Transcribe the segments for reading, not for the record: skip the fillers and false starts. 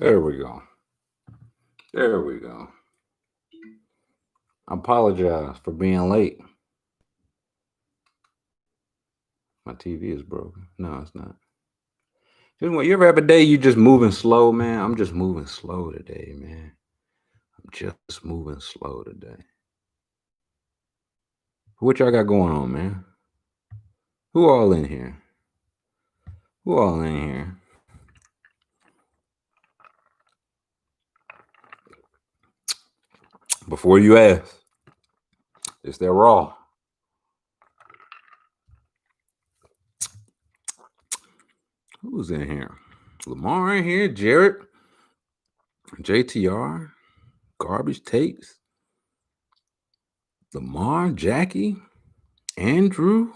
There we go. There we go. I apologize for being late. My TV is broken. No, it's not. You ever have a day you just moving slow, man? I'm just moving slow today, man. I'm just moving slow today. What y'all got going on, man? Who all in here? Who all in here? Before you ask, it's that raw. Who's in here? Lamar in here, Jared, JTR, Garbage Takes, Lamar, Jackie, Andrew,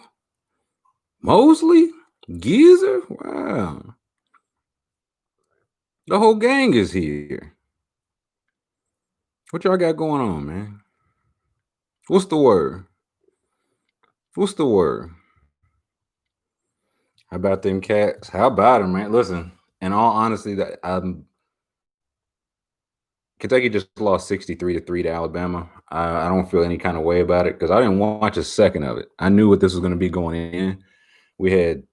Mosley, Geezer. Wow. The whole gang is here. What y'all got going on, man? What's the word? What's the word? How about them cats? How about them, man? Listen, in all honesty, that Kentucky just lost 63-3 to Alabama. I don't feel any kind of way about it because I didn't watch a second of it. I knew what this was going to be going in. We had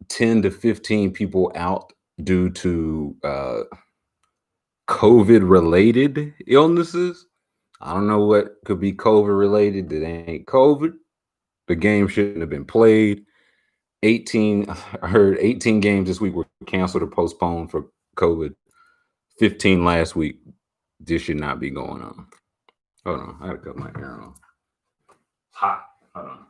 10 to 15 people out due to COVID-related illnesses. I don't know what could be COVID-related that ain't COVID. The game shouldn't have been played. I heard 18 games this week were canceled or postponed for COVID. 15 last week. This should not be going on. Hold on. I gotta cut my hair off. Hot. Hold on.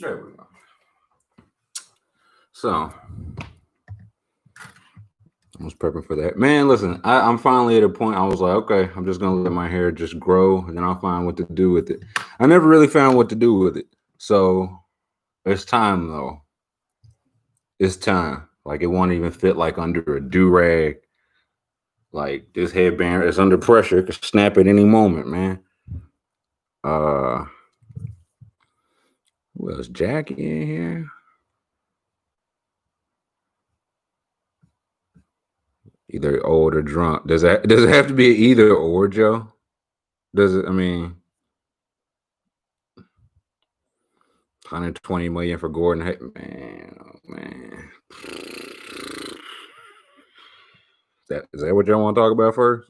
There we go. So I was prepping for that. Man, listen, I'm finally at a point I was like, okay, I'm just going to let my hair just grow and then I'll find what to do with it. I never really found what to do with it. So it's time, though. It's time. Like, it won't even fit, like, under a do-rag. Like, this headband is under pressure. It could snap at any moment, man. Who else? Jackie in here? Either old or drunk. Does it have to be either or, Joe? Does it? I mean, 120 million for Gordon. Man, oh man. Is that what y'all want to talk about first?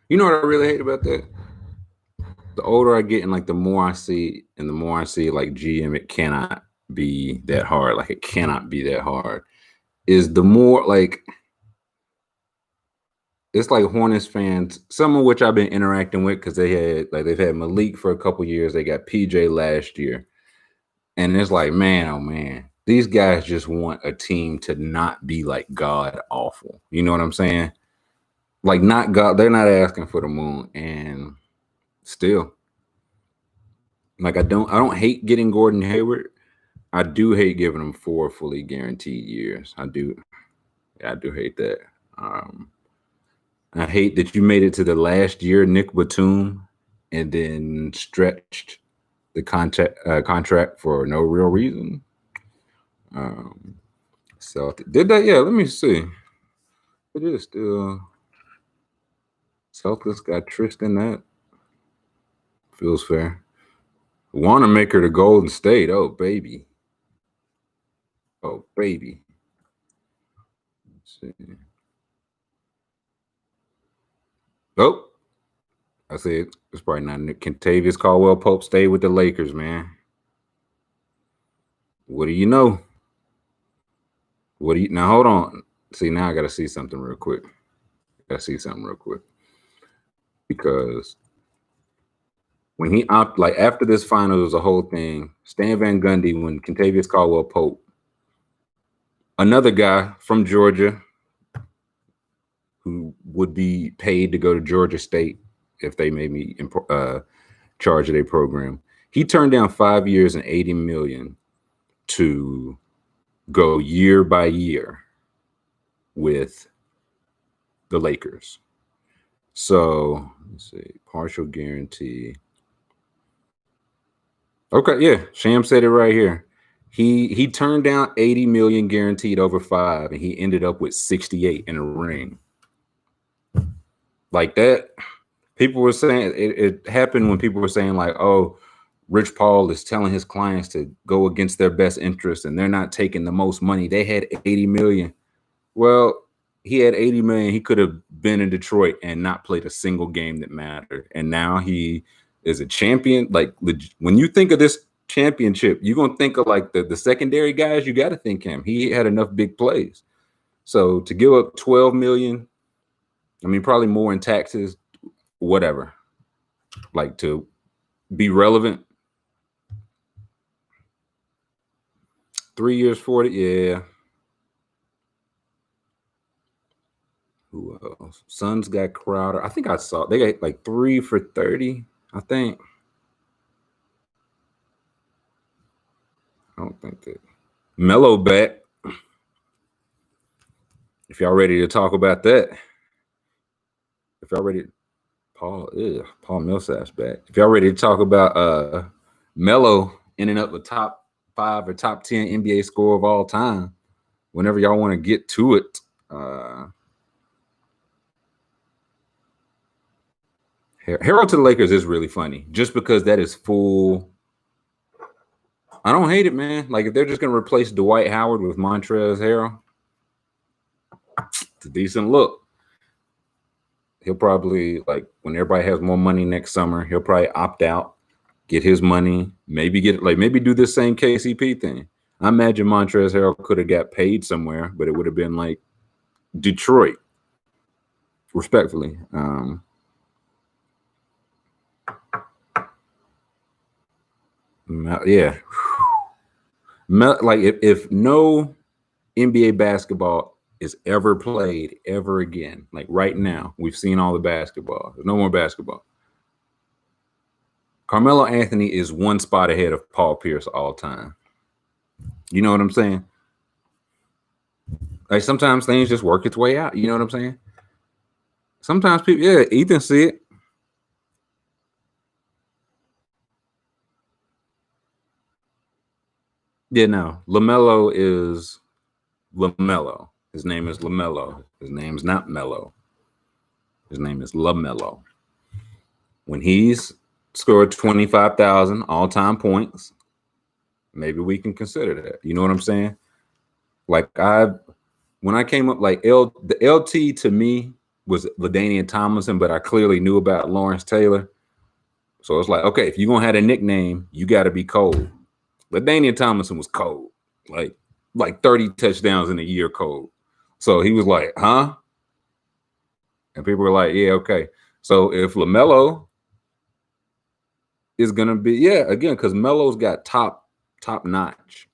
You know what I really hate about that? The older I get and like the more I see like GM, it cannot be that hard. Like it cannot be that hard. Is the more like it's like Hornets fans, some of which I've been interacting with because they've had Malik for a couple years. They got PJ last year. And it's like, man, oh man, these guys just want a team to not be like god awful. You know what I'm saying? Like not God, they're not asking for the moon. And still, like I don't hate getting Gordon Hayward. I do hate giving him 4 fully guaranteed years. I do hate that. I hate that you made it to the last year, Nick Batum, and then stretched the contract for no real reason. So did that? Yeah, let me see. It is still Celtics got Tristan. That feels fair. Wanamaker to Golden State. Oh baby. Oh baby. Let's see. Oh, I said it's probably not Nick. Kentavious Caldwell Pope stay with the Lakers, man. What do you know? Now? Hold on. See, now I gotta see something real quick. Because when he after this final, was a whole thing. Stan Van Gundy, when Kentavious Caldwell Pope, another guy from Georgia, who would be paid to go to Georgia State if they made me charge of their program. He turned down 5 years and 80 million to go year by year with the Lakers. So let's see, partial guarantee. Okay, yeah, Sham said it right here. He turned down 80 million guaranteed over 5, and he ended up with 68 in a ring. Like that, people were saying it happened when people were saying like, oh, Rich Paul is telling his clients to go against their best interest and they're not taking the most money. They had 80 million. Well, he had 80 million. He could have been in Detroit and not played a single game that mattered. And now he is a champion. Like when you think of this championship, you're going to think of like the secondary guys. You got to think him. He had enough big plays. So to give up 12 million, I mean, probably more in taxes, whatever, like to be relevant. 3 years, 40. Yeah. Who else? Suns got Crowder. I think I saw they got like 3 for 30. I think. I don't think that. Melo back. If y'all ready to talk about that. If y'all ready, Paul Millsap's back. If y'all ready to talk about Melo ending up with top 5 or top 10 NBA score of all time, whenever y'all want to get to it. Harold to the Lakers is really funny, just because that is full. I don't hate it, man. Like if they're just gonna replace Dwight Howard with Montrezl Harrell, it's a decent look. He'll probably, like, when everybody has more money next summer, he'll probably opt out, get his money, maybe do this same KCP thing. I imagine Montrezl Harrell could have got paid somewhere, but it would have been like Detroit, respectfully. Yeah. Like if no NBA basketball is ever played ever again, like right now, we've seen all the basketball. There's no more basketball. Carmelo Anthony is one spot ahead of Paul Pierce all time. You know what I'm saying? Like sometimes things just work its way out. You know what I'm saying? Sometimes people, yeah, Ethan see it. Yeah, no. LaMelo is LaMelo. His name is LaMelo. His name's not Mello. His name is LaMelo. When he's scored 25,000 all-time points, maybe we can consider that. You know what I'm saying? Like when I came up, like the LT to me was LaDainian Tomlinson, but I clearly knew about Lawrence Taylor. So it's like, okay, if you're gonna have a nickname, you got to be cold. LaDainian Tomlinson was cold, like 30 touchdowns in a year cold. So he was like, huh? And people were like, yeah, okay. So if LaMelo is gonna be, yeah, again, because Melo's got top notch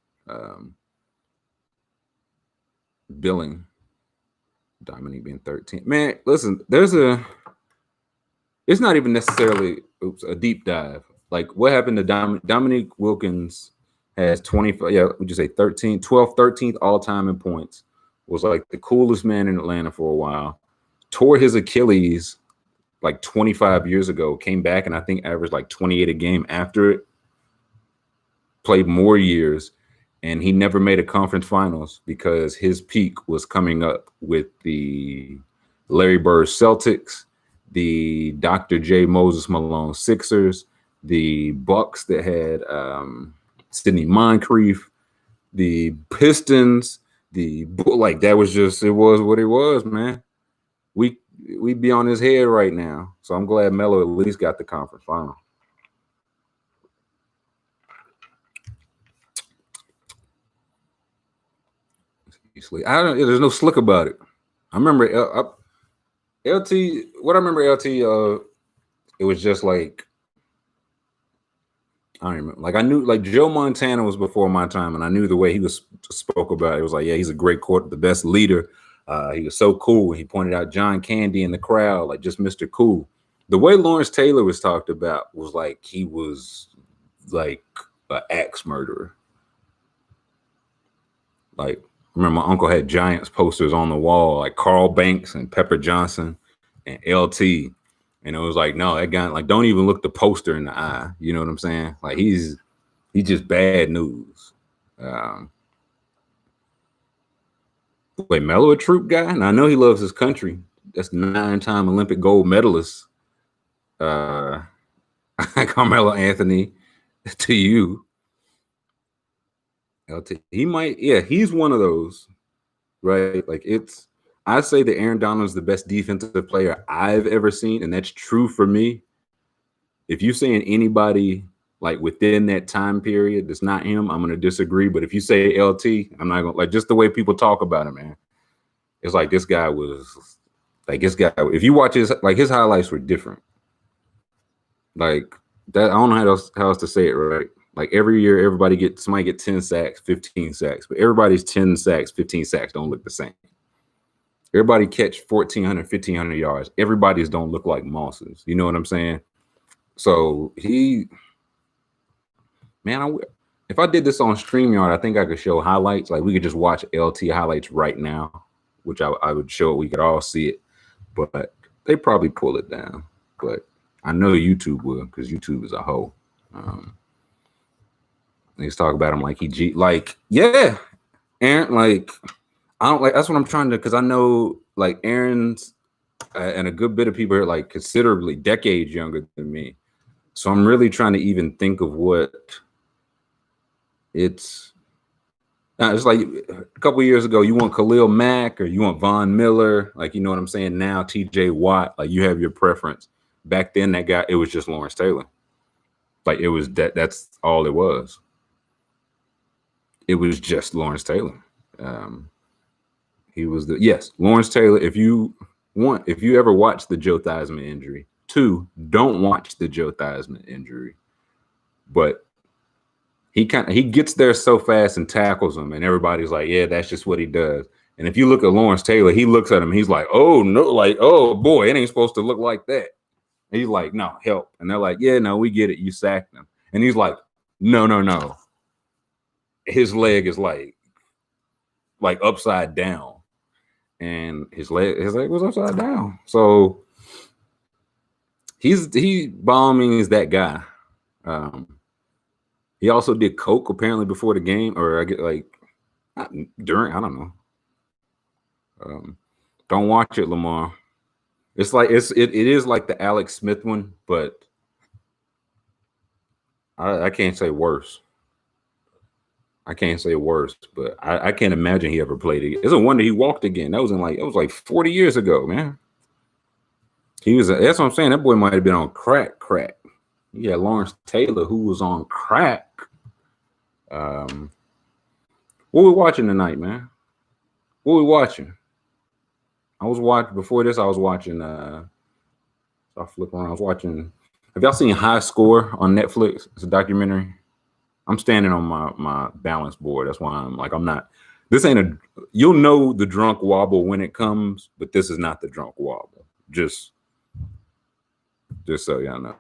billing. Dominique being 13. Man, listen, it's not even necessarily a deep dive. Like what happened to Dominique Wilkins has 25, yeah, would you say 13th all-time in points. Was like the coolest man in Atlanta for a while. Tore his Achilles like 25 years ago, came back and I think averaged like 28 a game after it. Played more years, and he never made a conference finals because his peak was coming up with the Larry Bird Celtics, the Dr. J. Moses Malone Sixers, the Bucks that had Sidney Moncrief, the Pistons, like that was just, it was what it was, man. We'd be on his head right now. So I'm glad Melo at least got the conference final. There's no slick about it. I remember LT. What I remember LT. It was just like I don't remember. Like I knew, like Joe Montana was before my time, and I knew the way he was spoke about it. It was like, yeah, he's a great the best leader. He was so cool. He pointed out John Candy in the crowd, like just Mr. Cool. The way Lawrence Taylor was talked about was like he was like an axe murderer. Like, I remember my uncle had Giants posters on the wall, like Carl Banks and Pepper Johnson and LT. And it was like, no, that guy, like, don't even look the poster in the eye. You know what I'm saying? Like, he's just bad news. Wait, Mello a troop guy? And I know he loves his country. That's 9-time Olympic gold medalist. Carmelo Anthony to you. LT. He might, yeah, he's one of those, right? Like, I say that Aaron Donald is the best defensive player I've ever seen, and that's true for me. If you're saying anybody like within that time period that's not him, I'm gonna disagree. But if you say LT, I'm not gonna, like, just the way people talk about him, man. It's like this guy was like this guy. If you watch his highlights were different. Like that, I don't know how else to say it, right? Like every year, somebody get 10 sacks, 15 sacks, but everybody's 10 sacks, 15 sacks don't look the same. Everybody catch 1,400, 1,500 yards. Everybody's don't look like Mosses. You know what I'm saying? So if I did this on StreamYard, I think I could show highlights. Like we could just watch LT highlights right now, which I would show it. We could all see it, but they probably pull it down. But I know YouTube will, because YouTube is a hoe. He's talking about him like yeah, Aaron, like I don't like. That's what I'm trying to, because I know like Aaron's and a good bit of people are like considerably decades younger than me. So I'm really trying to even think of what it's like a couple of years ago, you want Khalil Mack or you want Von Miller, like, you know what I'm saying? Now TJ Watt, like you have your preference. Back then, that guy, it was just Lawrence Taylor. Like it was that's all it was. It was just Lawrence Taylor. He was Lawrence Taylor. If you ever watch the Joe Theismann injury, don't watch the Joe Theismann injury. But he gets there so fast and tackles him, and everybody's like, yeah, that's just what he does. And if you look at Lawrence Taylor, he looks at him, he's like, oh no, like, oh boy, it ain't supposed to look like that. And he's like, no, help. And they're like, yeah, no, we get it. You sacked him. And he's like, no. His leg is like upside down. And his leg was upside down. So he by all means that guy. He also did coke apparently before the game, or I get like during. I don't know. Don't watch it, Lamar. It's like it is like the Alex Smith one, but I can't say worse. I can't say worse, but I can't imagine he ever played again. It's a wonder he walked again. That was like 40 years ago, man. That's what I'm saying. That boy might have been on crack. Yeah, Lawrence Taylor, who was on crack. What we watching tonight, man? What we watching? Before this, I was watching I'll flip around. I was watching. Have y'all seen High Score on Netflix? It's a documentary. I'm standing on my balance board. That's why I'm not. This ain't you'll know the drunk wobble when it comes, but this is not the drunk wobble. Just so y'all know.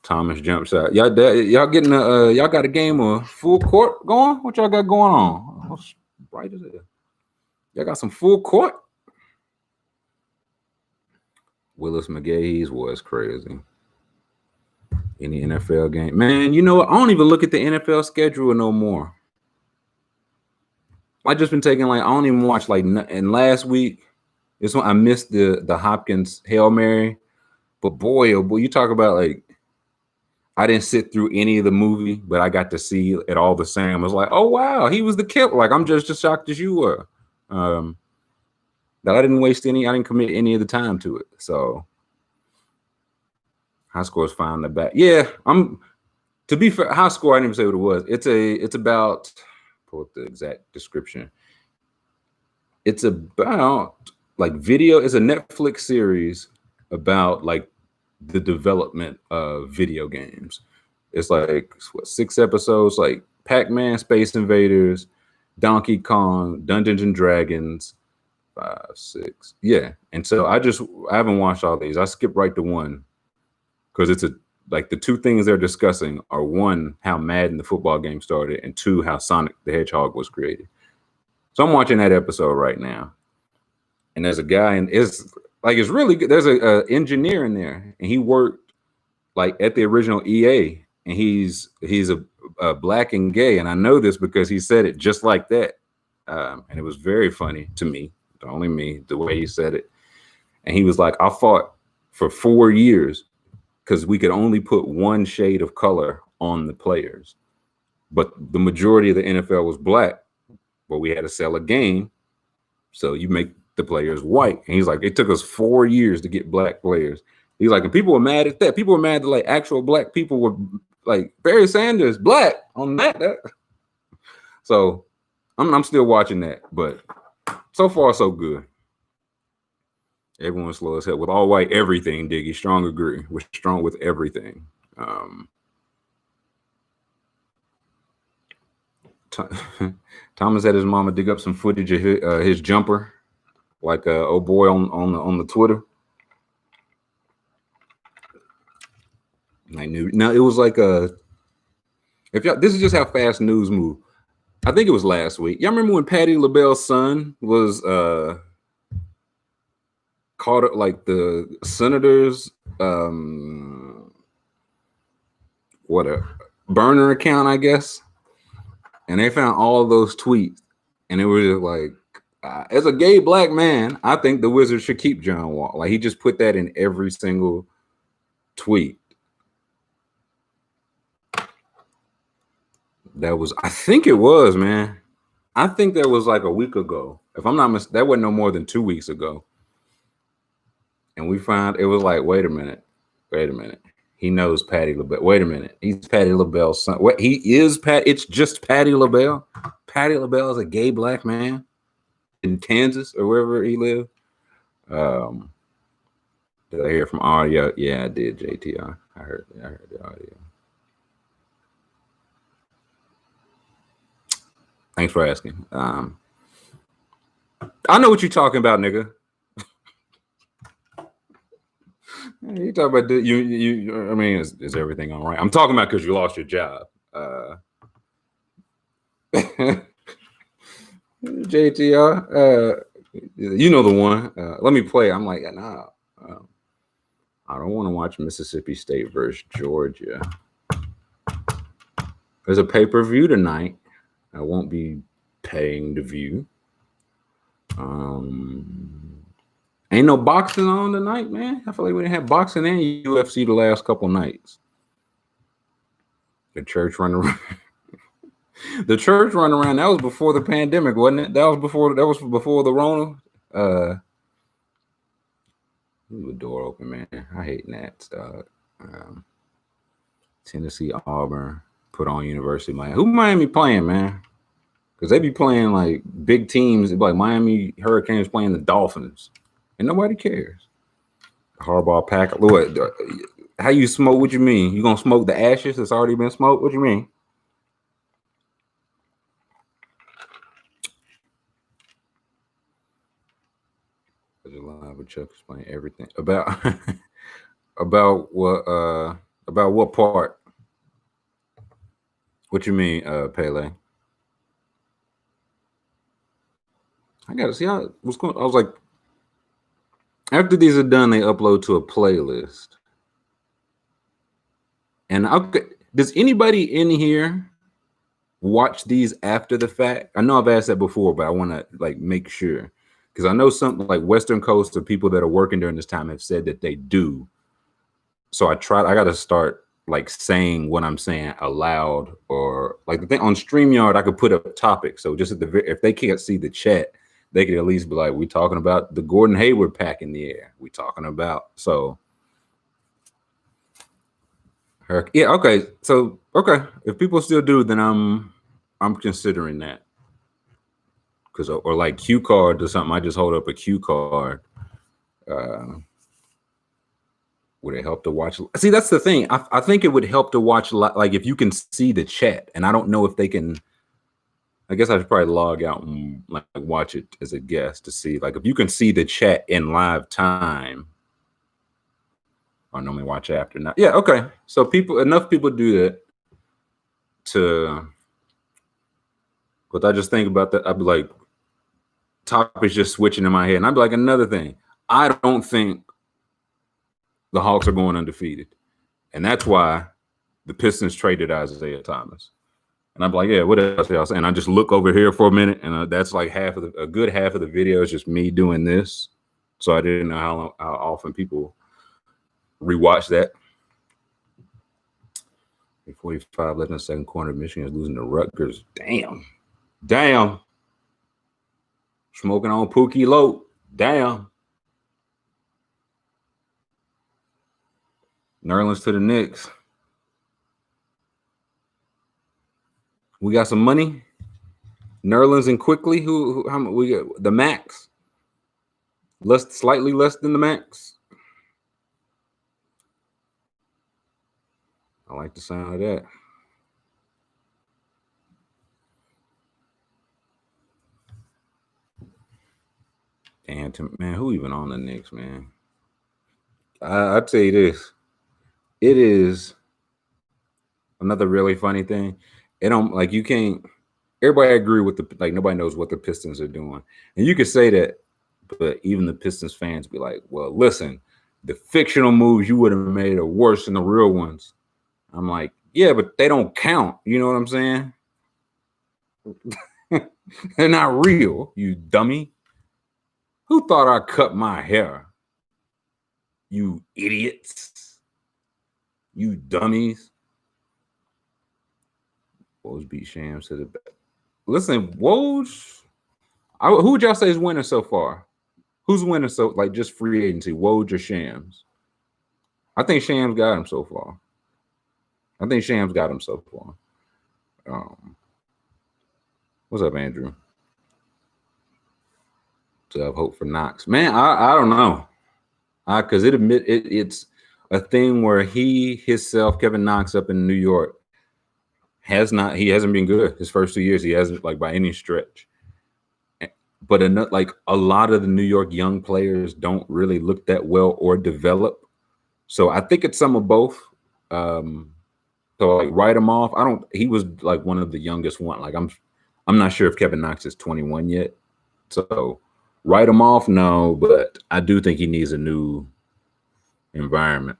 Thomas jump shot. Y'all getting y'all got a game of full court going? What y'all got going on? How bright is it? Y'all got some full court? Willis McGahee's was crazy. Any NFL game, man? You know what? I don't even look at the NFL schedule no more. I just been taking I don't even watch and last week, this one I missed the Hopkins Hail Mary, but boy, oh boy, you talk about I didn't sit through any of the movie, but I got to see it all the same. I was like, oh wow, he was the killer. Like I'm just as shocked as you were. That I didn't commit any of the time to it. So High Score is fine in the back. Yeah, to be fair, High Score, I didn't even say what it was. It's about, pull up the exact description. It's about video. It's a Netflix series about the development of video games. It's 6 episodes, like Pac-Man, Space Invaders, Donkey Kong, Dungeons and Dragons, 5, 6. Yeah. And so I haven't watched all these. I skipped right to one because it's like the two things they're discussing are one, how Madden the football game started, and two, how Sonic the Hedgehog was created. So I'm watching that episode right now, and there's a guy, and it's really good. There's a engineer in there, and he worked like at the original EA, and he's a black and gay, and I know this because he said it just like that, and it was very funny to me, only me, the way he said it. And he was like, I fought for 4 years because we could only put one shade of color on the players, but the majority of the NFL was black, but we had to sell a game, so you make the players white. And he's like, it took us 4 years to get black players. He's like, and people were mad at that. People were mad that like actual black people were like Barry Sanders black on that. So I'm still watching that, but so far so good. Everyone's slow as hell with all white everything. Diggy, strong agree. We're strong with everything. Thomas had his mama dig up some footage of his jumper, like old boy on the Twitter. I knew. Now it was like this is just how fast news move. I think it was last week. Y'all remember when Patti LaBelle's son was caught up, like the senators what a burner account, I guess, and they found all those tweets, and it was just like, as a gay black man, I think the Wizards should keep John Wall. Like he just put that in every single tweet. That was, I think it was, man. I think that was like a week ago. If I'm not mistaken, that wasn't no more than 2 weeks ago. And we found it was like, wait a minute. He knows Patti LaBelle. Wait a minute. He's Patti LaBelle's son. What, he is Pat? It's just Patti LaBelle. Patti LaBelle is a gay black man in Kansas or wherever he lived. Did I hear from audio? Yeah, I did, JTR. I heard the audio. Thanks for asking. I know what you're talking about, nigga. You talk about you. I mean, is everything all right? I'm talking about because you lost your job. JTR, you know the one. Let me play. I'm like, nah. I don't want to watch Mississippi State versus Georgia. There's a pay-per-view tonight. I won't be paying to view. Ain't no boxing on tonight, man. I feel like we didn't have boxing and UFC the last couple nights. The church run around. The church run around. That was before the pandemic, wasn't it? That was before the Rona. Leave the door open, man. I hate Nats, dog. Tennessee, Auburn, put on University, Miami. Who Miami playing, man? Because they be playing like big teams, like Miami Hurricanes playing the Dolphins, and nobody cares. Harbaugh pack. What? How you smoke? What you mean? You gonna smoke the ashes that's already been smoked? What you mean? Live with Chuck explain everything about about what part? What you mean, Pele? I gotta see how what's going. I was like, after these are done, they upload to a playlist. And does anybody in here watch these after the fact? I know I've asked that before, but I want to like make sure, because I know something like Western Coast or people that are working during this time have said that they do. So I got to start like saying what I'm saying aloud, or like the thing on StreamYard, I could put up a topic. So just if they can't see the chat, they could at least be like, we talking about the Gordon Hayward pack in the air. We talking about, so. Yeah, okay. So, okay. If people still do, then I'm considering that. Because, or like cue card or something, I just hold up a cue card. Would it help to watch? See, that's the thing. I think it would help to watch, like if you can see the chat, and I don't know if they can. I guess I should probably log out and like watch it as a guest to see, like if you can see the chat in live time. I normally watch after. Now, yeah, okay. So enough people do that to. But I just think about that. I'd be like, topics just switching in my head, and I'd be like, another thing. I don't think the Hawks are going undefeated, and that's why the Pistons traded Isaiah Thomas. And I'm like, yeah, what else y'all saying? I just look over here for a minute, and that's like a good half of the video is just me doing this. So I didn't know how often people rewatch that. 45 left in the second quarter. Michigan is losing to Rutgers. Damn. Smoking on Pookie Low. Damn. Nerlens to the Knicks. We got some money. Nerlens and Quickly. How much we got? The max. Slightly less than the max. I like the sound of that. Damn, man, who even on the Knicks, man? I'll tell you this. It is another really funny thing. It don't like you can't. Everybody agree with nobody knows what the Pistons are doing, and you could say that, but even the Pistons fans be like, "Well, listen, the fictional moves you would have made are worse than the real ones." I'm like, yeah, but they don't count. You know what I'm saying? They're not real, you dummy. Who thought I cut my hair? You idiots. You dummies. Woj beat Shams to the back. Listen, Woj. Who would y'all say is winning so far? Who's winning just free agency, Woj or Shams? I think Shams got him so far. What's up, Andrew? To have hope for Knox. Man, I don't know. Because it's a thing where Kevin Knox up in New York, he hasn't been good his first 2 years. He hasn't by any stretch. But a lot of the New York young players don't really look that well or develop. So I think it's some of both. So write him off. He was one of the youngest one. I'm not sure if Kevin Knox is 21 yet. So write him off, no, but I do think he needs a new environment.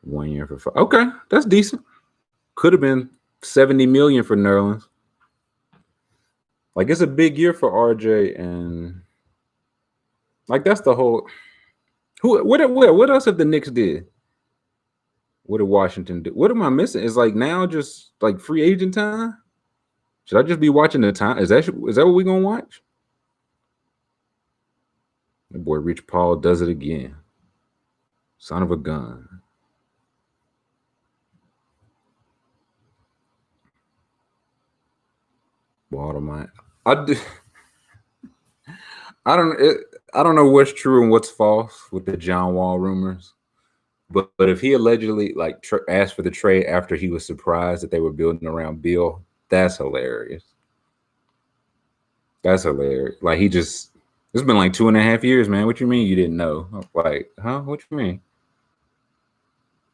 1 year for 5. Okay, that's decent. Could have been $70 million for Nerlens. It's a big year for RJ, and that's the whole. What else have the Knicks did? What did Washington do? What am I missing? Is now just free agent time? Should I just be watching the time? Is that what we're gonna watch? The boy Rich Paul does it again. Son of a gun. Baltimore. I don't know what's true and what's false with the John Wall rumors, but if he allegedly asked for the trade after he was surprised that they were building around Bill, that's hilarious. That's hilarious. It's been 2.5 years, man. What you mean you didn't know? Huh? What you mean?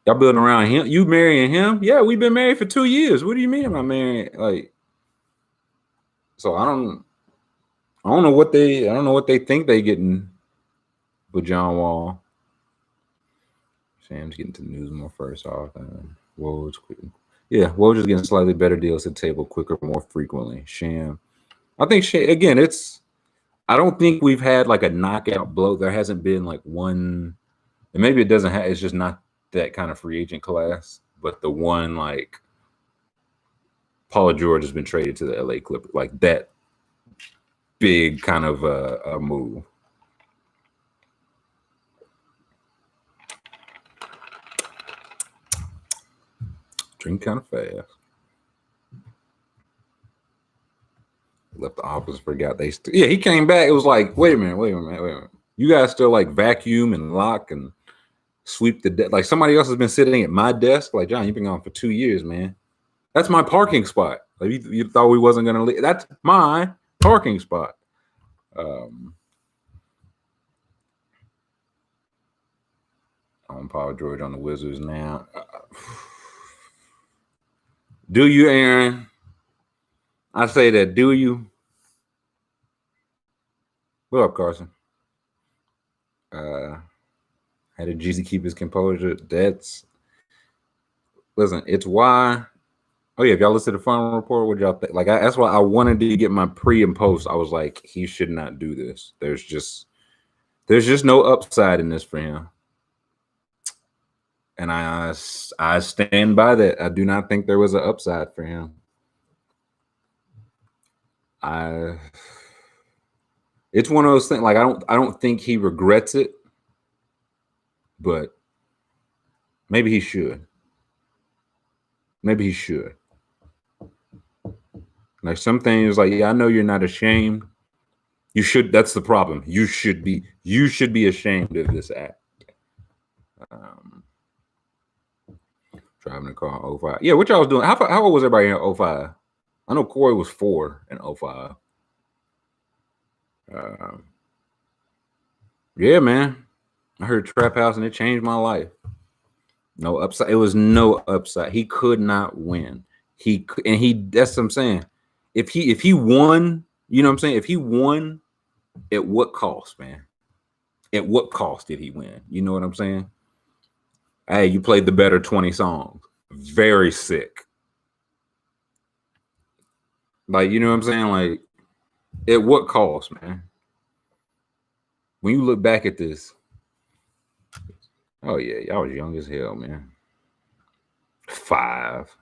Y'all building around him? You marrying him? Yeah, we've been married for 2 years. What do you mean am I marrying? So I don't know what they think they getting with John Wall. Sam's getting to the news more first off. Woj is getting slightly better deals at the table quicker, more frequently. Sham. I think again, I don't think we've had a knockout blow. There hasn't been one, and maybe it doesn't have. It's just not that kind of free agent class. But the one Paul George has been traded to the LA Clippers, that big kind of a move. Drink kind of fast. Left the office, forgot they he came back. It was wait a minute. You guys still vacuum and lock and sweep the desk. Somebody else has been sitting at my desk. John, you've been gone for 2 years, man. That's my parking spot. You thought we wasn't gonna leave. That's my parking spot. Paul George on the Wizards now. Do you, Aaron? I say that. Do you? What up, Carson? How did Jeezy keep his composure? Listen, it's why. Oh yeah, if y'all listen to the final report, what y'all think? Like, that's why I wanted to get my pre and post. I was like, he should not do this. There's just no upside in this for him, and I stand by that. I do not think there was an upside for him. It's one of those things. Like, I don't think he regrets it, but maybe he should. Maybe he should. Like, some things, like, yeah, I know you're not ashamed. You should. That's the problem. You should be ashamed of this act. Driving a car in 05. Yeah, what y'all was doing? How old was everybody in 05? I know Corey was 4 in 05. Yeah, man. I heard Trap House and it changed my life. No upside. It was no upside. He could not win. That's what I'm saying. If he won, you know what I'm saying? If he won, at what cost, man? At what cost did he win? You know what I'm saying? Hey, you played the better 20 songs. Very sick. Like, you know what I'm saying? Like, at what cost, man? When you look back at this, oh yeah, y'all was young as hell, man. 5.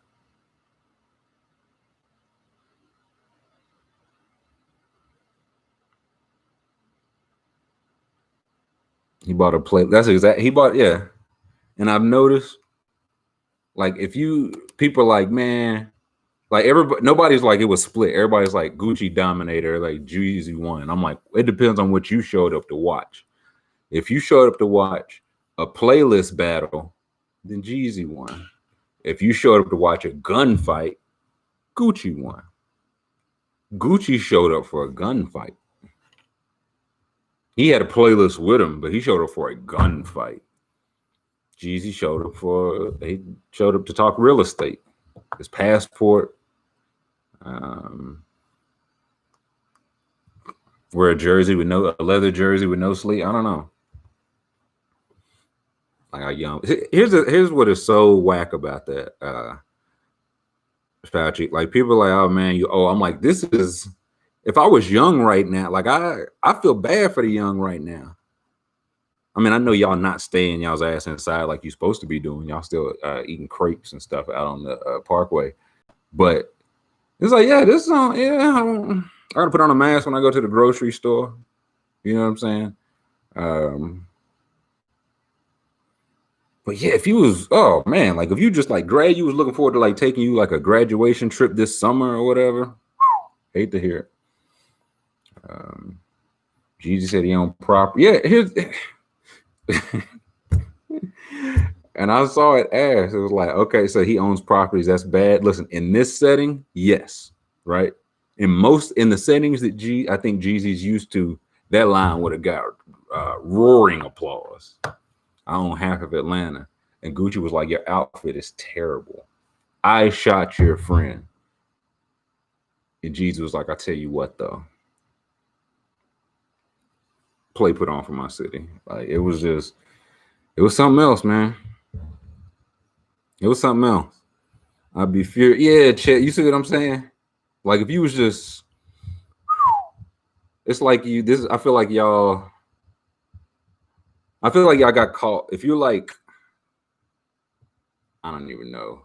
He bought a plate. That's exact. He bought, yeah. And I've noticed, like, people are like, man, like, everybody, nobody's like, it was split. Everybody's like, Gucci dominator, like Jeezy won. I'm like, it depends on what you showed up to watch. If you showed up to watch a playlist battle, then Jeezy won. If you showed up to watch a gunfight, Gucci won. Gucci showed up for a gunfight. He had a playlist with him, but he showed up for a gunfight. Jeezy showed up to talk real estate. His passport. Wear a leather jersey with no sleeve. I don't know. Like, how young. Here's what is so whack about that. Fauci. Like, people are like, oh man, I'm like, this is, if I was young right now, like, I feel bad for the young right now. I mean, I know y'all not staying y'all's ass inside like you're supposed to be doing. Y'all still eating crepes and stuff out on the Parkway. But it's like, yeah, this song, yeah, I gotta put on a mask when I go to the grocery store. You know what I'm saying? But yeah, if you was, oh man, like, if you just like you was looking forward to like taking you like a graduation trip this summer or whatever, hate to hear it. Jeezy said he owned property. Yeah, here's and I saw it asked. It was like, okay, so he owns properties. That's bad. Listen, in this setting, yes, right. In the settings that I think Jeezy's used to, that line would have got roaring applause. I own half of Atlanta, and Gucci was like, your outfit is terrible. I shot your friend, and Jeezy was like, I tell you what though. Play put on for my city. Like, it was something else, man. It was something else. I'd be fear. Yeah, Chet, you see what I'm saying? Like, if you was just, it's like I feel like y'all got caught. If you're like, I don't even know,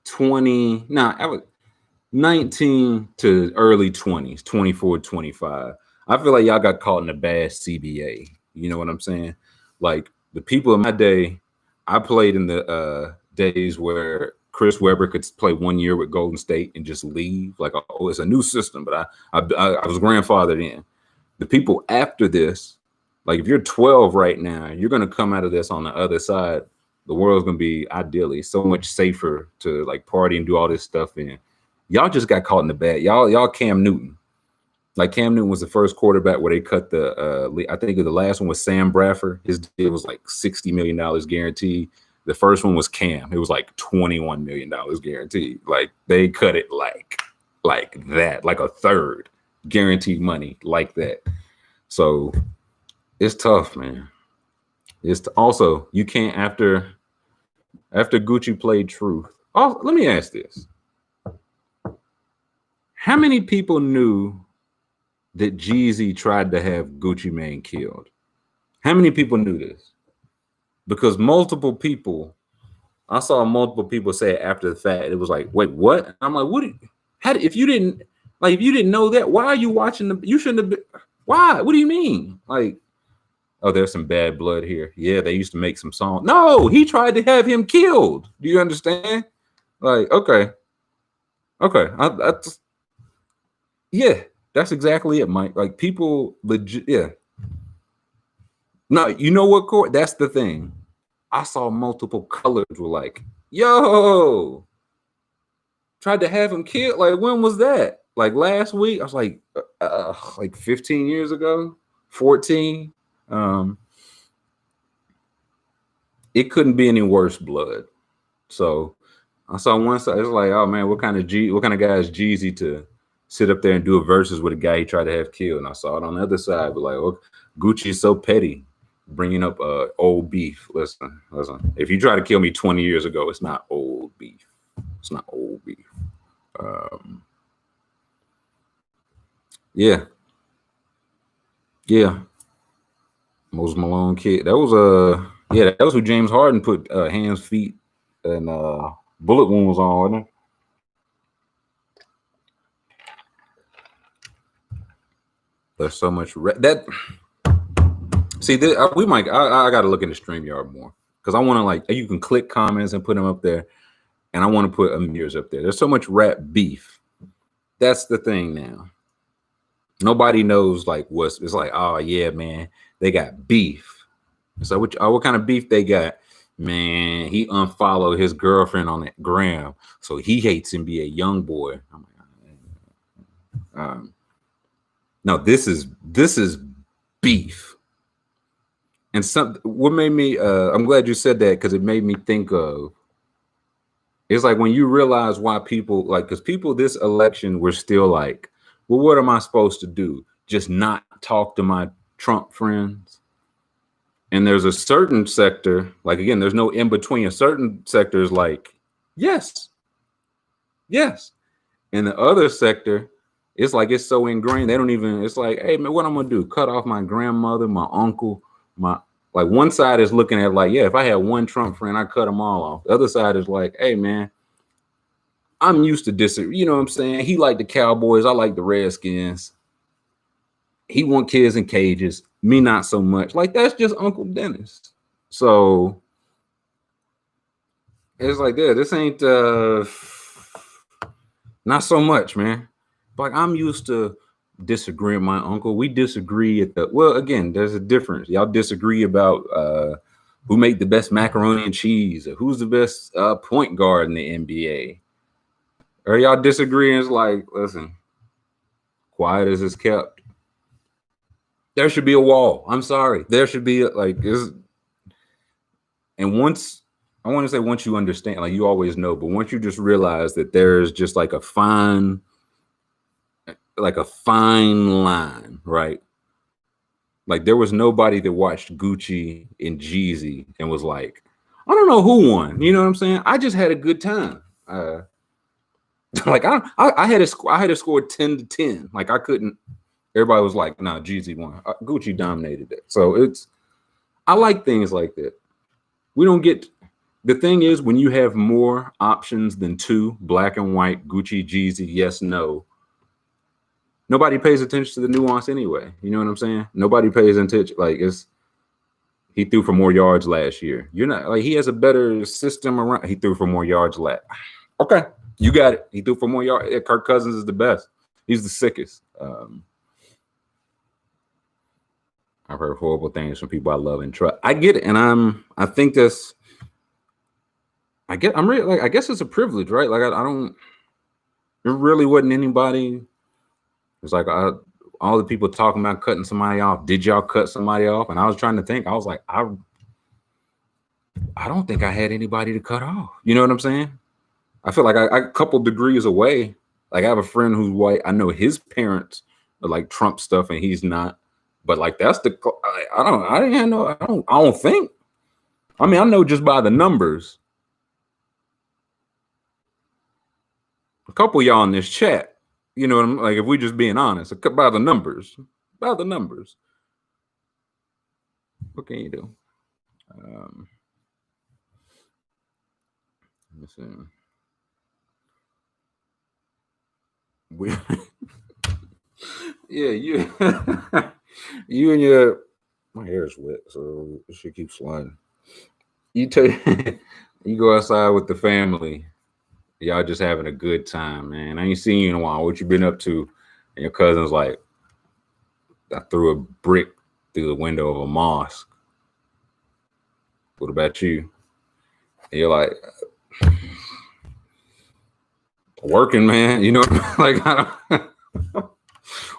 20, I was 19 to early 20s, 24, 25. I feel like y'all got caught in a bad CBA. You know what I'm saying? Like, the people in my day, I played in the days where Chris Webber could play 1 year with Golden State and just leave. Like, oh, it's a new system, but I was grandfathered in. The people after this, like, if you're 12 right now, you're going to come out of this on the other side. The world's going to be ideally so much safer to like party and do all this stuff in. Y'all just got caught in the bad. Y'all Cam Newton. Like Cam Newton was the first quarterback where they cut the. I think the last one was Sam Bradford. His deal was like $60 million guaranteed. The first one was Cam. It was like $21 million guaranteed. Like they cut it like that, like a third guaranteed money like that. So it's tough, man. It's also you can't after Gucci played Truth. Oh, let me ask this: how many people knew that Jeezy tried to have Gucci Mane killed? How many people knew this? Because multiple people, I saw multiple people say after the fact, it was like, wait, what? I'm like, what? If you didn't know that, why are you watching you shouldn't have been. Why? What do you mean? Like, oh, there's some bad blood here. Yeah, they used to make some songs. No, he tried to have him killed. Do you understand? Like, okay. Yeah, that's exactly it, Mike. Like people legit, yeah. No, you know what, Court? That's the thing. I saw multiple colors were like, yo, tried to have him killed. Like, when was that? Like last week? I was like 15 years ago, 14. It couldn't be any worse blood. So I saw one side. It's like, oh man, what kind of guy is Jeezy to sit up there and do a versus with a guy he tried to have killed? And I saw it on the other side, but like, oh, Gucci is so petty, bringing up old beef. Listen. If you try to kill me 20 years ago, it's not old beef. It's not old beef. Yeah. Moses Malone kid. That was that was who James Harden put hands, feet, and bullet wounds on, wasn't it? There's so much that. See, we might. I got to look into StreamYard more because I want to like. You can click comments and put them up there, and I want to put Amir's up there. There's so much rap beef. That's the thing now. Nobody knows like what's. It's like, oh yeah, man, they got beef. So what kind of beef they got? Man, he unfollowed his girlfriend on that gram, so he hates NBA YoungBoy. I'm like, no, this is beef. And what made me I'm glad you said that because it made me think of it's like when you realize why people like because people this election were still like, well, what am I supposed to do? Just not talk to my Trump friends? And there's a certain sector, like again, there's no in between. A certain sector is like, yes. And the other sector, it's like it's so ingrained. They don't even, it's like, hey man, what I'm gonna do? Cut off my grandmother, my uncle, like one side is looking at like, yeah, if I had one Trump friend, I cut them all off. The other side is like, hey man, I'm used to disagree. You know what I'm saying? He liked the Cowboys, I like the Redskins. He want kids in cages. Me, not so much. Like, that's just Uncle Dennis. So it's like, yeah, this ain't not so much, man. Like, I'm used to disagreeing with my uncle. We disagree again, there's a difference. Y'all disagree about who made the best macaroni and cheese, or who's the best point guard in the NBA. Or y'all disagreeing, it's like, listen, quiet as it's kept. There should be a wall. I'm sorry. There should be and once you understand, like you always know, but once you just realize that there's just like a fine line, right? Like there was nobody that watched Gucci and Jeezy and was like, I don't know who won. You know what I'm saying? I just had a good time. Like I had to score 10-10. Like I couldn't. Everybody was like, nah, Jeezy won. Gucci dominated it. So I like things like that. We don't get, the thing is when you have more options than two, black and white, Gucci, Jeezy, yes, no, nobody pays attention to the nuance anyway. You know what I'm saying? Nobody pays attention. Like he threw for more yards last year. You're not like, he has a better system around. He threw for more yards last. Okay, you got it. He threw for more yards. Kirk Cousins is the best. He's the sickest. I've heard horrible things from people I love and trust. I get it, and I think that's. I guess it's a privilege, right? Like I don't. There really wasn't anybody. It's like all the people talking about cutting somebody off. Did y'all cut somebody off? And I was trying to think. I was like, I don't think I had anybody to cut off. You know what I'm saying? I feel like I a couple degrees away. Like I have a friend who's white. I know his parents are like Trump stuff, and he's not. But like that's the I didn't know. I don't think. I mean, I know just by the numbers. A couple of y'all in this chat, you know what I'm like. If we just being honest, by the numbers, what can you do? Let me see. Yeah, you, you and your my hair is wet, so it should keep sliding. You take you go outside with the family. Y'all just having a good time, man. I ain't seen you in a while. What you been up to? And your cousin's like, I threw a brick through the window of a mosque. What about you? And you're like, working, man. You know, like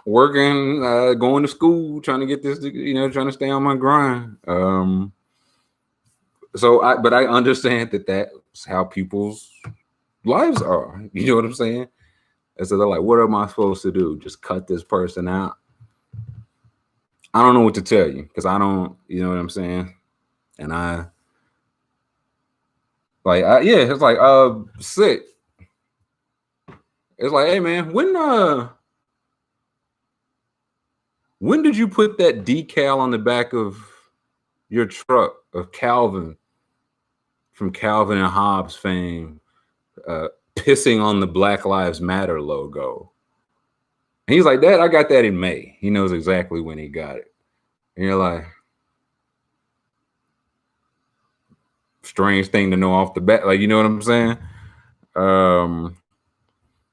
working, going to school, trying to get this, you know, trying to stay on my grind. But I understand that that's how people's lives are. You know what I'm saying? And so they're like, what am I supposed to do? Just cut this person out? I don't know what to tell you because I don't, you know what I'm saying? And yeah, it's like, sick. It's like, hey man, when did you put that decal on the back of your truck of Calvin from Calvin and Hobbes fame, pissing on the Black Lives Matter logo? And he's like, Dad, I got that in May. He knows exactly when he got it. And you're like, strange thing to know off the bat. Like, you know what I'm saying?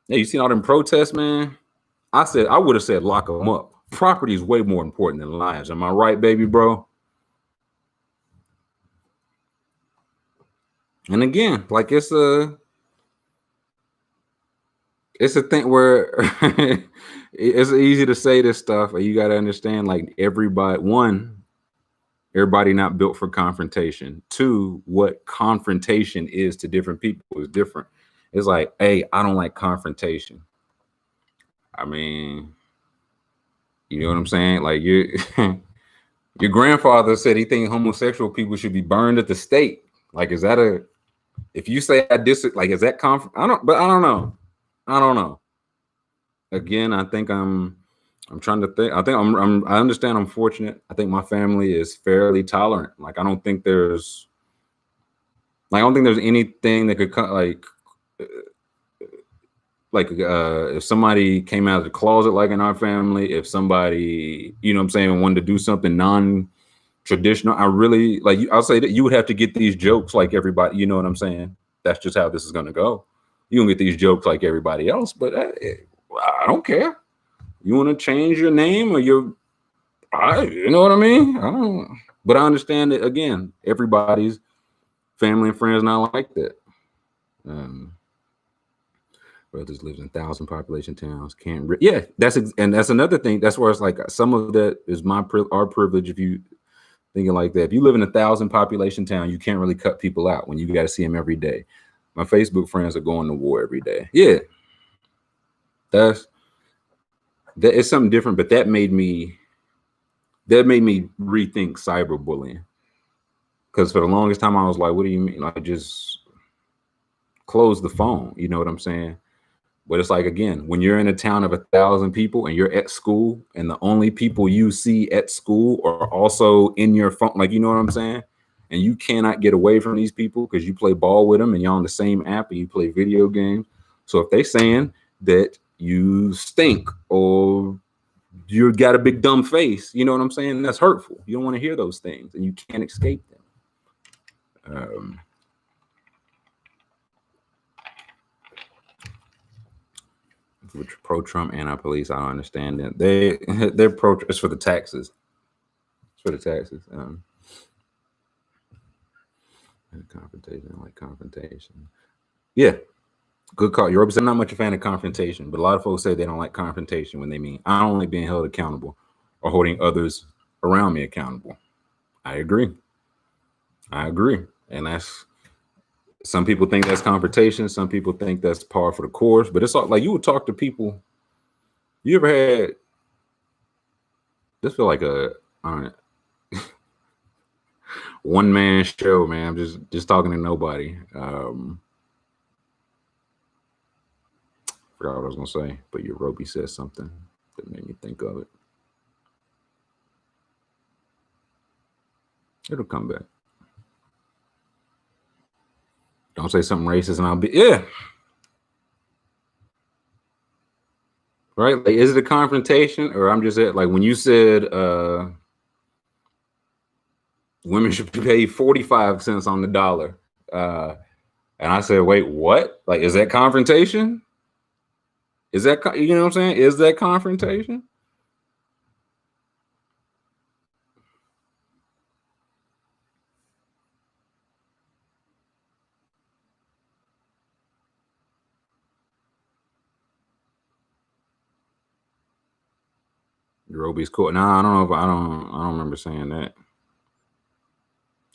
Yeah, you seen all them protests, man? I would have said lock them up. Property is way more important than lives. Am I right, baby bro? And again, like it's a thing where it's easy to say this stuff, and you got to understand, like everybody not built for confrontation. Two, what confrontation is to different people is different. It's like, hey, I don't like confrontation. I mean, you know what I'm saying? Like your grandfather said he thinks homosexual people should be burned at the stake. Like, is that if you say I disagree, like, is that I don't know. Again, I think I'm trying to think. I think I understand I'm fortunate. I think my family is fairly tolerant. Like, I don't think there's anything that could come, if somebody came out of the closet, like in our family, if somebody, you know what I'm saying, wanted to do something non-traditional, I'll say that you would have to get these jokes like everybody, you know what I'm saying? That's just how this is going to go. You don't get these jokes like everybody else, but I don't care. You want to change your name or you know what I mean? But I understand that, again, everybody's family and friends not like that. Brothers lives in 1,000 population towns. that's another thing. That's where it's like some of that is our privilege. If you thinking like that, if you live in 1,000 population town, you can't really cut people out when you got to see them every day. My Facebook friends are going to war every day. Yeah, that is something different. But that made me rethink cyberbullying, because for the longest time I was like, what do you mean? Like, just close the phone. You know what I'm saying? But it's like, again, when you're in a town of 1,000 people and you're at school and the only people you see at school are also in your phone, like, you know what I'm saying? And you cannot get away from these people because you play ball with them and you're on the same app and you play video games. So if they saying that you stink or you got a big dumb face, you know what I'm saying? That's hurtful. You don't want to hear those things and you can't escape them. Which pro-Trump, anti-police, I don't understand that. They're pro. It's for the taxes. It's for the taxes. Confrontation, I like confrontation. Yeah, Good call. You're I'm not much a fan of confrontation, but a lot of folks say they don't like confrontation when they mean I don't like being held accountable or holding others around me accountable. I agree. I agree. And that's some people think that's confrontation. Some people think that's par for the course. But it's all like you would talk to people. You ever had this feel like a one man show, man. I'm just talking to nobody. Forgot what I was gonna say, but your Roby said something that made me think of it. It'll come back. Don't say something racist and I'll be right. Like, is it a confrontation or I'm just at like when you said women should pay 45 cents on the dollar. And I said, wait, what? Like, is that confrontation? Is that, you know what I'm saying? Is that confrontation? Roby's cool. Nah, I don't know if I don't remember saying that.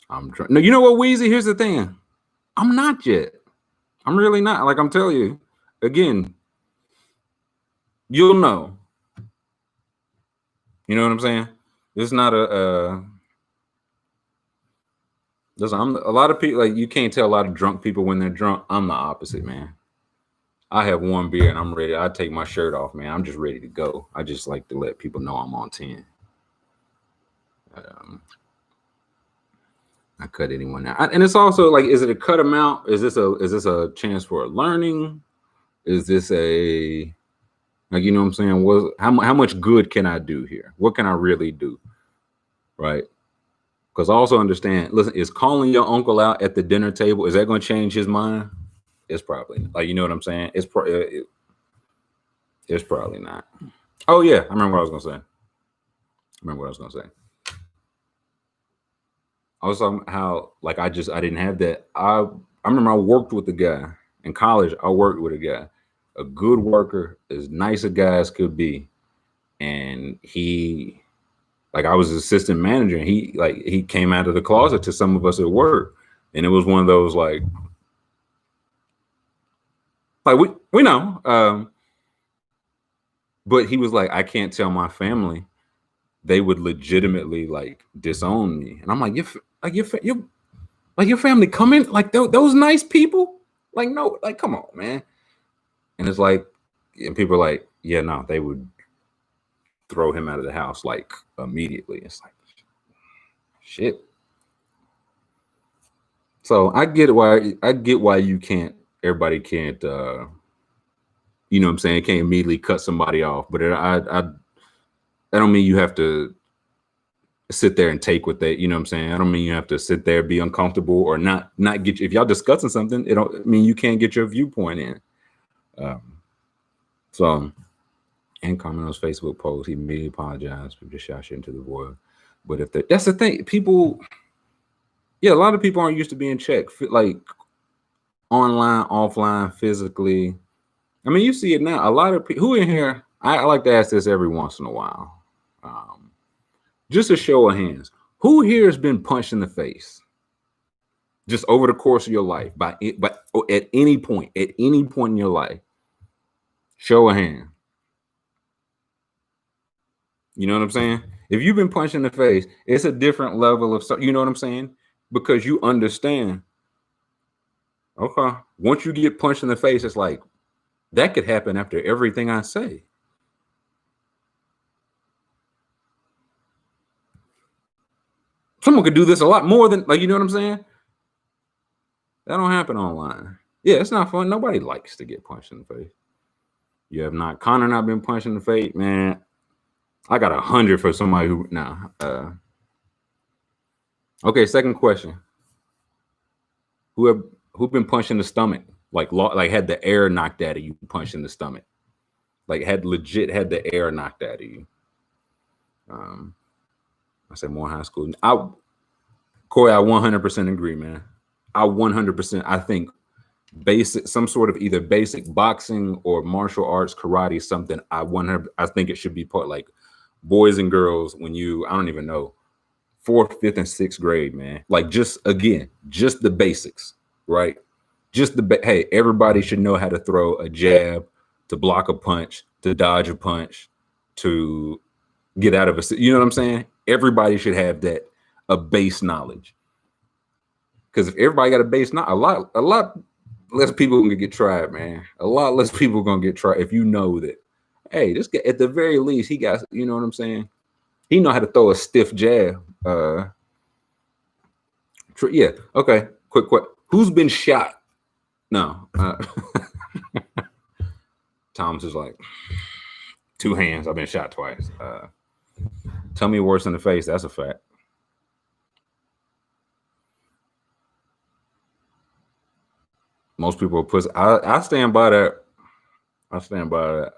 I'm drunk. No, you know what, Weezy? Here's the thing. I'm not yet. I'm really not. Like I'm telling you, again, you'll know. You know what I'm saying? It's not a listen, a lot of people like you can't tell a lot of drunk people when they're drunk. I'm the opposite, man. I have one beer and I'm ready. I take my shirt off, man. I'm just ready to go. I just like to let people know I'm on 10. I cut anyone out, and it's also like, is it a cut amount? Is this a chance for a learning? Is this a like, you know what I'm saying? How much good can I do here? What can I really do? Right? Because I also understand. Listen, is calling your uncle out at the dinner table, is that going to change his mind? It's probably like, you know what I'm saying. It's probably not. Oh yeah, I remember what I was gonna say. I was talking how like I didn't have that. I remember I worked with a guy in college. I worked with a guy, a good worker, as nice a guy as could be, and he like I was his assistant manager, and he came out of the closet to some of us at work, and it was one of those like we know, but he was like, I can't tell my family, they would legitimately like disown me, and I'm like, your family coming like those nice people, like no, like come on, man. And it's like, and people are like, yeah, no, they would throw him out of the house like immediately. It's like shit. So I get why you can't, everybody can't you know what I'm saying, can't immediately cut somebody off, but I don't mean you have to sit there and take what they, you know what I'm saying? I don't mean you have to sit there, be uncomfortable, or not get if y'all discussing something, it don't mean you can't get your viewpoint in. So, and comment on his Facebook post, he immediately apologized for just shot shit into the void. But if that's the thing, people, yeah, a lot of people aren't used to being checked, like online, offline, physically. I mean, you see it now. A lot of people who in here, I like to ask this every once in a while. Just a show of hands. Who here has been punched in the face just over the course of your life by at any point in your life? Show of hand. You know what I'm saying? If you've been punched in the face, it's a different level of, you know what I'm saying? Because you understand. Okay. Once you get punched in the face, it's like that could happen after everything I say. Someone could do this a lot more than, like, you know what I'm saying? That don't happen online. Yeah, it's not fun. Nobody likes to get punched in the face. You have not, Connor, not been punched in the face, man. I got 100 for somebody who now. Okay, second question. Who been punched in the stomach? Like had the air knocked out of you, punched in the stomach. Like had the air knocked out of you. I said more high school. Corey, I 100% agree, man. I 100%. I think some sort of either basic boxing or martial arts, karate, something. I think it should be part like boys and girls when I don't even know, 4th, 5th, and 6th grade, man. Like just the basics, right? Just hey, everybody should know how to throw a jab, to block a punch, to dodge a punch, to get out of a, you know what I'm saying? Everybody should have a base knowledge. Because if everybody got a base knowledge, a lot less people gonna get tried, man. A lot less people gonna get tried if you know that, hey, this guy, at the very least, he got, you know what I'm saying? He know how to throw a stiff jab. Yeah, okay. Quick. Who's been shot? No. Tom's is like, 2 hands. I've been shot twice. Tell me worse in the face. That's a fact. Most people are pussy. I stand by that. I stand by that.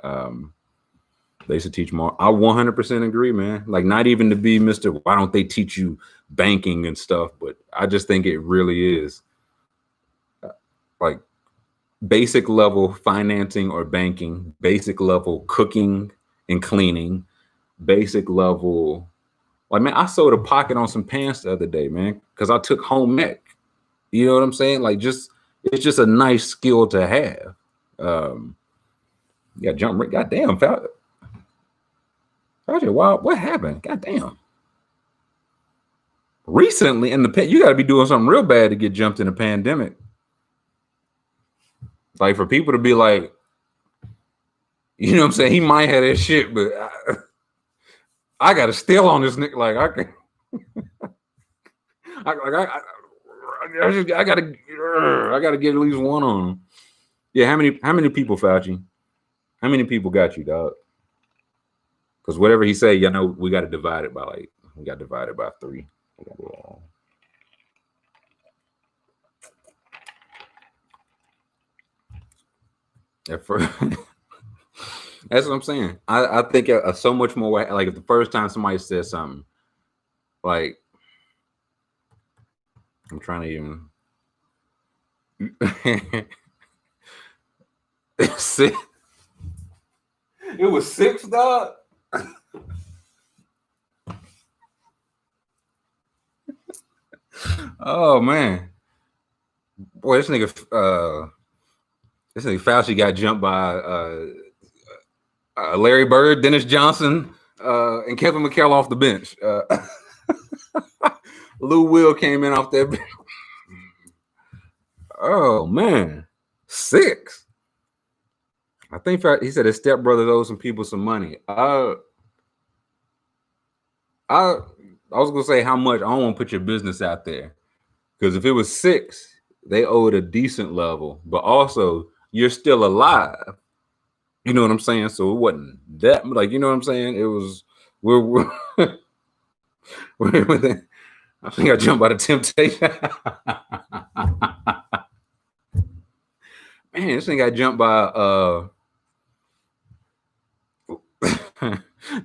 They should teach more. I 100% agree, man. Like, not even to be Mr. Why don't they teach you banking and stuff? But I just think it really is like basic level financing or banking, basic level cooking and cleaning, basic level. Like, man, I sewed a pocket on some pants the other day, man, because I took home ec. You know what I'm saying? Like, it's just a nice skill to have. Yeah, jump right. Goddamn, Fauci, wow, what happened? Goddamn. Recently in the you got to be doing something real bad to get jumped in a pandemic. Like, for people to be like, you know what I'm saying? He might have that shit, but I got to steal on this nigga. Like, I can. I gotta get at least one on him. Yeah, how many people, Fauci? How many people got you, dog? Because whatever he say, we got to divide it by 3. At first, that's what I'm saying. I think so much more. Like, if the first time somebody says something, like, I'm trying to even. It was 6, dog. Oh man, boy, this nigga Fauci got jumped by Larry Bird, Dennis Johnson, and Kevin McHale off the bench. Lou Will came in off that bench. Oh man, 6. I think he said his stepbrother owes some people some money. I was gonna say how much. I don't want to put your business out there, because if it was 6, they owed a decent level, but also you're still alive. You know what I'm saying? So it wasn't that, like, you know what I'm saying? It was we're within. I think I jumped by the temptation. Man, this thing got jumped by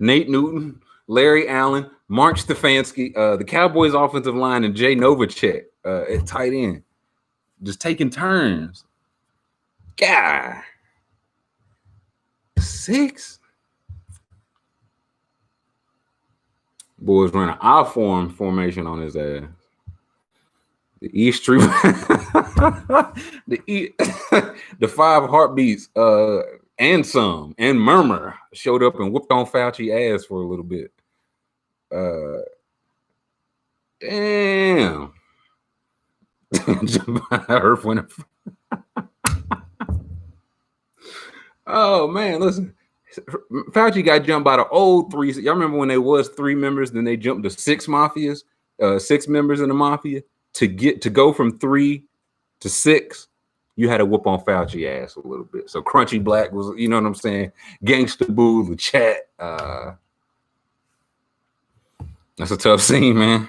Nate Newton, Larry Allen, Mark Stefanski, the Cowboys offensive line, and Jay Novacek at tight end. Just taking turns. God. 6? Boys running I formation on his ass. The East Street, the 5 heartbeats, and some, and Murmur showed up and whooped on Fauci ass for a little bit. Damn. Earth Wind. Oh man, listen. Fauci got jumped by the old 3. Y'all remember when there was 3 members, then they jumped to 6 mafias, 6 members in the mafia. To go from 3 to 6, you had to whoop on Fauci ass a little bit. So Crunchy Black was, you know what I'm saying? Gangsta Boo, the chat. That's a tough scene, man.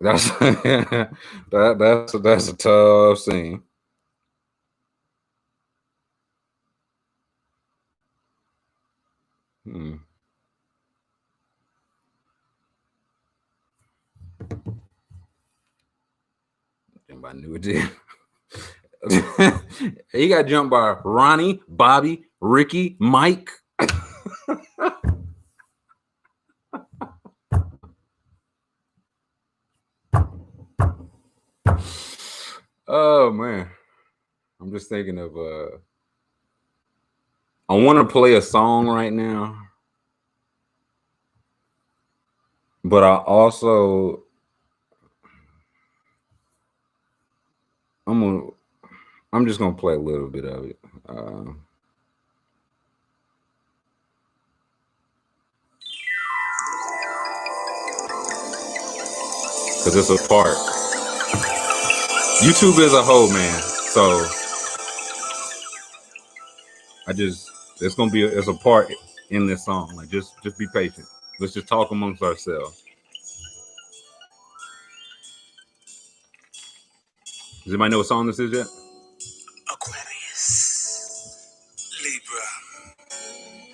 That's that's a tough scene. Anybody knew it did. He got jumped by Ronnie, Bobby, Ricky, Mike. Oh man, I'm just thinking of I want to play a song right now, but I'm just gonna play a little bit of it. Because it's a part. YouTube is a whole, man. So it's a part in this song. Like just be patient. Let's just talk amongst ourselves. Does anybody know what song this is yet? Aquarius, Libra.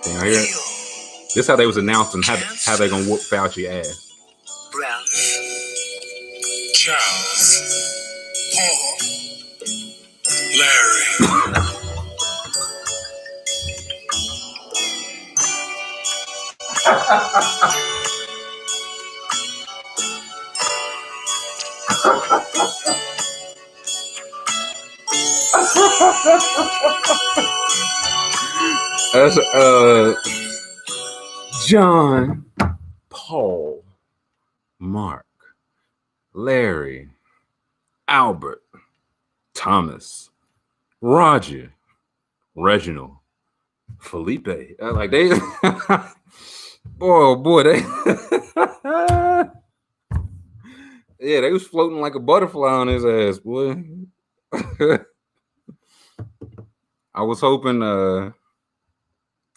Can y'all hear it? This is how they was announcing how they gonna whoop Fauci ass. Ralph, Charles, Paul, Larry. That's John, Paul, Mark, Larry, Albert, Thomas, Roger, Reginald, Felipe. Like they, boy, they, yeah, they was floating like a butterfly on his ass, boy. I was hoping, okay,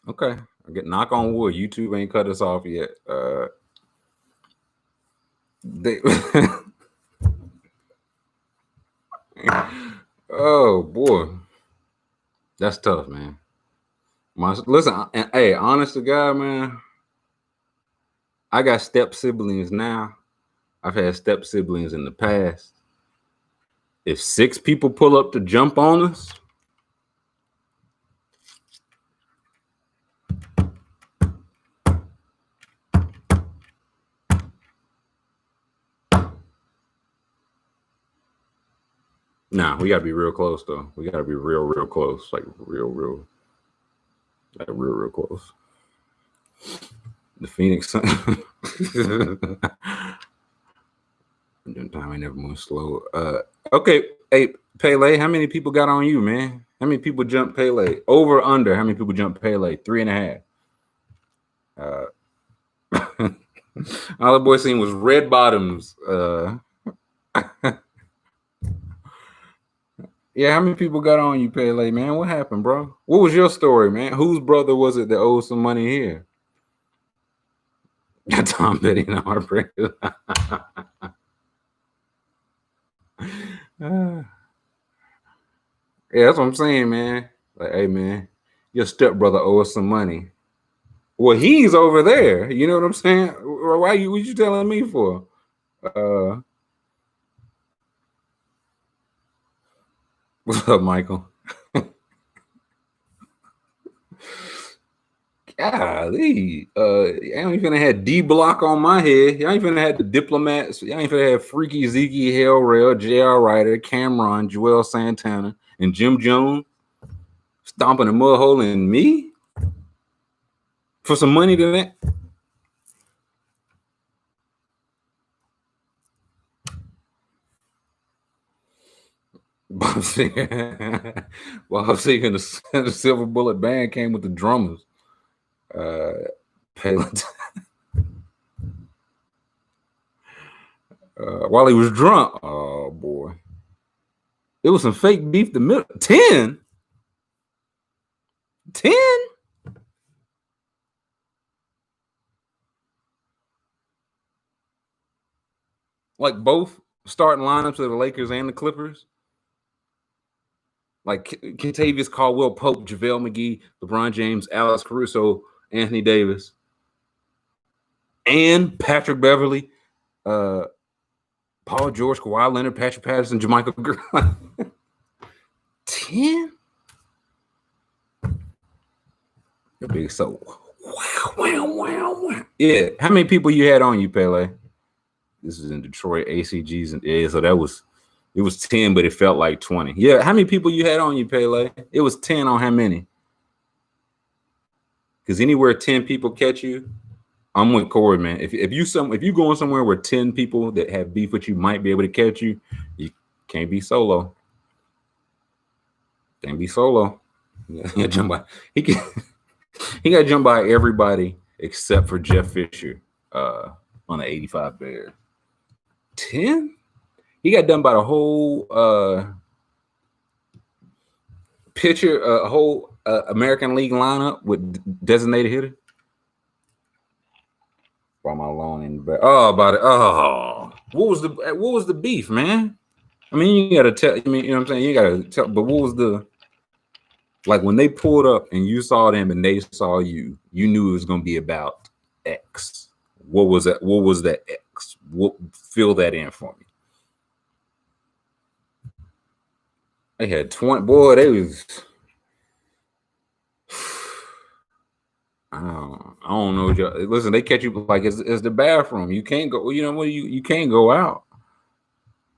I get knock on wood. YouTube ain't cut us off yet. They, oh boy, that's tough, man. Listen, hey, honest to God, man, I got step siblings now. I've had step siblings in the past. If 6 people pull up to jump on us, nah, we gotta be real close though. We gotta be real close, like real close. The Phoenix Sun. Time ain't never moved slow. Okay, hey Pele, how many people got on you, man? How many people jumped Pele? Over under? How many people jumped Pele? 3.5. All the boy seen was red bottoms. Yeah, how many people got on you, Pele, man? What happened, bro? What was your story, man? Whose brother was it that owed some money here? Got Tom Petty and heartbreak. Yeah, that's what I'm saying, man. Like, hey, man, your stepbrother owes some money. Well, he's over there. You know what I'm saying? Why what you telling me for? What's up, Michael? Golly, I ain't even had D Block on my head. Y'all ain't even had the diplomats. Y'all ain't even had Freaky Zeke, Hellrail, J.R. Ryder, Cameron, Joel Santana, and Jim Jones stomping a mud hole in me for some money to that. Bob Seger and the Silver Bullet Band came with the drummers. While he was drunk, oh boy, it was some fake beef. The middle 10, like both starting lineups of the Lakers and the Clippers. Like Kentavious Caldwell Pope, JaVale McGee, LeBron James, Alex Caruso, Anthony Davis, and Patrick Beverly, Paul George, Kawhi Leonard, Patrick Patterson, Jermichael Green. 10? That big so wow. Yeah. How many people you had on you, Pele? This is in Detroit, ACGs, and yeah, so it was 10, but it felt like 20. Yeah, how many people you had on you, Pele? It was 10 on how many? Because anywhere 10 people catch you, I'm with Corey, man. If you going somewhere where 10 people that have beef with you might be able to catch you, you can't be solo. Can't be solo. He got jumped by everybody except for Jeff Fisher on the 85 Bears. 10? He got done by the whole pitcher, whole American League lineup with designated hitter. By my lawn in the back. Oh, about it. Oh, what was the beef, man? I mean, you gotta tell. I mean, you know what I'm saying? You gotta tell. But what was the like when they pulled up and you saw them and they saw you? You knew it was gonna be about X. What was that? What was that X? Fill that in for me. They had 20. Boy, they was. I don't know. Listen, they catch you like it's the bathroom. You can't go. You know what? You can't go out.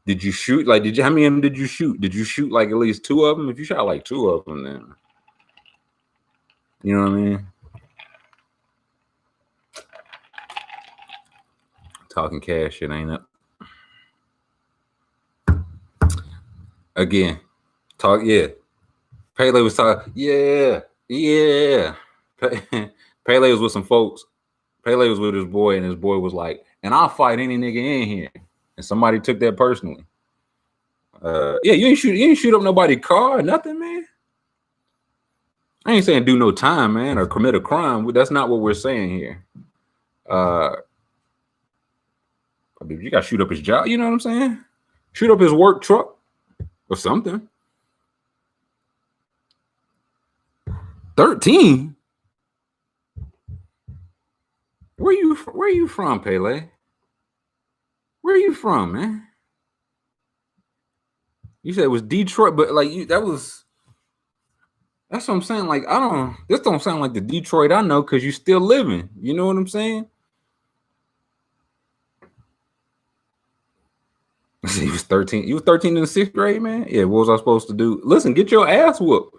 Did you shoot? Like, how many of them did you shoot? Did you shoot like at least 2 of them? If you shot like 2 of them, then you know what I mean. Talking cash shit, ain't it? Again, talk. Yeah, Pele was talking. Yeah. Pele was with some folks. Pele was with his boy, and his boy was like, "And I'll fight any nigga in here." And somebody took that personally. Yeah, you ain't shoot up nobody's car or nothing, man. I ain't saying do no time, man, or commit a crime. That's not what we're saying here. You got to shoot up his job. You know what I'm saying? Shoot up his work truck or something. 13. Where you from, Pele? Where are you from, man? You said it was Detroit, but like that's what I'm saying. Like, this don't sound like the Detroit I know because you still living. You know what I'm saying? He was 13. You was 13 in the 6th grade, man? Yeah, what was I supposed to do? Listen, get your ass whooped.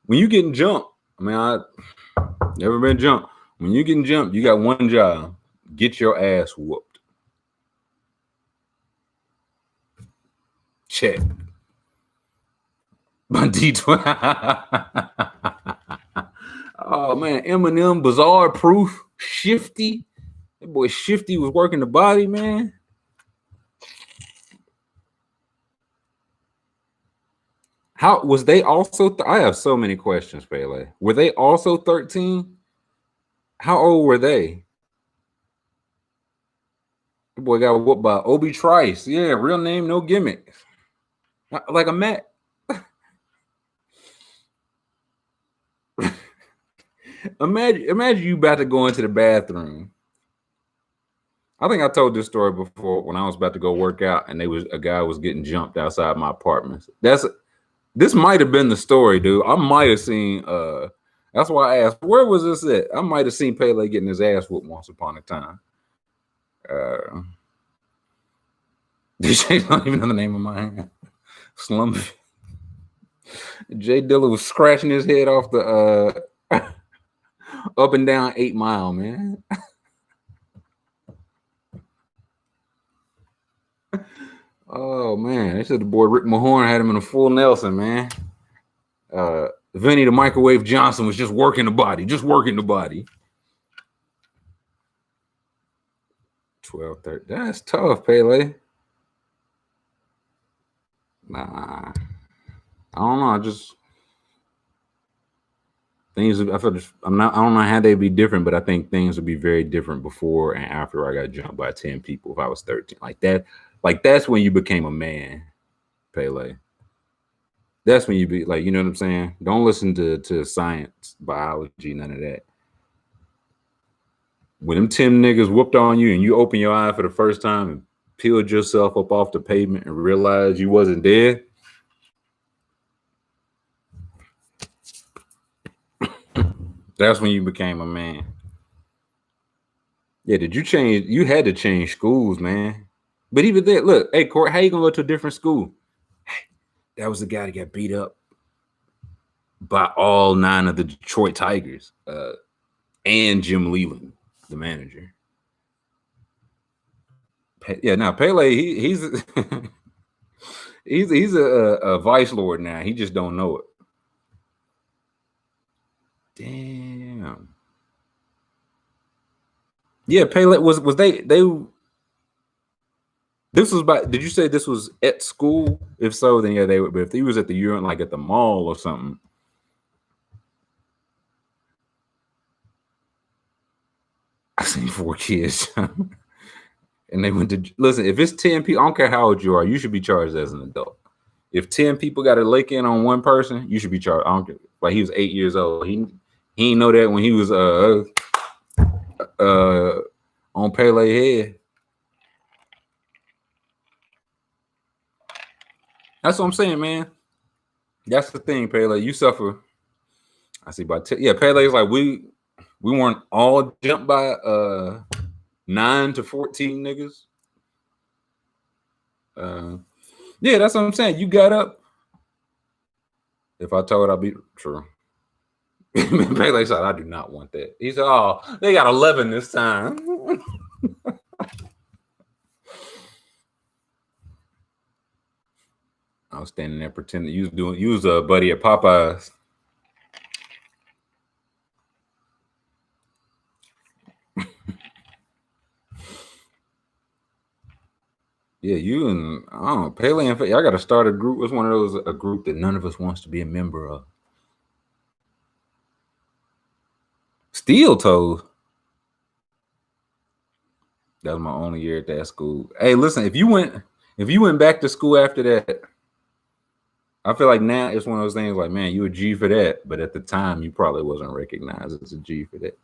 When you getting jumped, I mean, I never been jumped. When you getting jumped, you got one job. Get your ass whooped. Check. My D12. Oh man, Eminem, Bizarre Proof, Shifty. That boy Shifty was working the body, man. How was they also? I have so many questions, Pele. Were they also 13? How old were they? The boy got whooped by Obi Trice. Yeah, real name, no gimmicks. Like a Matt. Imagine you about to go into the bathroom. I think I told this story before when I was about to go work out, and a guy was getting jumped outside my apartment. This might have been the story, dude. I might have seen. That's why I asked, where was this at? I might have seen Pele getting his ass whooped once upon a time. DJ don't even know the name of mine. Slum. Jay Dilla was scratching his head off the up and down 8 Mile, man. Oh man, they said the boy Rick Mahorn had him in a full Nelson, man. Vinny the Microwave Johnson was just working the body. 12, 13. That's tough, Pele. Nah, I don't know. I don't know how they'd be different, but I think things would be very different before and after I got jumped by 10 people if I was 13. Like that. Like that's when you became a man, Pele. That's when you be like, you know what I'm saying? Don't listen to science, biology, none of that. When them 10 niggas whooped on you and you open your eye for the first time and peeled yourself up off the pavement and realized you wasn't dead, That's when you became a man. Yeah, did you change? You had to change schools, man. But even then, look, hey, Court, how you gonna go to a different school? That was the guy that got beat up by all 9 of the Detroit Tigers and Jim Leland, the manager. Yeah, now Pele, he's he's a vice lord now. He just don't know it. Damn. Yeah, Pele was they. This was by. Did you say this was at school? If so, then yeah, they would. But if he was at the urine, like at the mall or something, I seen 4 kids, and they went to listen. If it's 10 people, I don't care how old you are, you should be charged as an adult. If 10 people got to lake in on one person, you should be charged. I don't care. Like he was 8 years old. He didn't know that when he was on Pele head. That's what I'm saying, man. That's the thing, Pele. You suffer. I see. Yeah, Pele's like we weren't all jumped by 9 to 14 niggas. Yeah, that's what I'm saying. You got up. If I told, I'd be true. Pele said, "I do not want that." He said, "Oh, they got 11 this time." I was standing there pretending you was a buddy at Popeyes. Yeah, you and I don't know, Pele and I got to start a group. It's one of those a group that none of us wants to be a member of. Steel toes. That was my only year at that school. Hey, listen, if you went back to school after that, I feel like now it's one of those things like, man, you a G for that, but at the time you probably wasn't recognized as a G for that.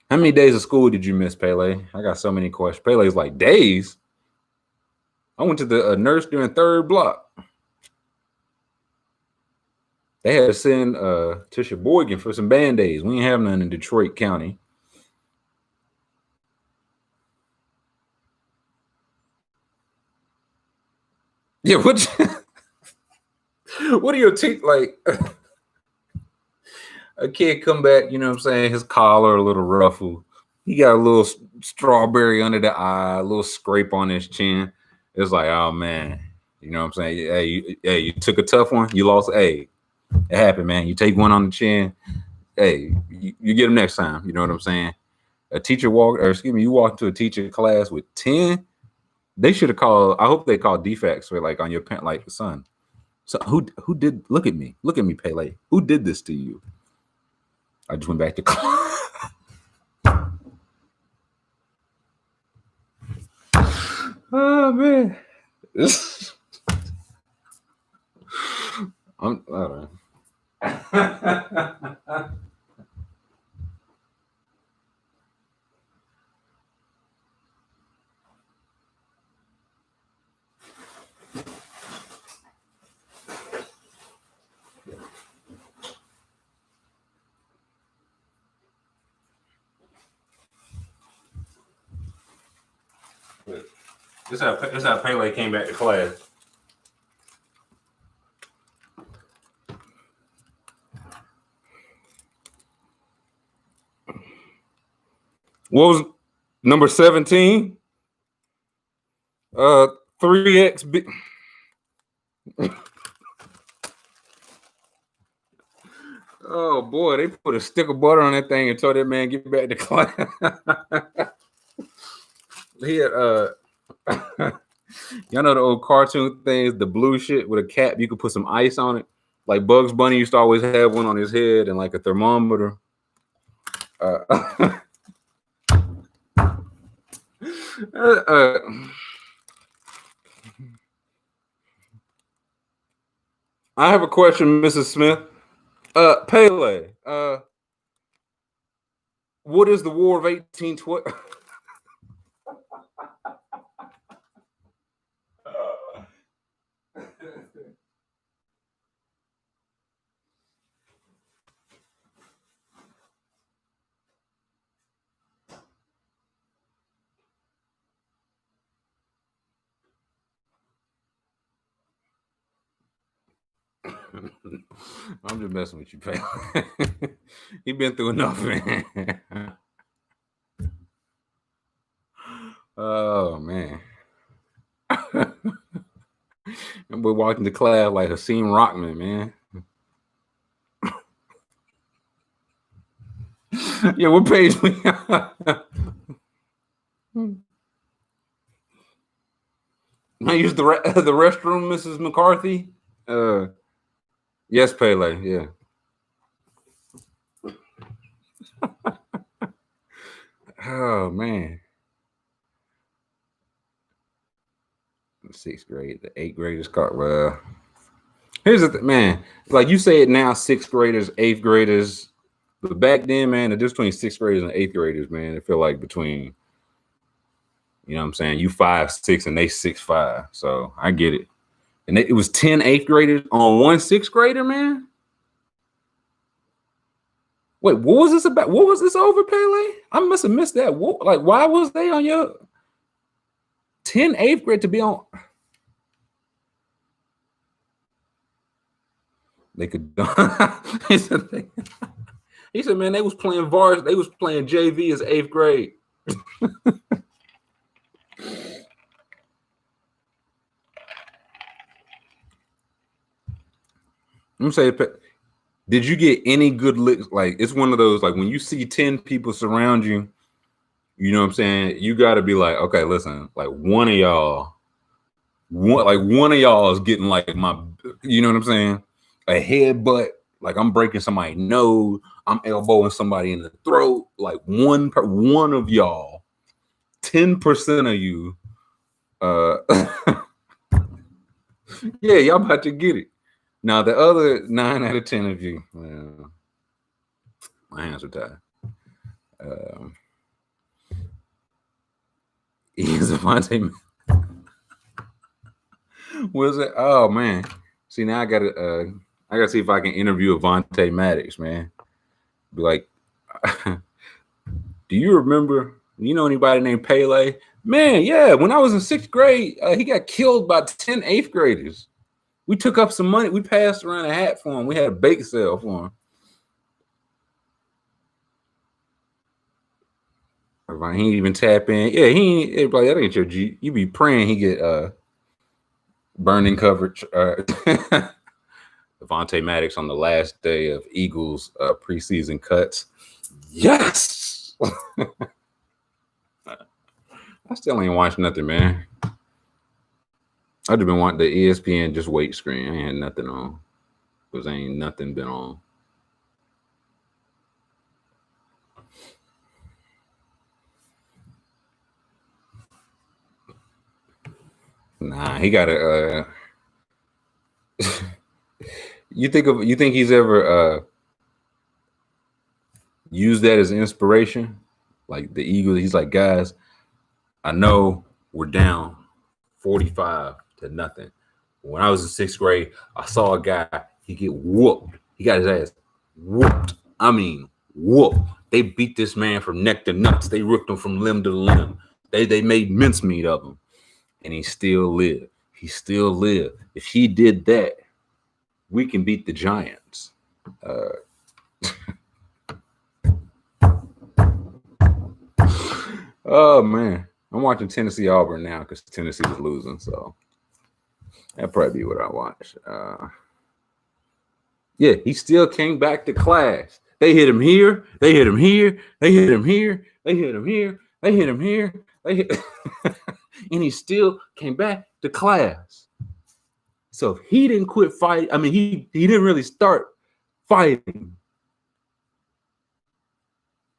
How many days of school did you miss, Pele? I got so many questions. Pele's like, days? I went to the nurse during 3rd block. They had to send to Sheboygan for some Band-Aids. We ain't have none in Detroit County. Yeah, what are your teeth like? A kid come back, you know what I'm saying? His collar a little ruffled. He got a little strawberry under the eye, a little scrape on his chin. It's like, oh man, you know what I'm saying? Hey, you took a tough one. You lost. Hey, it happened, man. You take one on the chin. Hey, you get them next time. You know what I'm saying? A teacher you walk into a teacher class with 10. They should have called. I hope they called defects for like on your pen, like son. So who did? Look at me, Pele. Who did this to you? I just went back to class. Oh man, I don't know. This how Pele came back to class. What was number 17? 3X. Oh boy, they put a stick of butter on that thing and told that man get back to class. He had y'all know the old cartoon things, the blue shit with a cap, you could put some ice on it. Like Bugs Bunny used to always have one on his head and like a thermometer. I have a question, Mrs. Smith. Pele, what is the War of 1812? I'm just messing with you, pal. He been through enough, man. Oh man. And we're walking to class like Hakeem Rockman, man. Yeah, what page we I use the restroom, Mrs. McCarthy. Yes, Pele. Yeah. Oh man. 6th grade, the 8th graders caught. Well, here's the man. Like you say it now, 6th graders, 8th graders. But back then, man, the difference between 6th graders and 8th graders, man, it feel like between, you know what I'm saying? You 5'6" and they 6'5". So I get it. And it was 10 8th graders on one 6th grader, man. Wait, what was this about? What was this over, Pele? I must have missed that. What, like, why was they on your 10 8th grade to be on? They could. He said, man, they was playing VARs. They was playing JV as 8th grade. Let me say, did you get any good licks? Like, it's one of those, like, when you see 10 people surround you, you know what I'm saying? You got to be like, okay, listen, like, one of y'all is getting, like, my, you know what I'm saying? A headbutt, like, I'm breaking somebody's nose, I'm elbowing somebody in the throat, like, one of y'all, 10% of you, yeah, y'all about to get it. Now, the other 9 out of 10 of you, well, my hands are tied. He's Avante. Was it? Oh man! See, now I gotta see if I can interview Avante Maddox, man. Be like, do you remember? You know anybody named Pele? Man, yeah. When I was in 6th grade, he got killed by 10 8th graders. We took up some money. We passed around a hat for him. We had a bake sale for him. He ain't even tap in. Yeah, he ain't. Everybody, that ain't your G. You be praying he get burning coverage. Avante Maddox on the last day of Eagles preseason cuts. Yes. I still ain't watched nothing, man. I just been wanting the ESPN just wait screen. I ain't had nothing on because ain't nothing been on. Nah, he got a. You think he's ever used that as inspiration? Like the Eagles, he's like, guys, I know we're down 45 to nothing. When I was in 6th grade, I saw a guy, he get whooped. He got his ass whooped. I mean, whooped. They beat this man from neck to nuts. They ripped him from limb to limb. They made mincemeat of him. And he still lived. He still lived. If he did that, we can beat the Giants. Oh man, I'm watching Tennessee Auburn now because Tennessee is losing, so that'd probably be what I watch. Yeah, he still came back to class. They hit him here, they hit him here, they hit him here, they hit him here, they hit him here, they hit and he still came back to class. So if he didn't quit fighting, I mean, he didn't really start fighting.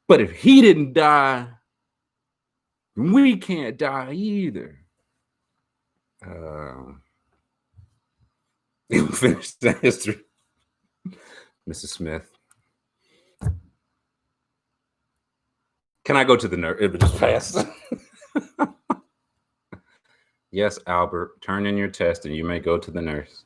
But if he didn't die, we can't die either. He'll finish the history. Mrs. Smith. Can I go to the nurse? It just passed. Yes, Albert. Turn in your test and you may go to the nurse.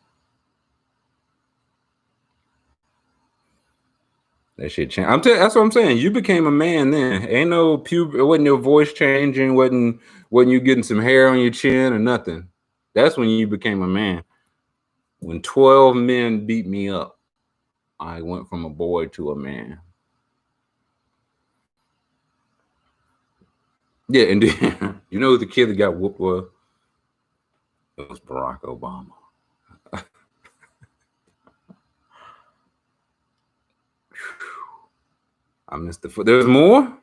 That shit changed. That's what I'm saying. You became a man then. Ain't no it wasn't your voice changing, wasn't you getting some hair on your chin or nothing. That's when you became a man. When 12 men beat me up, I went from a boy to a man. Yeah, and then, you know who the kid that got whooped was? It was Barack Obama. I missed the foot. There's more?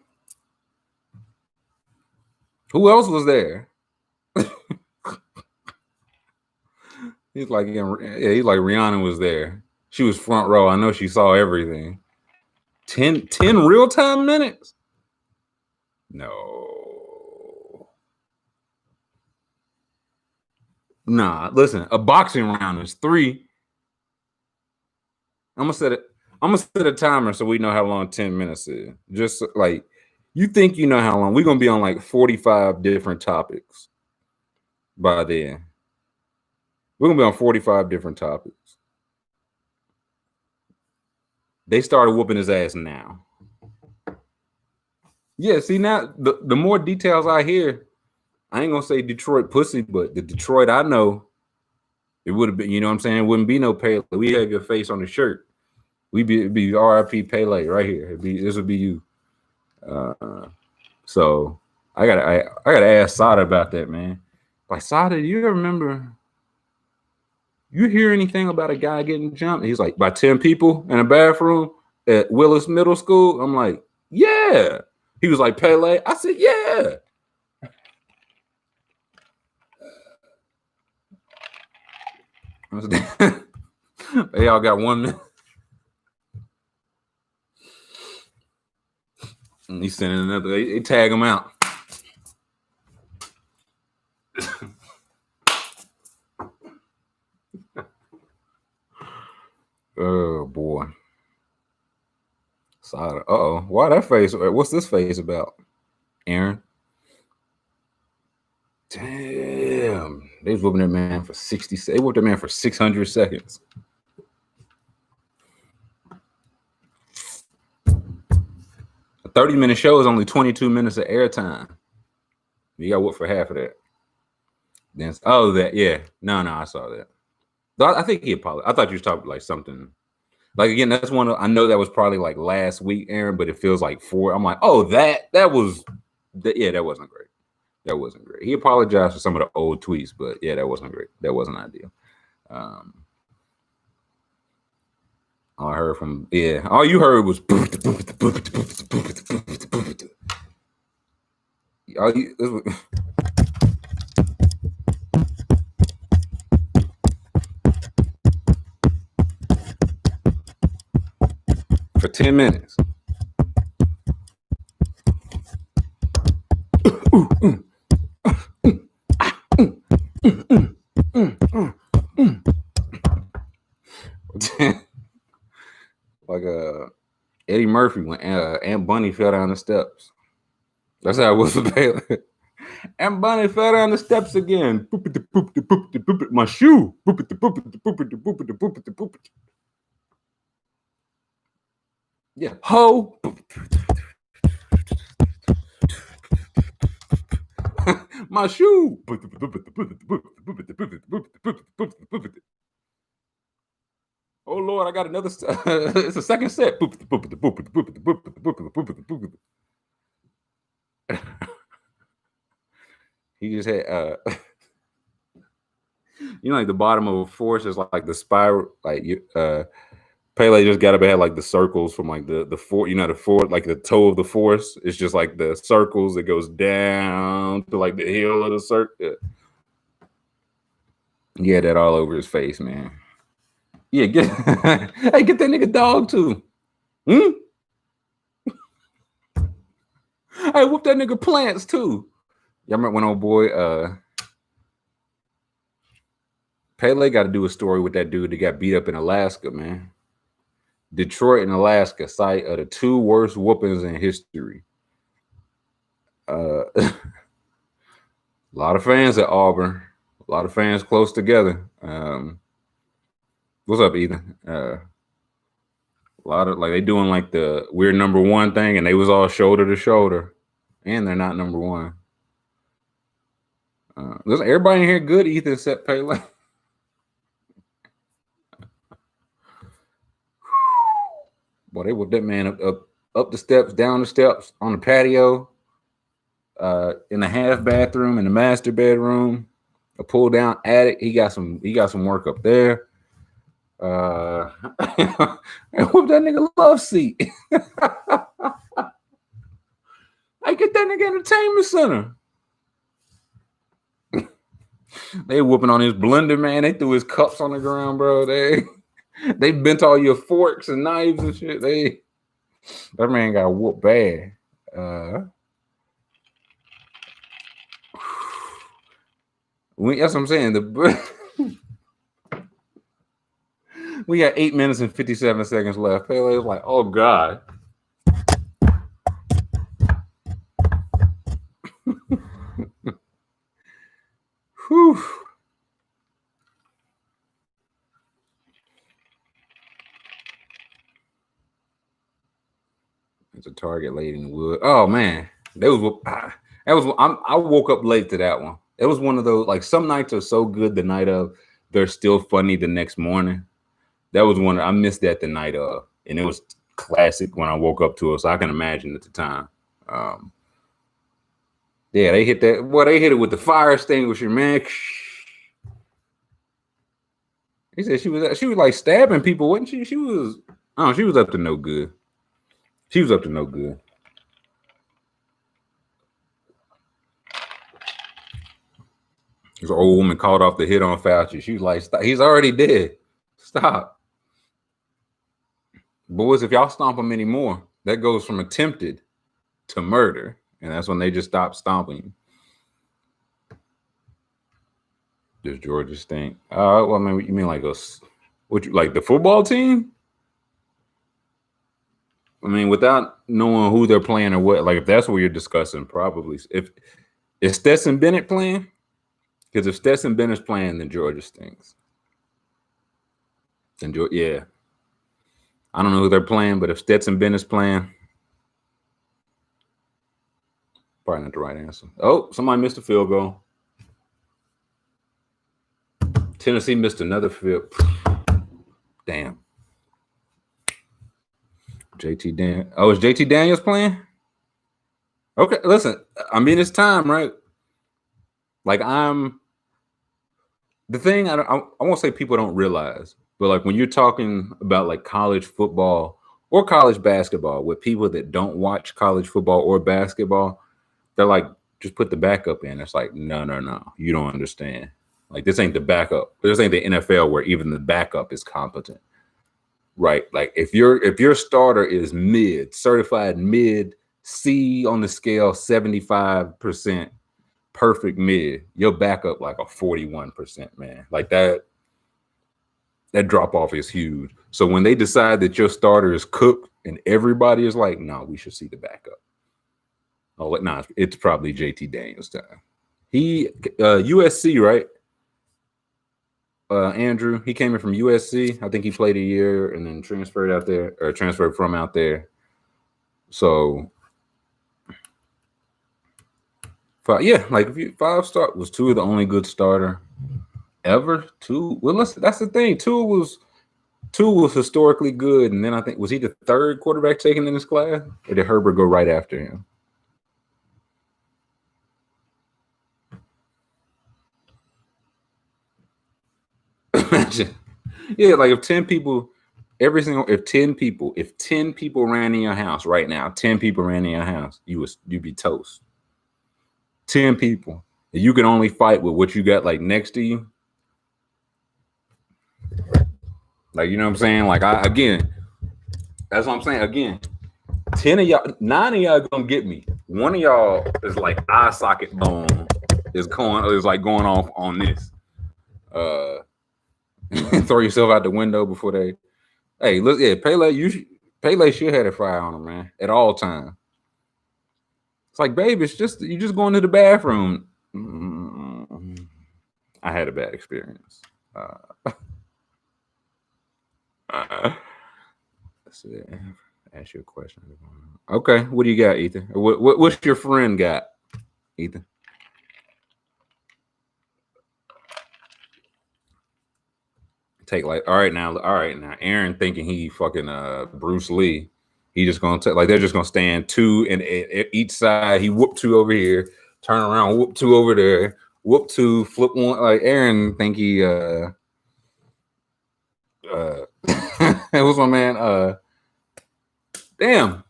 Who else was there? He's like Rihanna was there. She was front row. I know she saw everything. 10 real-time minutes? No. Nah, listen, a boxing round is 3. I'm gonna set a timer so we know how long 10 minutes is. Just like you think you know how long. We're gonna be on like 45 different topics by then. We're gonna be on 45 different topics. They started whooping his ass now. Yeah, see now the more details I hear, I ain't gonna say Detroit pussy, but the Detroit I know, it would have been, you know what I'm saying? It wouldn't be no Pele. We have your face on the shirt. It'd be RIP Pele right here. This would be you. So I gotta ask Sada about that, man. Like, Sada, do you ever remember? You hear anything about a guy getting jumped? He's like, by 10 people in a bathroom at Willis Middle School. I'm like, yeah. He was like, Pele. I said, yeah. They all got 1 minute. And he's sending another. They tag him out. Oh boy. Sada. Uh-oh. Why that face? What's this face about? Aaron. Damn. They was whooping that man for 60. They whooped that man for 600 seconds. A 30-minute show is only 22 minutes of airtime. You got whooped for half of that. Then yeah. No, I saw that. I think he apologized. I thought you was talking like something. Like again, that's one of, I know that was probably like last week, Aaron, but it feels like 4. I'm like, oh, that wasn't great. That wasn't great. He apologized for some of the old tweets, but yeah, that wasn't great. That wasn't ideal. All I heard from all you heard was for 10 minutes. Like Eddie Murphy when Aunt Bunny fell down the steps. That's how it was for Bailey. Aunt Bunny fell down the steps again. My shoe. Yeah. Ho. My shoe. Oh Lord, I got another. It's a second set. He just had, like the bottom of a force is like the spiral. Like Pele just got up and had like the circles from like the four. The four, like the toe of the force. It's just like the circles that goes down to like the heel of the circle. He had that all over his face, man. Yeah, get hey, get that nigga dog too. Hey, whoop that nigga plants too. Y'all remember when old boy Pele got to do a story with that dude that got beat up in Alaska, man. Detroit and Alaska, site of the 2 worst whoopings in history. A lot of fans at Auburn. A lot of fans close together. What's up, Ethan? A lot of they doing like the we're number 1 thing, and they was all shoulder to shoulder, and they're not number 1. Listen, everybody in here good, Ethan, except Pele. Boy, they whipped that man up the steps, down the steps, on the patio, in the half bathroom, in the master bedroom, a pull down attic. He got some work up there. And whoop that nigga love seat. I get that nigga entertainment center. They whooping on his blender, man. They threw his cups on the ground, bro. They bent all your forks and knives and shit. That man got whooped bad. That's what I'm saying. We got 8 minutes and 57 seconds left. Pele was like, oh God. Whew. It's a Target lady in the wood. Oh man, I woke up late to that one. It was one of those, like, some nights are so good the night of, they're still funny the next morning. That was one I missed that the night of, and it was classic when I woke up to it. So I can imagine at the time. Yeah, they hit that. Boy, they hit it with the fire extinguisher, man. He said she was like stabbing people, wasn't she? She was up to no good. She was up to no good. This old woman called off the hit on Fauci. She was like, stop. He's already dead. Stop. Boys, if y'all stomp him anymore, that goes from attempted to murder. And that's when they just stop stomping you. Does Georgia stink? Well, I mean, you mean like like the football team? I mean, without knowing who they're playing or what, like if that's what you're discussing, probably. Is Stetson Bennett playing? Because if Stetson Bennett's playing, then Georgia stinks. Then yeah. I don't know who they're playing, but if Stetson Bennett's playing, probably not the right answer. Oh, somebody missed a field goal. Tennessee missed another field. Damn. JT Daniels. Oh, is JT Daniels playing? Okay, listen. I mean, it's time, right? Like the thing I won't say people don't realize, but like when you're talking about like college football or college basketball with people that don't watch college football or basketball, they're like, just put the backup in. It's like, no, you don't understand. Like, this ain't the backup. This ain't the NFL where even the backup is competent, right? Like if your starter is certified mid, C on the scale, 75%. Perfect mid, your backup like a 41%, man. Like that drop off is huge. So when they decide that your starter is cooked and everybody is like, no, we should see the backup. Oh, no, it's probably JT Daniels' time. He USC, right? Andrew, he came in from USC. I think he played a year and then transferred from out there. So like if you 5-star was Tua the only good starter ever? Tua, well, that's the thing. Tua was historically good, and then I think, was he the third quarterback taken in this class, or did Herbert go right after him? Imagine, yeah, like if 10 people ran in your house right now, 10 people ran in your house, you'd be toast. 10 people, and you can only fight with what you got like next to you. Like, you know what I'm saying? Like, that's what I'm saying. Again, 10 of y'all, 9 of y'all gonna get me. One of y'all is like eye socket bone is like going off on this. Throw yourself out the window before they. Hey, look, yeah, Pele should have a fire on him, man, at all times. It's like, babe, you just going to the bathroom. I had a bad experience. Let's see. Ask you a question. Okay, what do you got, Ethan? What's your friend got, Ethan? take like, all right now, Aaron thinking he fucking Bruce Lee. He just gonna take like they're just gonna stand two and each side. He whoop two over here, turn around, whoop two over there, whoop two, flip one. Like Aaron think he it was my man damn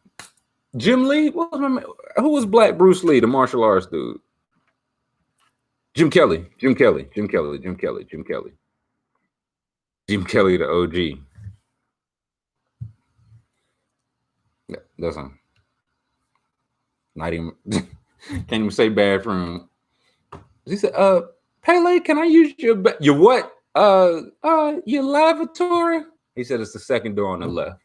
Jim Lee. What was my man? Who was Black Bruce Lee, the martial arts dude? Jim Kelly, Jim Kelly, Jim Kelly, Jim Kelly, Jim Kelly, Jim Kelly, the OG. Yeah, that's him. Not even can't even say bad for him. He said, Pele, can I use your what? Your lavatory? He said it's the second door on the left.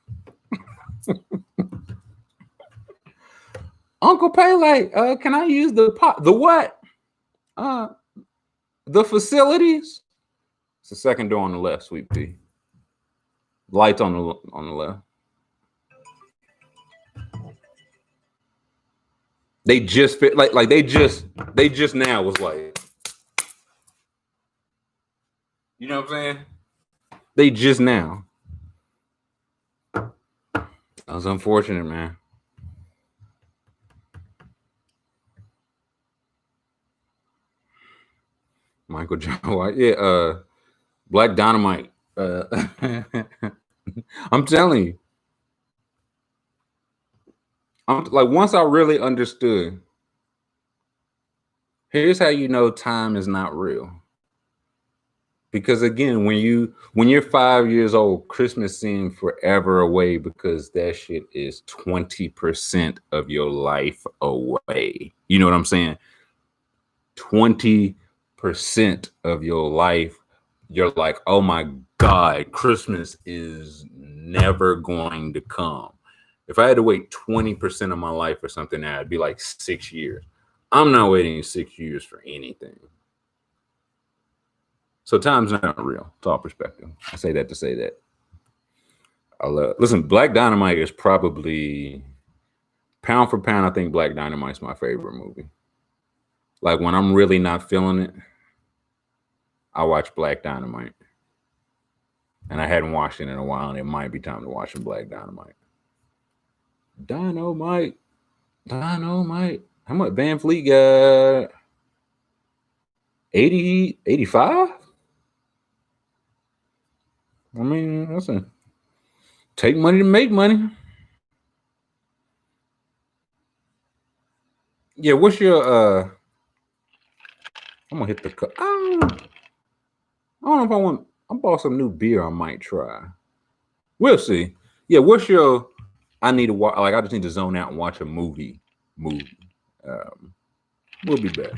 Uncle Pele, can I use the pot? The what? The facilities? It's the second door on the left, sweet pea. Lights on the left. They just fit like they just now was like, you know what I'm saying? They just now. That was unfortunate, man. Michael John White. Yeah, Black Dynamite. I'm telling you. I'm like once I really understood. Here's how you know time is not real. Because again, when you're 5 years old, Christmas seems forever away because that shit is 20% of your life away. You know what I'm saying? 20% of your life, you're like, oh my God, Christmas is never going to come. If I had to wait 20% of my life for something, that'd be like 6 years. I'm not waiting 6 years for anything. So time's not real. It's all perspective. I say that to say that. Listen, Black Dynamite is probably pound for pound. I think Black Dynamite's my favorite movie. Like when I'm really not feeling it, I watch Black Dynamite. And I hadn't watched it in a while, and it might be time to watch some Black Dynamite. Dynamite. How much Van Fleet got? 80, 85? I mean, listen. Take money to make money. Yeah, what's your I'm gonna hit the cup. I don't know if I want. I bought some new beer. I might try. We'll see. Yeah, what's your? I need to watch. Like, I just need to zone out and watch a movie. We'll be back.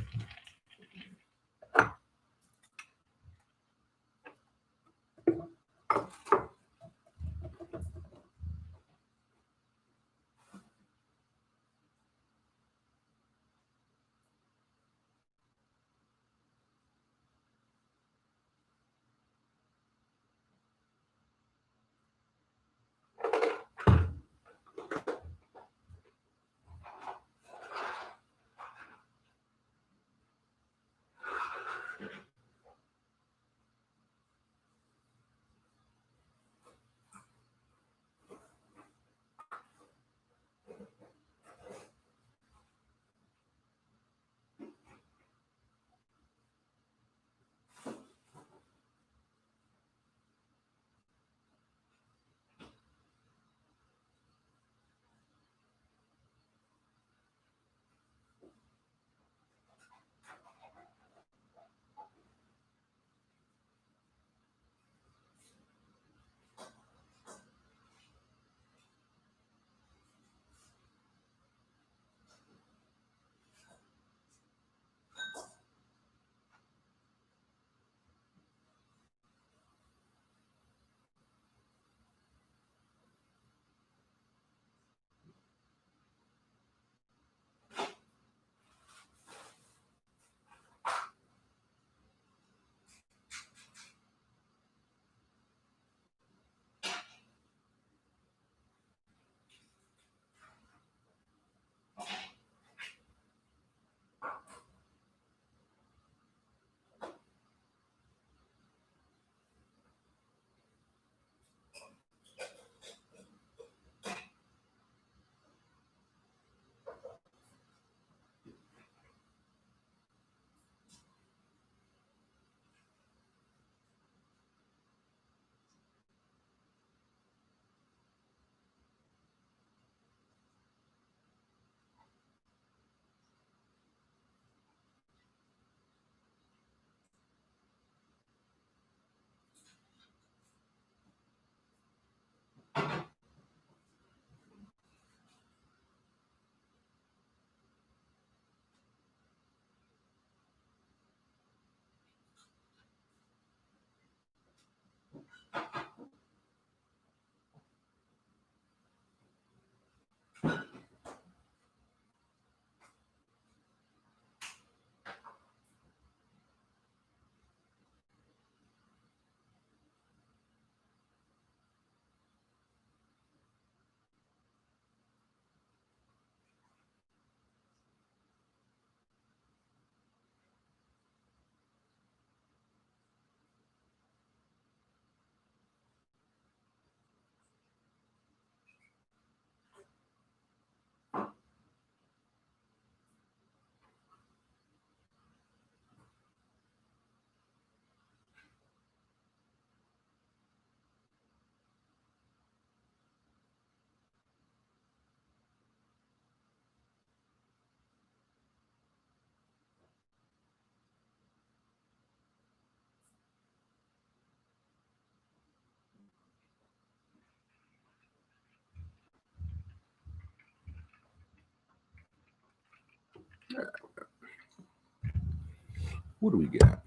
What do we got?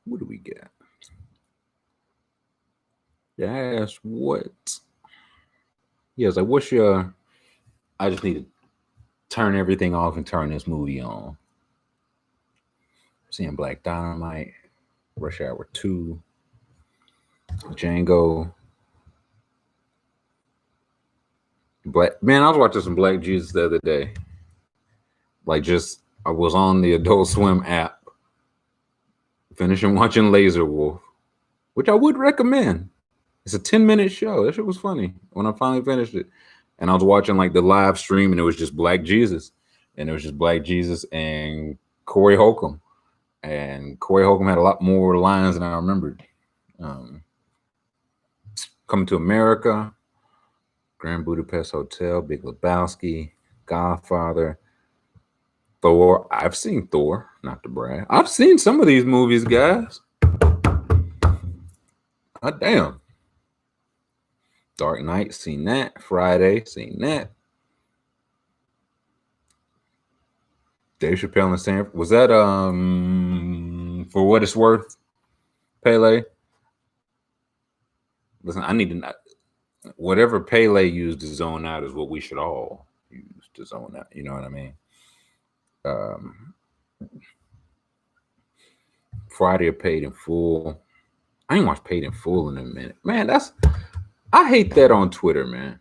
What do we got? Yeah, I asked what? Yeah, it's like, what's your? I just need to turn everything off and turn this movie on. Seeing Black Dynamite, Rush Hour 2, Django. Black man, I was watching some Black Jesus the other day. Like, just I was on the Adult Swim app, finishing watching Laser Wolf, which I would recommend. It's a 10-minute show. That shit was funny when I finally finished it. And I was watching like the live stream, and it was just Black Jesus, and it was just Black Jesus and Corey Holcomb, and Corey Holcomb had a lot more lines than I remembered. Coming to America, Grand Budapest Hotel, Big Lebowski, Godfather, Thor. I've seen Thor, not to brag. I've seen some of these movies, guys. God damn. Dark Knight, seen that. Friday, seen that. Dave Chappelle and Sam. Was that For What It's Worth? Pele? Listen, I need to not. Whatever Pele used to zone out is what we should all use to zone out. You know what I mean? Friday of Paid in Full. I ain't watched Paid in Full in a minute. Man, I hate that on Twitter, man.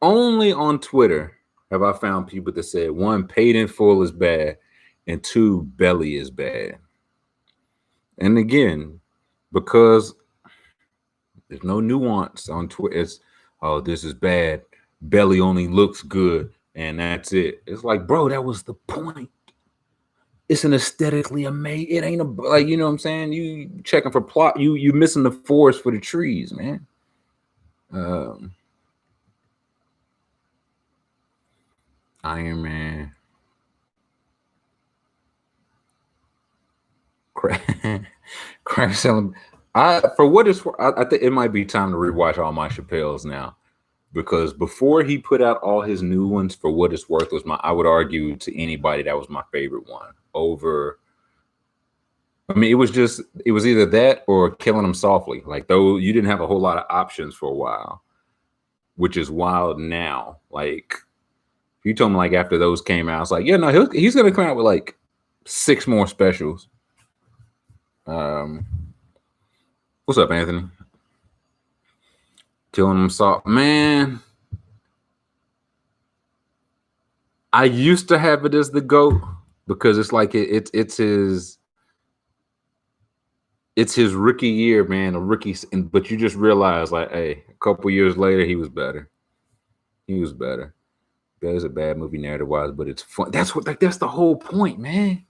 Only on Twitter have I found people that said, one, Paid in Full is bad, and two, Belly is bad. And again, because there's no nuance on Twitter. It's, oh, this is bad. Belly only looks good, and that's it. It's like, bro, that was the point. It's an aesthetically amazing. It ain't like, you know what I'm saying? You checking for plot. You missing the forest for the trees, man. Iron Man. Crash selling. For what it's worth, I think it might be time to rewatch all my Chappelle's now, because before he put out all his new ones, For What It's Worth was I would argue to anybody that was my favorite one over. I mean, it was either that or Killing Him Softly. Like, though you didn't have a whole lot of options for a while, which is wild now. Like, if you told me like after those came out, it's like, yeah, no, he's gonna come out with like 6 more specials. What's up, Anthony? Killing Him Soft, man. I used to have it as the GOAT because it's like it's his rookie year, man. But you just realize, like, hey, a couple years later, he was better. He was better. That is a bad movie narrative wise, but it's fun. That's the whole point, man.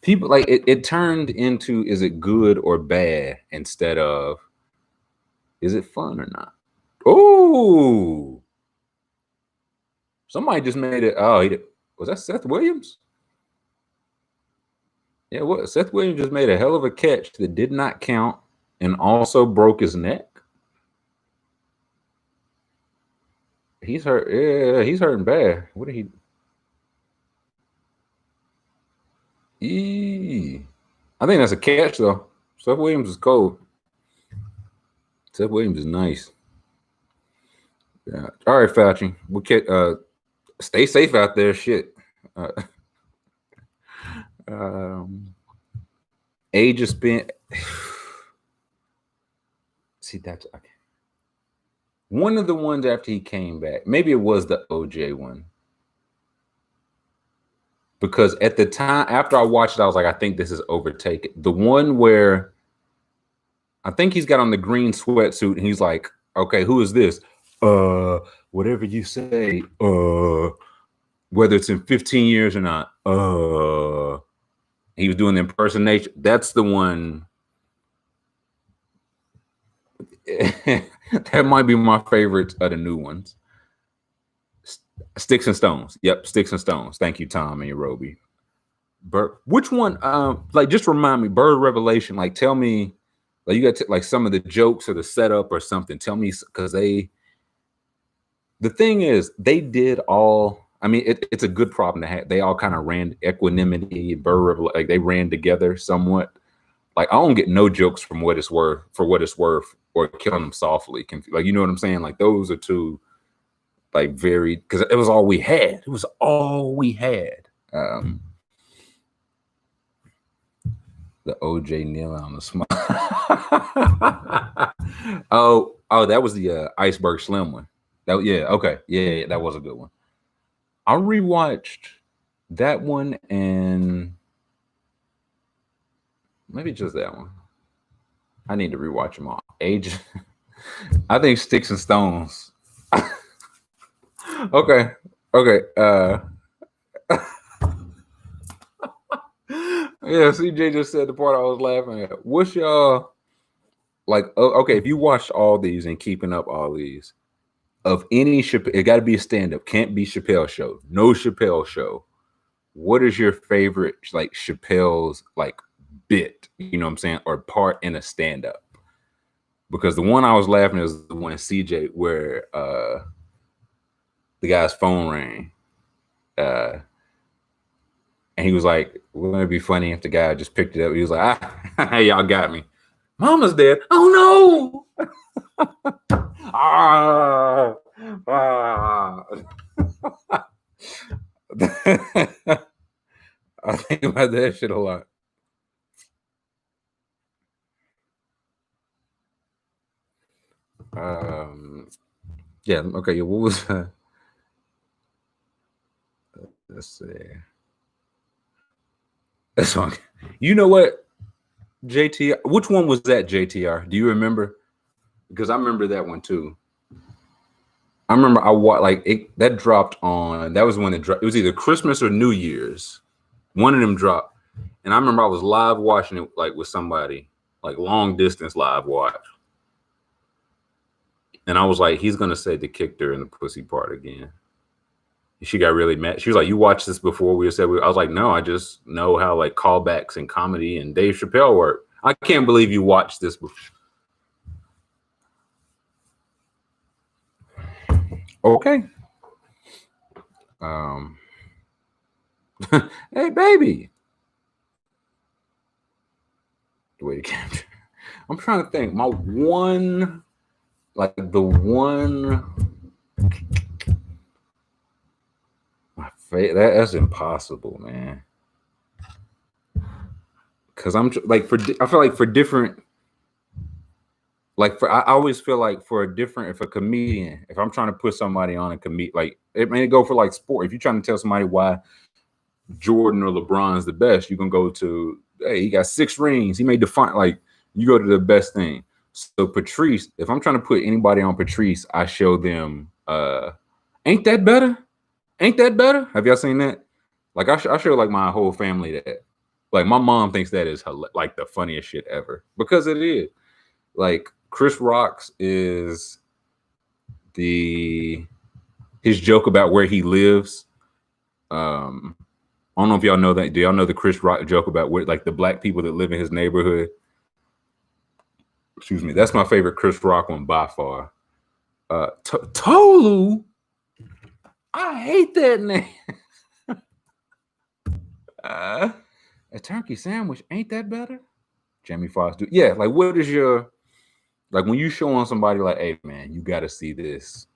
People like it turned into, is it good or bad instead of, is it fun or not? Oh, somebody just made it. Oh, was that Seth Williams? Yeah, what? Seth Williams just made a hell of a catch that did not count and also broke his neck. He's hurt. Yeah, he's hurting bad. What did he? I think that's a catch, though. Seth Williams is cold. Seth Williams is nice. Yeah. All right, Fauci. Stay safe out there. Shit. Age of Spin. See, that's okay. One of the ones after he came back. Maybe it was the OJ one. Because at the time, after I watched it, I was like, I think this is overtaken. The one where I think he's got on the green sweatsuit and he's like, okay, who is this? Whatever you say, whether it's in 15 years or not. He was doing the impersonation. That's the one. That might be my favorite of the new ones. Sticks and Stones. Yep, Sticks and Stones. Thank you, Tom and Roby. Which one? Like, just remind me. Bird Revelation. Like, tell me. Like, you got like some of the jokes or the setup or something. Tell me, because the thing is, they did all. I mean, it's a good problem to have. They all kind of ran equanimity, like they ran together somewhat. Like I don't get no jokes from What It's Worth for What It's Worth or Killing Them Softly. Like, you know what I'm saying? Like those are two like very, because it was all we had. It was all we had. The OJ Neil on the smile. oh, that was the Iceberg Slim one. Yeah, okay. Yeah, that was a good one. I rewatched that one and maybe just that one. I need to rewatch them all. Age. I think Sticks and Stones. Okay. Yeah, CJ just said the part I was laughing at. What's y'all like? Okay, if you watched all these and keeping up all these, of any it got to be a stand-up. Can't be Chappelle show. No Chappelle show. What is your favorite like Chappelle's like bit? You know what I'm saying, or part in a stand-up? Because the one I was laughing at is the one CJ where the guy's phone rang. And he was like, wouldn't it be funny if the guy just picked it up? He was like, hey, y'all got me. Mama's dead. Oh, no. I think about that shit a lot. Yeah, okay. What was let's see. This one. You know what, JTR? Which one was that, JTR? Do you remember? Because I remember that one too. I remember I watched like it, that dropped on. That was when it dropped. It was either Christmas or New Year's. One of them dropped, and I remember I was live watching it like with somebody, like long distance live watch. And I was like, he's gonna say the kicked her in the pussy part again. She got really mad. She was like, "You watched this before?" I was like, "No, I just know how like callbacks and comedy and Dave Chappelle work." I can't believe you watched this before. Okay. Hey, baby. The way to capture. I'm trying to think. My one, like the one. That's impossible, man. Because I'm like I feel like for different, like I always feel like for a different, if a comedian, if I'm trying to put somebody on a comedian, like it may go for like sport. If you're trying to tell somebody why Jordan or LeBron's the best, you can go to, hey, he got 6 rings. He may define, like you go to the best thing. So Patrice, if I'm trying to put anybody on Patrice, I show them, ain't that better? Ain't that better? Have y'all seen that? Like I show like my whole family that. Like my mom thinks that is like the funniest shit ever because it is. Like Chris Rock's is his joke about where he lives. I don't know if y'all know that. Do y'all know the Chris Rock joke about where like the black people that live in his neighborhood? Excuse me. That's my favorite Chris Rock one by far. Tolu. I hate that name. A turkey sandwich, ain't that better? Jamie Foxx. Yeah, like what is your, like when you show on somebody like, hey man, you got to see this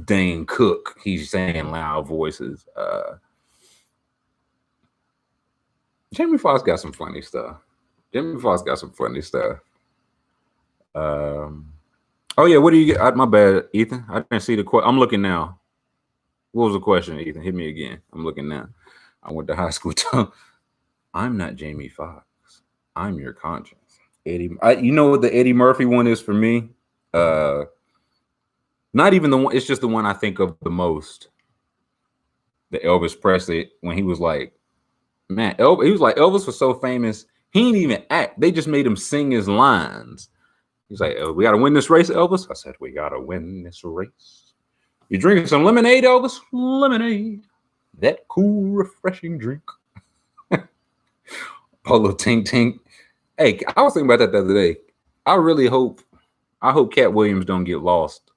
Dane Cook. He's saying loud voices. Jamie Foxx got some funny stuff. Oh yeah, what do you get? My bad, Ethan. I didn't see the question. I'm looking now. What was the question, Ethan? Hit me again. I'm looking now. I went to high school too. I'm not Jamie Foxx. I'm your conscience. Eddie, you know what the Eddie Murphy one is for me? Not even the one. It's just the one I think of the most. The Elvis Presley, when he was like, man, he was like, Elvis was so famous, he didn't even act. They just made him sing his lines. He's like, oh, we got to win this race, Elvis. I said, we got to win this race. You drinking some lemonade, Elvis? Lemonade. That cool, refreshing drink. Polo Tink Tink. Hey, I was thinking about that the other day. I hope Cat Williams don't get lost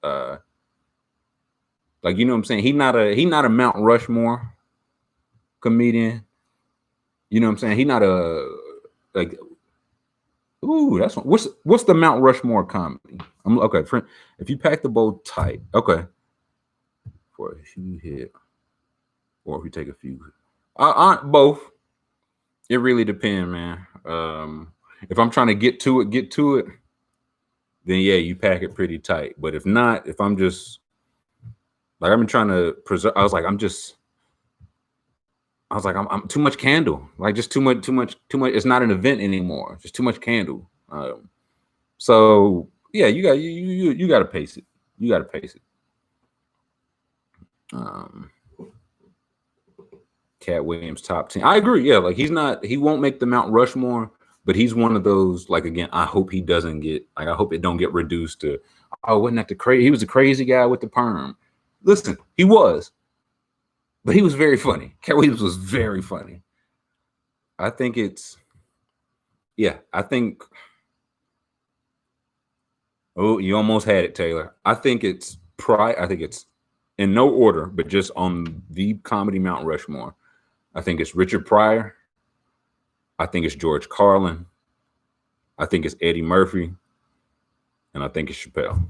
Like, you know what I'm saying? He not a Mount Rushmore comedian. You know what I'm saying? He not a like. Ooh, that's what's the Mount Rushmore comedy? I'm okay. Friend, if you pack the bow tight, okay. For a few hit, or if you take a few, both. It really depends, man. If I'm trying to get to it, then yeah, you pack it pretty tight. But if not, if I'm just like I've been trying to preserve, I'm too much candle, like just too much. It's not an event anymore. Just too much candle. So yeah, you got to pace it. You got to pace it. Cat Williams top 10. I agree. Yeah, like he won't make the Mount Rushmore, but he's one of those. Like again, I hope he doesn't get like I hope it don't get reduced to wasn't that the crazy? He was a crazy guy with the perm. Listen, he was, but he was very funny. Cat Williams was very funny. I think it's I think. Oh, you almost had it, Taylor. I think it's in no order, but just on the comedy Mount Rushmore. I think it's Richard Pryor. I think it's George Carlin. I think it's Eddie Murphy. And I think it's Chappelle.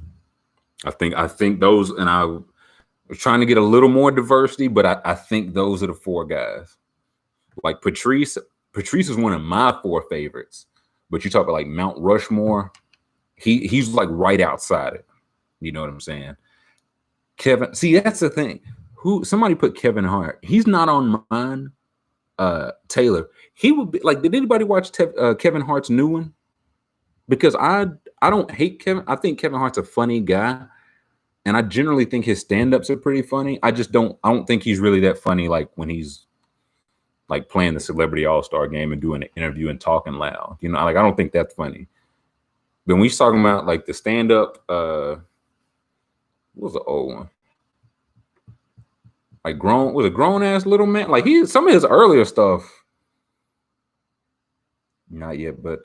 I think those, and I was trying to get a little more diversity, but I think those are the four guys. Like Patrice is one of my four favorites. But you talk about like Mount Rushmore, he's like right outside it. You know what I'm saying? Kevin, see, that's the thing. Somebody put Kevin Hart. He's not on mine. Taylor, he would be like. Did anybody watch Kevin Hart's new one? Because I don't hate Kevin. I think Kevin Hart's a funny guy, and I generally think his stand-ups are pretty funny. I don't think he's really that funny. Like when he's like playing the Celebrity All-Star game and doing an interview and talking loud. You know, like I don't think that's funny. But when he's talking about like the stand-up, what was the old one? Like grown ass little man. Like some of his earlier stuff. Not yet. Of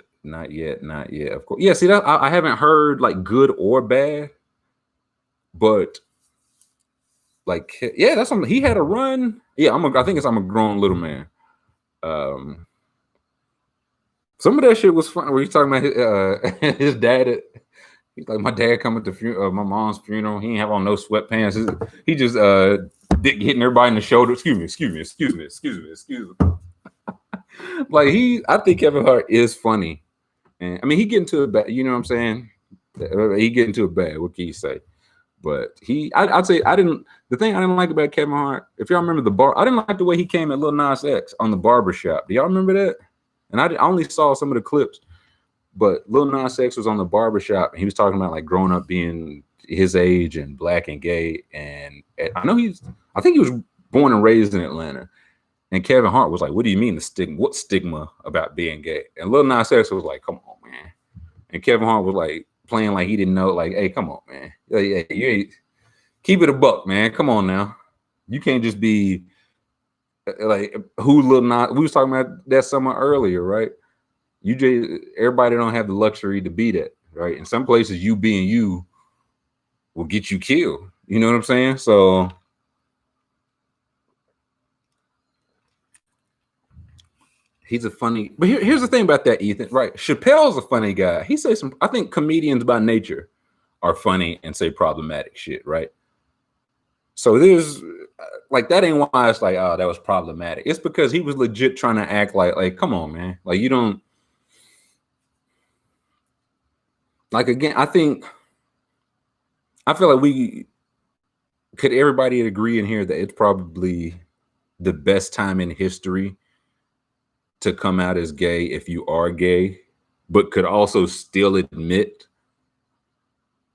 course. Yeah. See that I haven't heard like good or bad, but like yeah, that's something. He had a run. Yeah, I think I'm a grown little man. Some of that shit was fun. Where he's talking about his dad. He's like, my dad coming to my mom's funeral. He ain't have on no sweatpants. He just dick hitting everybody in the shoulder. Excuse me. Like I think Kevin Hart is funny, and I mean he get into it bad. You know what I'm saying? He get into it bad. What can you say? But I'd say the thing I didn't like about Kevin Hart, if y'all remember I didn't like the way he came at Lil Nas X on the barbershop. Do y'all remember that? And I only saw some of the clips, but Lil Nas X was on the barbershop and he was talking about like growing up being his age and black and gay. And I think he was born and raised in Atlanta. And Kevin Hart was like, what do you mean the stigma? What stigma about being gay? And Lil Nas X was like, come on, man. And Kevin Hart was like playing like he didn't know, like, hey, come on, man. Hey, you keep it a buck, man. Come on now. You can't just be like who Lil Nas. We was talking about that summer earlier, right? Everybody don't have the luxury to be that, right? In some places, you being you will get you killed. You know what I'm saying? So he's a funny, but here's the thing about that, Ethan, right? Chappelle's a funny guy. He says I think comedians by nature are funny and say problematic shit, right? So there's like that ain't why it's like, oh, that was problematic. It's because he was legit trying to act like, come on, man. Like you don't like again, I feel like could everybody agree in here that it's probably the best time in history to come out as gay if you are gay, but could also still admit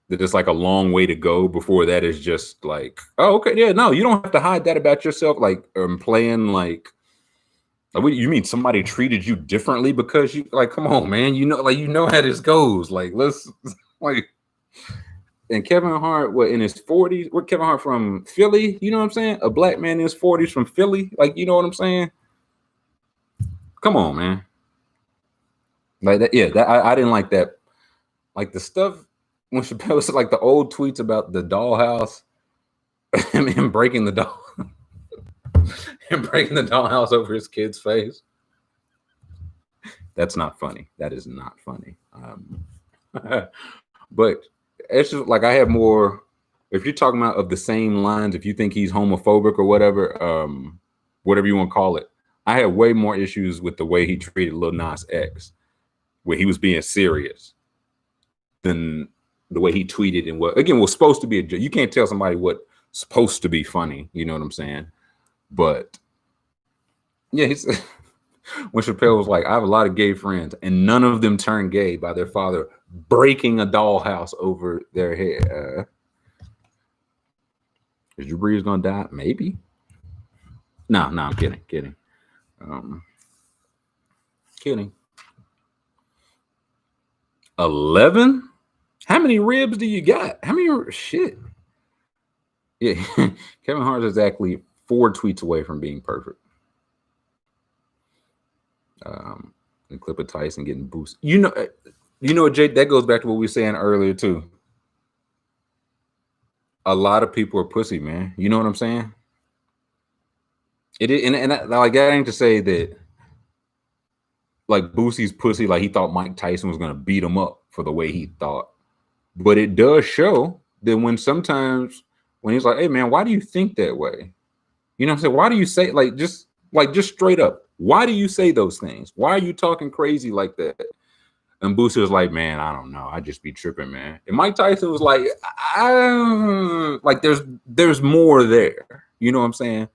that it's like a long way to go before that is just like, oh, okay, yeah, no, you don't have to hide that about yourself. Like playing like what you mean somebody treated you differently because you like, come on, man, you know how this goes. Like let's like. And Kevin Hart, in his 40s? What Kevin Hart from Philly? You know what I'm saying? A black man in his 40s from Philly. Like, you know what I'm saying? Come on, man. Like that, yeah. I didn't like that. Like the stuff when Chappelle was like the old tweets about the dollhouse. him breaking the doll, him breaking the dollhouse over his kid's face. That's not funny. That is not funny. But it's just like I have more. If you're talking about of the same lines, if you think he's homophobic or whatever you want to call it, I have way more issues with the way he treated Lil Nas X, where he was being serious, than the way he tweeted and what again was supposed to be a joke. You can't tell somebody what's supposed to be funny. You know what I'm saying? But yeah, he's when Chappelle was like, I have a lot of gay friends, and none of them turned gay by their father breaking a dollhouse over their head. Is Drew Brees gonna die? Maybe. No, I'm kidding. Kidding. 11? How many ribs do you got? How many shit? Yeah, Kevin Hart is exactly 4 tweets away from being perfect. The clip of Tyson getting boosted. You know, Jake, that goes back to what we were saying earlier too. A lot of people are pussy, man. You know what I'm saying? It is, and like that ain't to say that like Boosie's pussy, like he thought Mike Tyson was gonna beat him up for the way he thought. But it does show that when sometimes when he's like, hey man, why do you think that way? You know what I'm saying? Why do you say just straight up? Why do you say those things? Why are you talking crazy like that? And Boosie was like, man, I don't know. I just be tripping, man. And Mike Tyson was like, like there's more there. You know what I'm saying?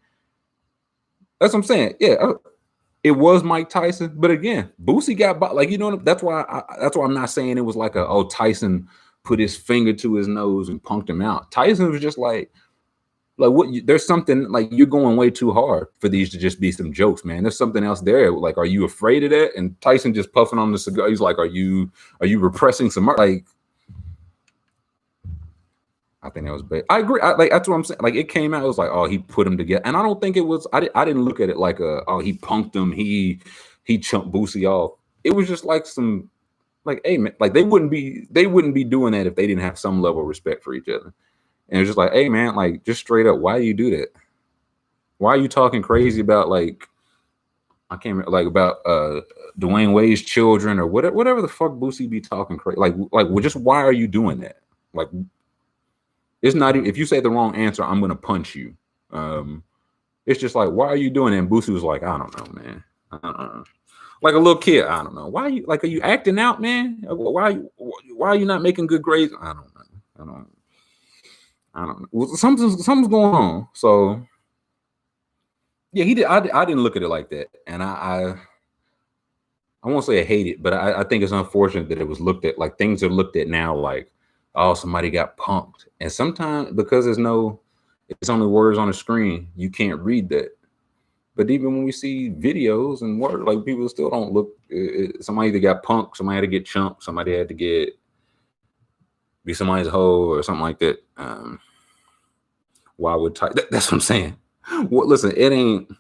That's what I'm saying. Yeah, it was Mike Tyson, but again, Boosie got like, you know, that's why I'm not saying it was like Tyson put his finger to his nose and punked him out. Tyson was just like what? There's something like you're going way too hard for these to just be some jokes, man. There's something else there. Like, are you afraid of that? And Tyson just puffing on the cigar. He's like, are you repressing some? Like, I think that was bad. I agree. Like that's what I'm saying. Like it came out, it was like, oh, he put him together, and I don't think it was. I didn't look at it like he punked him. He chunked Boosie off. It was just like some, like, hey man, like they wouldn't be doing that if they didn't have some level of respect for each other. And it's just like, hey man, like just straight up, why do you do that? Why are you talking crazy about like I can't remember, like about Dwayne Wade's children or whatever the fuck Boosie be talking crazy like well, just why are you doing that? Like it's not if you say the wrong answer, I'm gonna punch you. It's just like why are you doing it? And Boosie was like, I don't know, man. Like a little kid, I don't know. Why are you like? Are you acting out, man? Why are you not making good grades? I don't know. I don't know. Well, something's going on. So yeah, he did. I didn't look at it like that, and I won't say I hate it, but I think it's unfortunate that it was looked at like things are looked at now like, oh, somebody got punked, and sometimes because it's only words on the screen, you can't read that. But even when we see videos and words, like people still don't look. Somebody either got punked, somebody had to get chunked, somebody had to be somebody's hoe or something like that. Why would that's what I'm saying. Well, listen, it ain't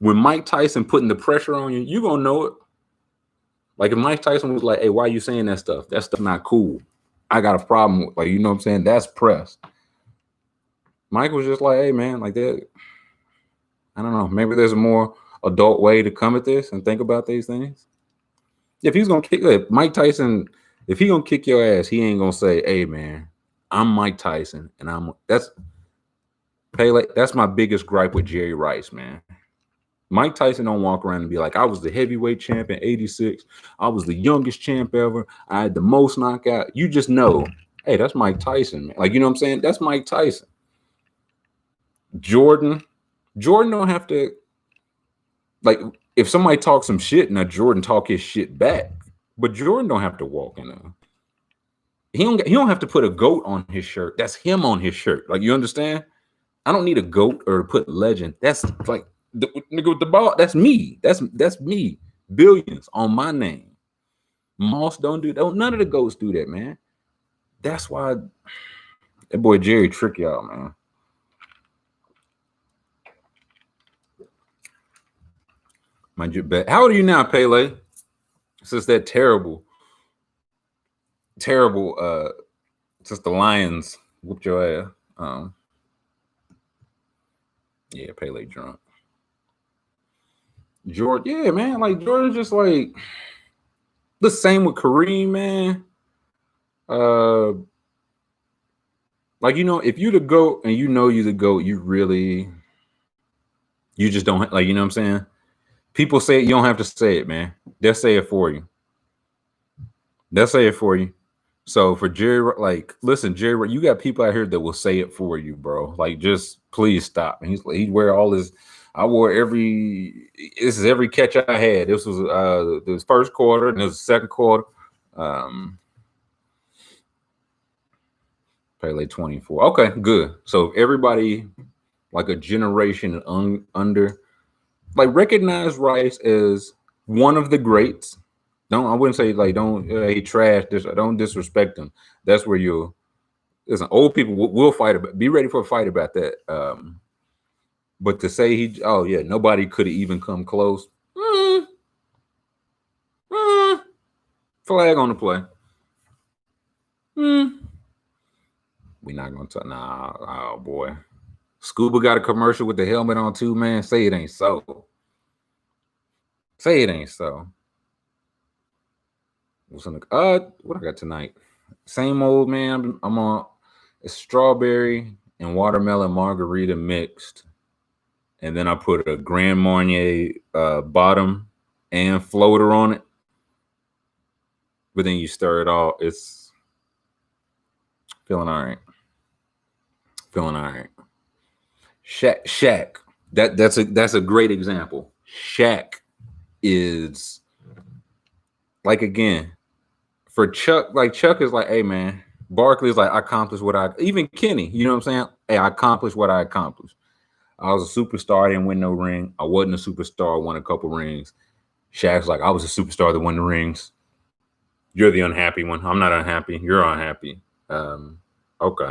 when Mike Tyson putting the pressure on you, you gonna know it. Like if Mike Tyson was like, hey, why are you saying that stuff? That stuff not cool. I got a problem with, like, you know what I'm saying? That's press. Mike was just like, hey man, like that. I don't know. Maybe there's a more adult way to come at this and think about these things. If he's gonna kick Mike Tyson, if he gonna kick your ass, he ain't gonna say, hey man, I'm Mike Tyson and that's Pele. That's my biggest gripe with Jerry Rice, man. Mike Tyson don't walk around and be like, I was the heavyweight champ in 86. I was the youngest champ ever. I had the most knockout. You just know, hey, that's Mike Tyson, man. Like, you know what I'm saying? That's Mike Tyson. Jordan don't have to, like, if somebody talks some shit, now Jordan talk his shit back. But Jordan don't have to walk in a, he don't have to put a goat on his shirt. That's him on his shirt. Like, you understand? I don't need a goat or to put legend. That's like nigga with the ball. That's me. That's me. Billions on my name. Moss don't do that. None of the goats do that, man. That's why that boy Jerry trick y'all, man. Mind you, bet. How old are you now, Pele? Since that terrible, since the Lions whooped your ass. Yeah, Pele drunk. Jordan, yeah, man. Like Jordan's just like the same with Kareem, man. Like if you the GOAT and you the GOAT, you just don't like. You know what I'm saying? People say it, you don't have to say it, man. They'll say it for you. They'll say it for you. So for Jerry, like, listen, Jerry, you got people out here that will say it for you, bro. Like, just please stop. And he'd wear all his. I wore this is every catch I had. This was first quarter and this was second quarter. Pele 24. Okay, good. So everybody, like a generation under, like recognize Rice as one of the greats. I wouldn't say like don't he trash this. Don't disrespect him. That's where you'll. Listen, old people will fight about. Be ready for a fight about that. But to say nobody could have even come close. Flag on the play. We're not gonna talk. Nah, oh boy. Scuba got a commercial with the helmet on too, man. Say it ain't so. Say it ain't so. What's on the what I got tonight? Same old man. I'm on a strawberry and watermelon margarita mixed. And then I put a Grand Marnier bottom and floater on it. But then you stir it all. It's feeling all right. Feeling all right. Shaq. That's a great example. Shaq is like, again, for Chuck, like Chuck is like, hey man, Barkley is like, I accomplished even Kenny, you know what I'm saying? Hey, I accomplished what I accomplished. I was a superstar, I didn't win no ring. I wasn't a superstar, I won a couple rings. Shaq's like, I was a superstar that won the rings. You're the unhappy one. I'm not unhappy. You're unhappy. Okay.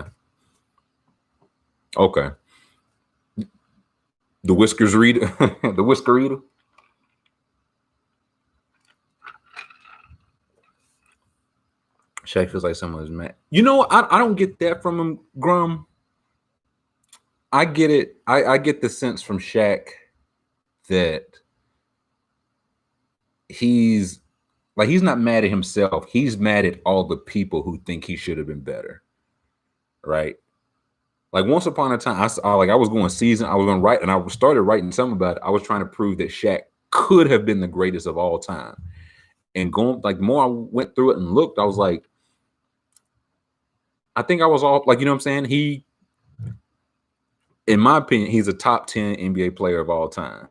The whiskers reader. The whisker reader. Shaq feels like someone's mad. I don't get that from him, Grum. I get it. I get the sense from Shaq that he's not mad at himself. He's mad at all the people who think he should have been better. Right? Like once upon a time, I was going to write, and I started writing something about it. I was trying to prove that Shaq could have been the greatest of all time. And going, like, the more I went through it and looked, I was like, I think I was all, like, you know what I'm saying? In my opinion, he's a top 10 NBA player of all time.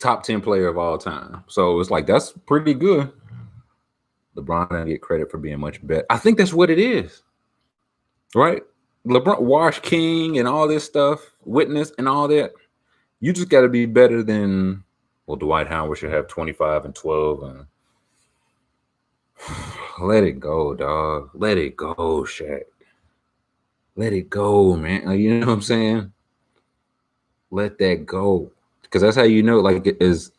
Top 10 player of all time. So it's like, that's pretty good. LeBron doesn't get credit for being much better. I think that's what it is. Right? LeBron, Wash King and all this stuff, Witness and all that. You just got to be better than, well, Dwight Howard should have 25 and 12. And let it go, dog. Let it go, Shaq. Let it go, man. You know what I'm saying? Let that go. Because that's how you know, like, as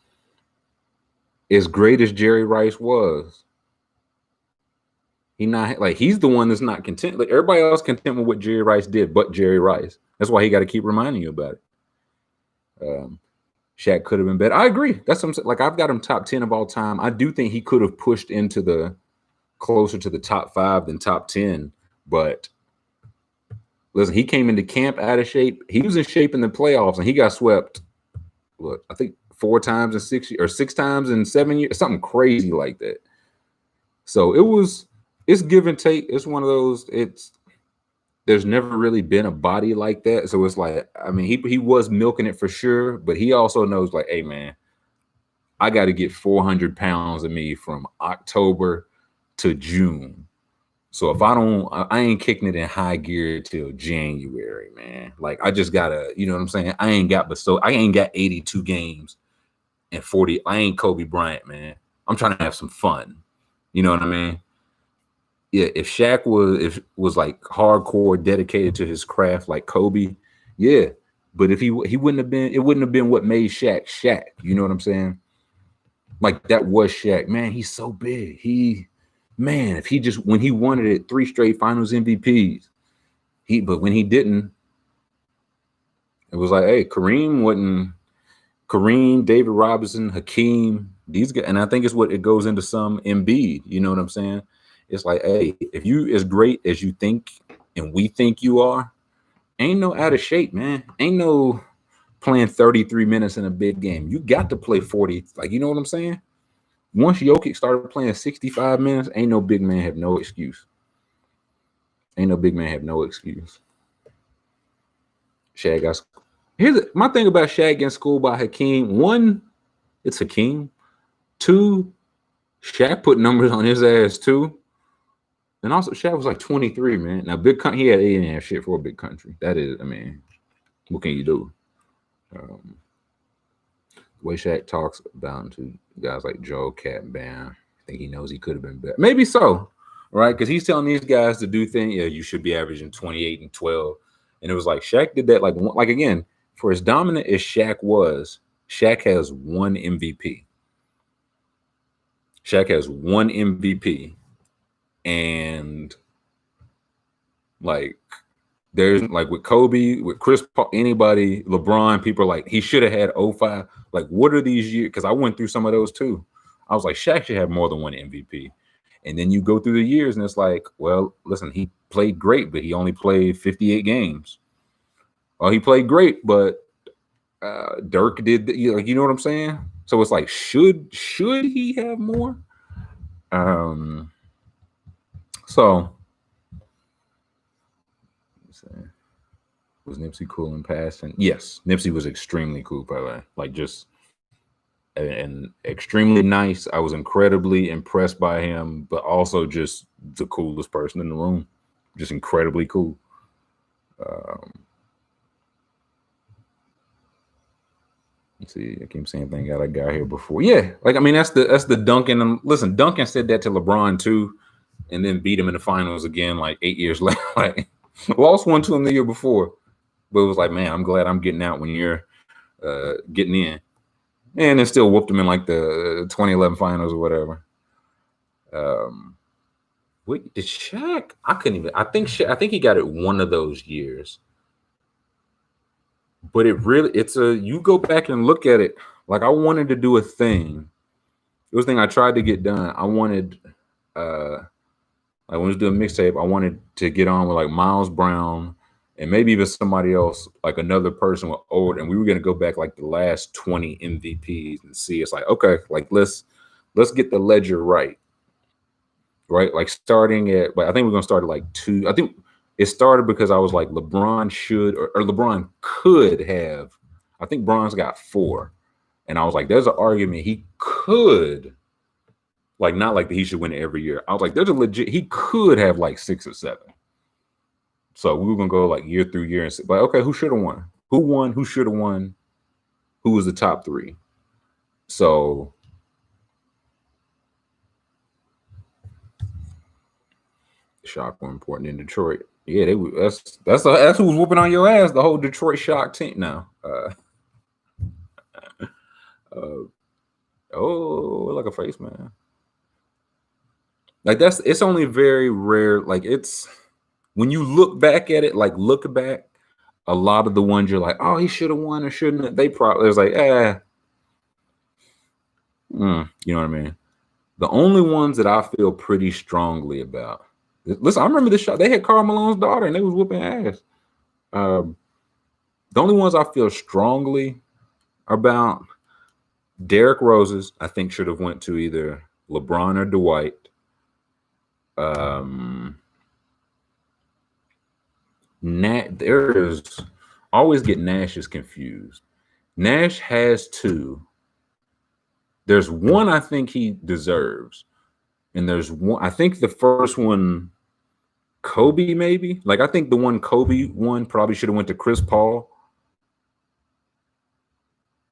great as Jerry Rice was, he's the one that's not content. Like, everybody else content with what Jerry Rice did, but Jerry Rice. That's why he got to keep reminding you about it. Shaq could have been better. I agree. That's what I'm saying. Like, I've got him top 10 of all time. I do think he could have pushed into closer to the top 5 than top 10. But listen, he came into camp out of shape. He was in shape in the playoffs, and he got swept. Look, I think 4 times in 6 years, or 6 times in 7 years, something crazy like that. So it's give and take. It's one of those. There's never really been a body like that. So it's like, I mean, he was milking it for sure, but he also knows, like, hey man, I got to get 400 pounds of me from October to June. So if I ain't kicking it in high gear till January, man. Like, I just gotta, you know what I'm saying? I ain't got 82 games and 40. I ain't Kobe Bryant, man. I'm trying to have some fun. You know what I mean? Yeah, if Shaq was like hardcore dedicated to his craft like Kobe, yeah. But if he wouldn't have been, it wouldn't have been what made Shaq Shaq. You know what I'm saying? Like, that was Shaq. Man, he's so big. If he just, when he wanted it, 3 straight finals MVPs. But when he didn't, it was like, hey, Kareem, David Robinson, Hakeem, these guys, and I think it's what it goes into some Embiid. You know what I'm saying? It's like, hey, if you as great as you think and we think you are, ain't no out of shape, man. Ain't no playing 33 minutes in a big game. You got to play 40. Like, you know what I'm saying? Once Jokic started playing 65 minutes, ain't no big man have no excuse. Ain't no big man have no excuse. Shaq got. My thing about Shaq getting schooled by Hakeem. One, it's Hakeem. Two, Shaq put numbers on his ass too. And also, Shaq was like 23, man. Now, he had 8.5 shit for a big country. That is, I mean, what can you do? The way Shaq talks about to guys like Joe, Cat, and Bam, I think he knows he could have been better. Maybe so, right? Because he's telling these guys to do things. Yeah, you should be averaging 28 and 12. And it was like Shaq did that. Like again, for as dominant as Shaq was, Shaq has one MVP. Shaq has one MVP. And like there's like with Kobe, with Chris Paul, anybody, LeBron, people are like, he should have had 05. Like, what are these years? Because I went through some of those too. I was like, Shaq should have more than one MVP. And then you go through the years and it's like, well, listen, he played great, but he only played 58 games. Well, he played great, but Dirk did, like, you know what I'm saying? So it's like, should he have more? So was Nipsey cool in passing? Yes, Nipsey was extremely cool, by the way. Like, just and extremely nice. I was incredibly impressed by him, but also just the coolest person in the room. Just incredibly cool. Let's see, I keep saying thing got a guy here before. Yeah, like I mean that's the Duncan. Listen, Duncan said that to LeBron too, and then beat him in the finals again like 8 years later. Like, lost one to him the year before, but it was like, man, I'm glad I'm getting out when you're getting in, and then still whooped him in like the 2011 finals or whatever. Wait, did Shaq? I couldn't even. I think he got it one of those years. But you go back and look at it. Like, I wanted to do a thing. It was a thing I tried to get done. I wanted, like when we was doing mixtape, I wanted to get on with like Miles Brown and maybe even somebody else, like another person with old, and we were gonna go back like the last 20 MVPs and see. It's like, okay, like let's get the ledger right. Like starting at, like I think we're gonna start at like 2. I think it started because I was like, LeBron should or LeBron could have. I think Bron's got 4, and I was like, there's an argument he could, like, not like that he should win it every year. I was like, there's a legit he could have like 6 or 7. So we were gonna go like year through year and say, like, okay, who should have won? Who won? Who should have won? Who was the top 3? So. Shock were important in Detroit. Yeah, that's who was whooping on your ass. The whole Detroit Shock team now. Like a face, man. Like it's only very rare. Like it's when you look back at it, like look back, a lot of the ones you're like, oh, he should have won or shouldn't have. They probably was like, you know what I mean? The only ones that I feel pretty strongly about. Listen, I remember this shot. They had Karl Malone's daughter, and they was whooping ass. The only ones I feel strongly about, Derrick Rose's, I think should have went to either LeBron or Dwight. There's always get Nash's confused. Nash has 2. There's one I think he deserves, and there's one. I think the first one, Kobe, maybe. Like I think the one Kobe won probably should have went to Chris Paul.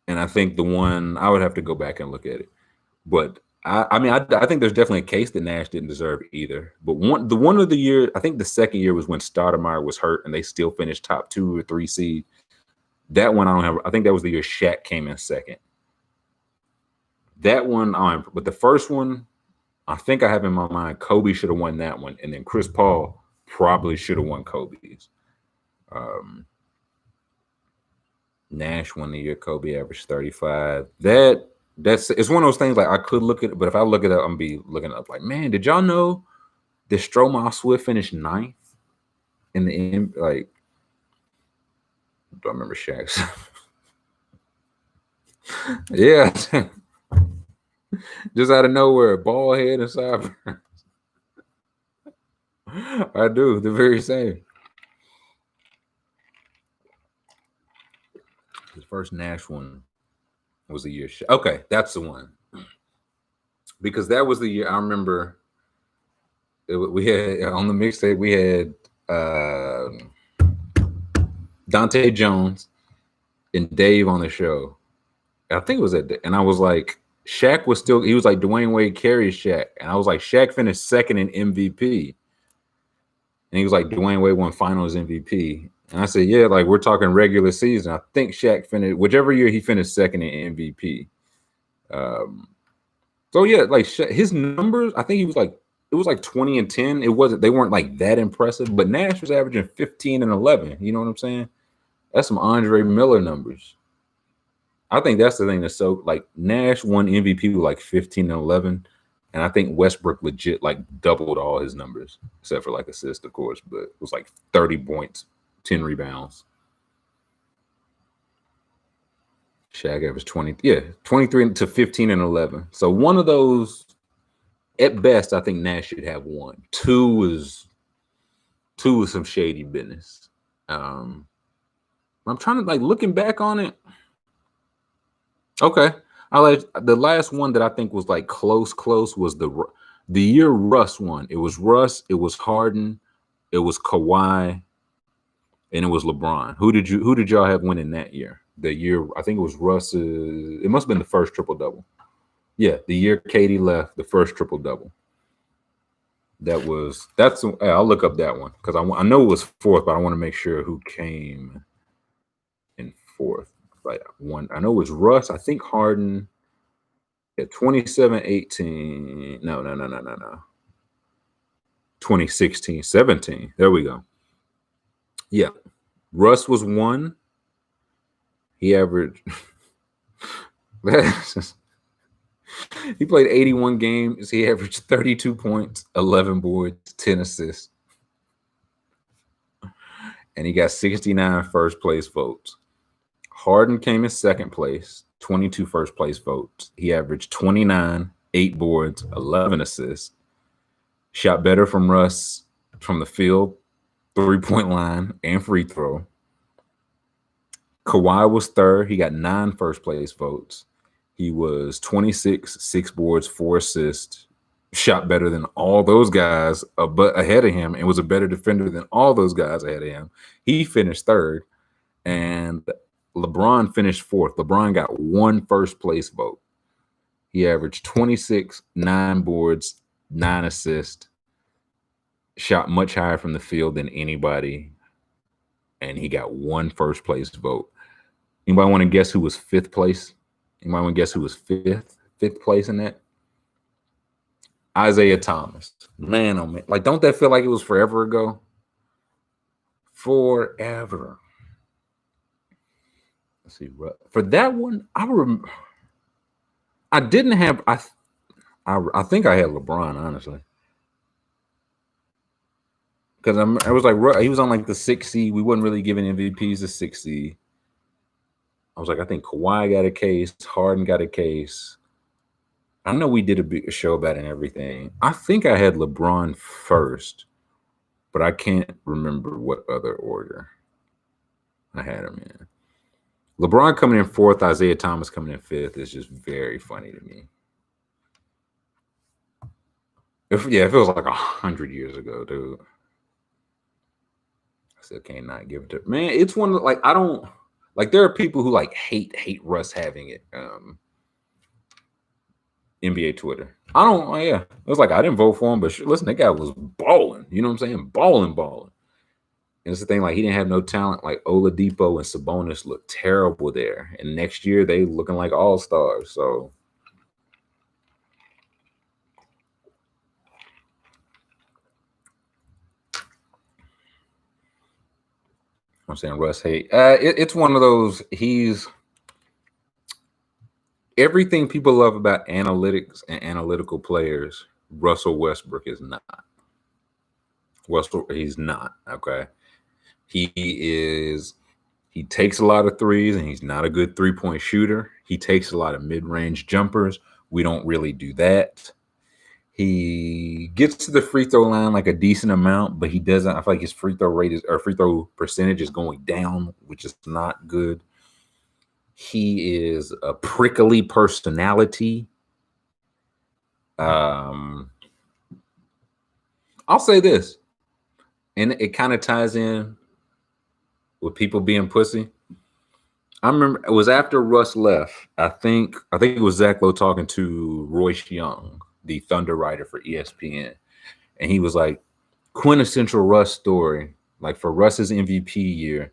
And I think the one, I would have to go back and look at it. But I mean, I think there's definitely a case that Nash didn't deserve either. But one of the year, I think the second year was when Stoudemire was hurt and they still finished top 2 or 3 seed. That one I don't have. I think that was the year Shaq came in second. That one, but the first one, I think I have in my mind Kobe should have won that one, and then Chris Paul probably should have won Kobe's. Nash won the year Kobe averaged 35. That's it's one of those things like I could look at it, but if I look it up, I'm gonna be looking up like, man, did y'all know that Stromae Swift finished ninth in the end? Like, do I remember Shaq's? Yeah, just out of nowhere, bald head and sideburns. I do the very same. His first Nash one was the year. Okay, that's the one because that was the year I remember. We had on the mixtape we had Dante Jones and Dave on the show. I think it was and I was like, Shaq was still. He was like Dwayne Wade carries Shaq, and I was like, Shaq finished second in MVP, and he was like Dwayne Wade won Finals MVP, and I said, yeah, like we're talking regular season. I think Shaq finished whichever year he finished second in MVP. So yeah, like his numbers, I think he was like it was like 20 and 10. They weren't like that impressive, but Nash was averaging 15 and 11. You know what I'm saying? That's some Andre Miller numbers. I think that's the thing that's so like Nash won MVP with like 15 and 11. And I think Westbrook legit like doubled all his numbers, except for like assists, of course, but it was like 30 points, 10 rebounds. Shaq averaged 23 to 15 and 11. So one of those, at best, I think Nash should have one. Two was some shady business. I'm trying to like looking back on it. Okay, I like the last one that I think was like close was the year Russ won. It was Russ, it was Harden, it was Kawhi, and it was LeBron. Who did y'all have winning that year? The year I think it was Russ. It must have been the first triple double. Yeah, the year Katie left, the first triple double. I'll look up that one because I know it was fourth, but I want to make sure who came in fourth. Like one, I know it was Russ. I think Harden. Yeah, 27-18. No. 2016-17. There we go. Yeah. Russ was one. He averaged he played 81 games. He averaged 32 points, 11 boards, 10 assists. And he got 69 first place votes. Harden came in second place, 22 first place votes. He averaged 29, 8 boards, 11 assists. Shot better from Russ from the field, 3-point line, and free throw. Kawhi was third. He got 9 first place votes. He was 26, 6 boards, 4 assists. Shot better than all those guys but ahead of him and was a better defender than all those guys ahead of him. He finished third. And LeBron finished fourth. LeBron got 1 first place vote. He averaged 26, 9 boards, 9 assists, shot much higher from the field than anybody, and he got 1 first place vote. Anybody want to guess who was 5th place? Anybody want to guess who was fifth place in that? Isaiah Thomas. Man, oh man. Like, don't that feel like it was forever ago? Forever. Let's see. For that one, I remember. I didn't have. I think I had LeBron, honestly, because I was like he was on like the 6th seed. We wasn't really giving MVPs the 6th seed. I was like, I think Kawhi got a case, Harden got a case. I know we did a show about it and everything. I think I had LeBron first, but I can't remember what other order I had him in. LeBron coming in 4th, Isaiah Thomas coming in 5th is just very funny to me. It feels like 100 years ago, dude. I still can't not give it to man. It's one of like I don't like. There are people who like hate Russ having it. NBA Twitter. I don't. Yeah, it was like I didn't vote for him, but listen, that guy was balling. You know what I'm saying? Balling. And it's the thing, like he didn't have no talent. Like Oladipo and Sabonis looked terrible there, and next year they looking like all stars. So. I'm saying Russ hate. It's one of those. He's everything people love about analytics and analytical players. Russell Westbrook is not. He's not. Okay. He is. He takes a lot of threes, and he's not a good 3-point shooter. He takes a lot of mid-range jumpers. We don't really do that. He gets to the free throw line like a decent amount, but he doesn't. I feel like his free throw rate or free throw percentage is going down, which is not good. He is a prickly personality. I'll say this, and it kind of ties in with people being pussy. I remember it was after Russ left. I think it was Zach Lowe talking to Royce Young, the Thunder writer for ESPN, and he was like, quintessential Russ story. Like for Russ's MVP year,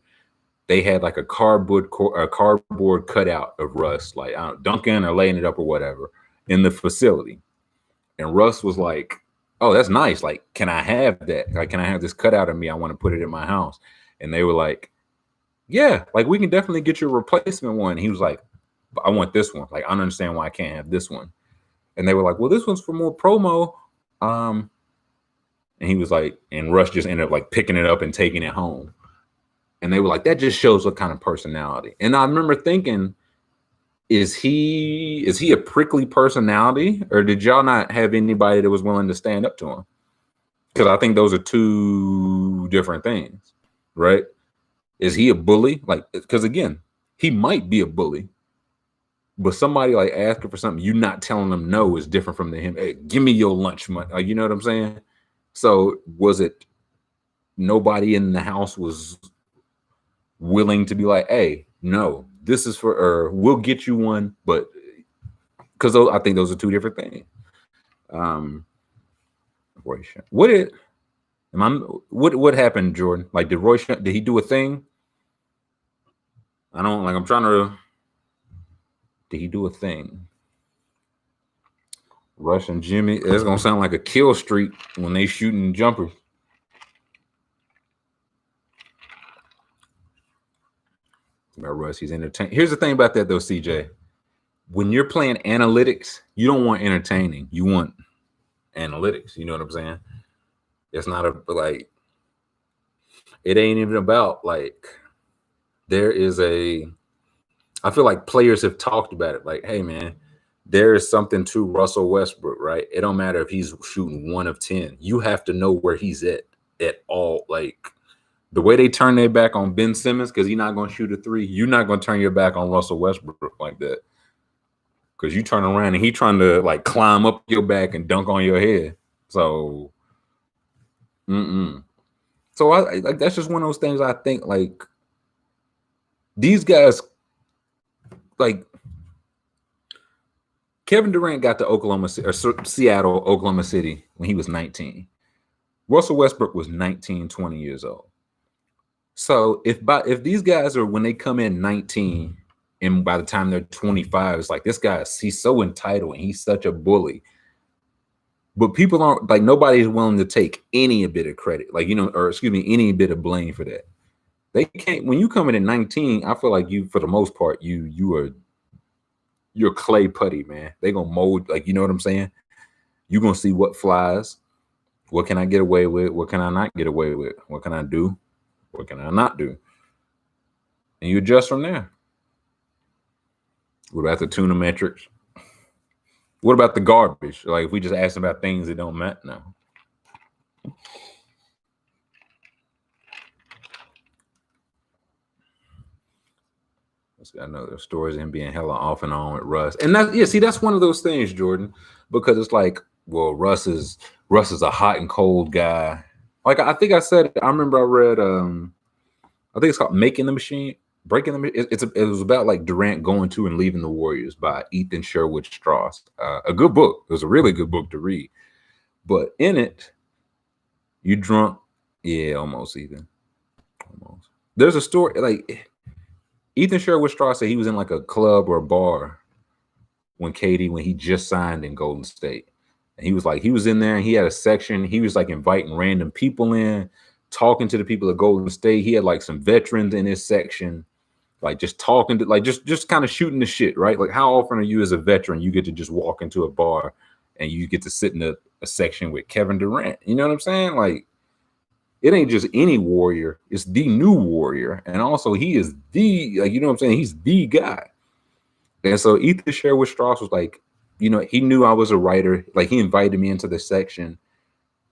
they had like a cardboard cutout of Russ, like dunking or laying it up or whatever, in the facility. And Russ was like, "Oh, that's nice. Like, can I have that? Like, can I have this cutout of me? I want to put it in my house." And they were like, "Yeah, like we can definitely get you a replacement one." He was like, "I want this one. Like, I don't understand why I can't have this one." And they were like, "Well, this one's for more promo." And he was like, and Russ just ended up like picking it up and taking it home. And they were like, that just shows what kind of personality. And I remember thinking, is he a prickly personality, or did y'all not have anybody that was willing to stand up to him? Because I think those are two different things, right? Is he a bully? Like, because again, he might be a bully, but somebody like asking for something, you not telling them no is different from him. Hey, give me your lunch money. Like, you know what I'm saying? So was it nobody in the house was willing to be like, hey, no, this is for, or we'll get you one, but because I think those are two different things. What happened, Jordan? Like, did he do a thing? Did he do a thing? Rush and Jimmy, it's gonna sound like a kill streak when they shooting jumpers. About Russ, he's entertaining. Here's the thing about that though, CJ. When you're playing analytics, you don't want entertaining. You want analytics. You know what I'm saying? It's not it ain't even about like, I feel like players have talked about it. Like, hey man, there is something to Russell Westbrook, right? It don't matter if he's shooting 1 of 10. You have to know where he's at all. Like the way they turn their back on Ben Simmons because he's not going to shoot a 3, you're not going to turn your back on Russell Westbrook like that. Because you turn around and he trying to like climb up your back and dunk on your head. So, So I like that's just one of those things. I think like these guys, like Kevin Durant got to Seattle, Oklahoma City when he was 19. Russell Westbrook was 19, 20 years old. So if these guys are, when they come in 19 and by the time they're 25, it's like this guy, he's so entitled and he's such a bully. But people aren't like, nobody's willing to take any bit of credit, like, any bit of blame for that. They can't. When you come in at 19, I feel like you, for the most part, you're clay putty, man. They gonna mold, like, you know what I'm saying? You're gonna see what flies. What can I get away with? What can I not get away with? What can I do? What can I not do? And you adjust from there. What about the tuna metrics? What about the garbage? Like if we just ask about things that don't matter now. I know there's stories of him being hella off and on with Russ. And that's one of those things, Jordan, because it's like, well, Russ is a hot and cold guy. Like I think I said, I remember I read I think it's called Breaking the Machine. It was about like Durant going to and leaving the Warriors by Ethan Sherwood Strauss. A good book. It was a really good book to read. But in it, you drunk. Yeah, almost Ethan. Almost. There's a story like Ethan Sherwood Strauss said he was in like a club or a bar when he just signed in Golden State. And he was in there and he had a section. He was like inviting random people in talking to the people at Golden State. He had like some veterans in his section, like just talking to, like just kind of shooting the shit, right? Like how often are you as a veteran, you get to just walk into a bar and you get to sit in a section with Kevin Durant? You know what I'm saying? Like, it ain't just any warrior, it's the new warrior. And also he is the, like, you know what I'm saying? He's the guy. And so Ethan Sherwood Strauss was like, you know, he knew I was a writer. Like he invited me into the section.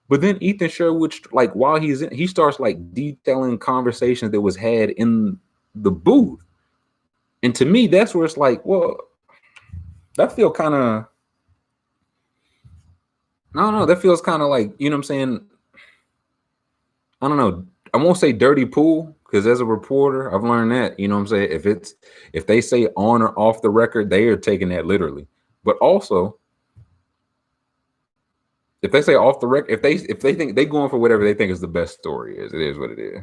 But then Ethan Sherwood, like while he's in, he starts like detailing conversations that was had in the booth. And to me, that's where it's like, well, that feel kind of, I don't know, that feels kind of like, you know what I'm saying? I don't know. I won't say dirty pool, because as a reporter, I've learned that, you know what I'm saying? If they say on or off the record, they are taking that literally. But also, if they say off the record, if they think they going for whatever they think is the best story is, it is what it is.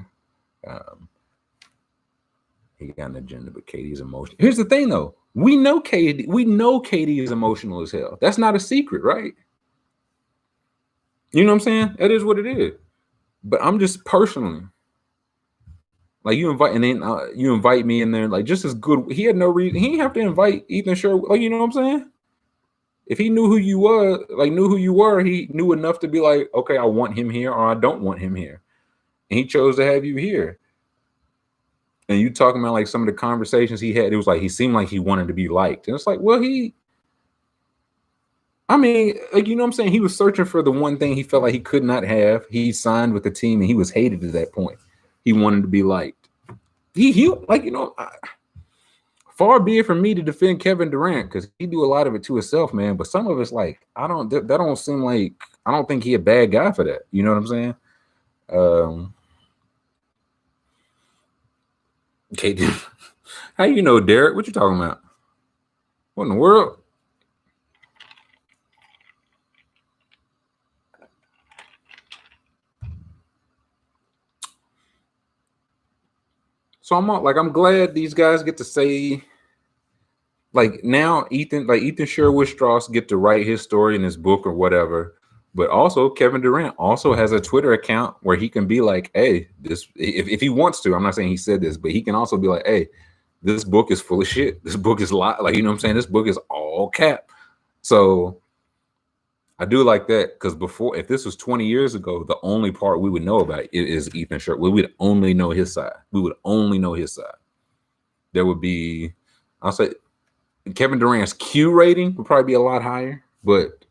He got an agenda, but Katie's emotional. Here's the thing though. We know Katie is emotional as hell. That's not a secret, right? You know what I'm saying? That is what it is. But I'm just personally, like, you invite, and then you invite me in there, like, just as good. He had no reason. He didn't have to invite Ethan Sherwood. Like, you know what I'm saying? If he knew who you were, he knew enough to be like, okay, I want him here or I don't want him here. And he chose to have you here. And you talking about like some of the conversations he had, it was like he seemed like he wanted to be liked. And it's like, well, I mean, like, you know what I'm saying? He was searching for the one thing he felt like he could not have. He signed with the team and he was hated at that point. He wanted to be liked. He like, you know, far be it from me to defend Kevin Durant, because he do a lot of it to himself, man. But some of it's like, that don't seem like, I don't think he a bad guy for that. You know what I'm saying? Okay, how you know, Derek? What you talking about? What in the world? So I'm glad these guys get to say, like, now Ethan Sherwood Strauss get to write his story in his book or whatever. But also Kevin Durant also has a Twitter account where he can be like, hey, this, if he wants to, I'm not saying he said this, but he can also be like, hey, this book is full of shit. This book is like, you know what I'm saying? This book is all cap. So I do like that, because before, if this was 20 years ago, the only part we would know about it is Ethan Sherwood. We would only know his side. There would be, I'll say, Kevin Durant's Q rating would probably be a lot higher, but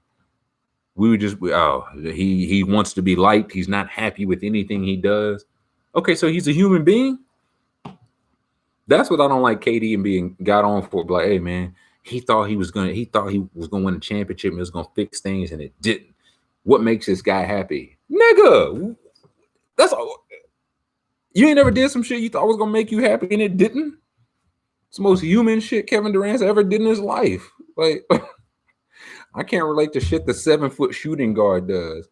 we would just, he wants to be liked. He's not happy with anything he does. Okay, so he's a human being. That's what I don't like KD and being got on for. Like, hey man, he thought he was gonna win a championship and it was gonna fix things, and it didn't. What makes this guy happy? Nigga, that's all. You ain't never did some shit you thought was gonna make you happy and it didn't. It's the most human shit Kevin Durant's ever did in his life. Like, I can't relate to shit the 7-foot shooting guard does.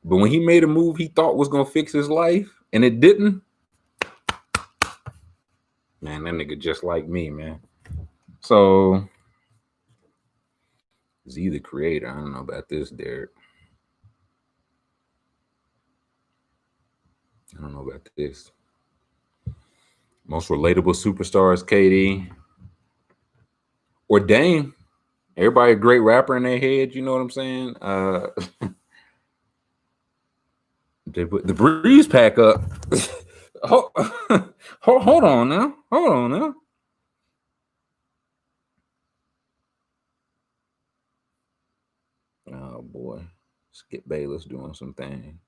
But when he made a move he thought was gonna fix his life and it didn't, man, that nigga just like me, man. So is he the creator? I don't know about this, Derek. I don't know about this. Most relatable superstars, KD or Dame. Everybody a great rapper in their head, you know what I'm saying? They put the Breeze pack up. hold on now. Hold on now. Oh boy. Skip Bayless doing some thing.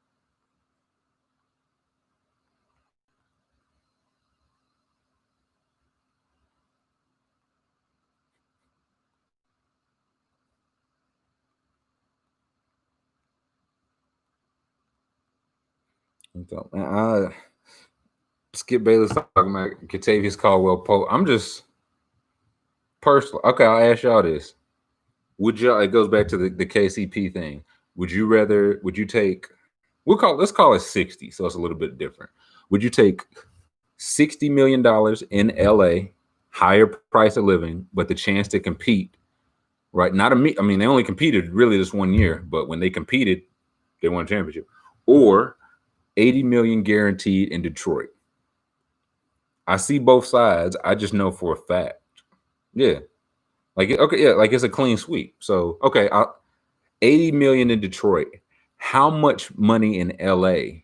Skip Bayless talking about Kentavious Caldwell Pope. I'm just personal. Okay, I'll ask y'all this. Would y'all, it goes back to the KCP thing. Would you take, let's call it 60, so it's a little bit different. Would you take $60 million in LA, higher price of living, but the chance to compete, right? I mean, they only competed really this one year, but when they competed, they won a championship. Or 80 million guaranteed in Detroit. I see both sides. I just know for a fact. Yeah. Like okay, yeah, like it's a clean sweep. So okay, 80 million in Detroit. How much money in LA?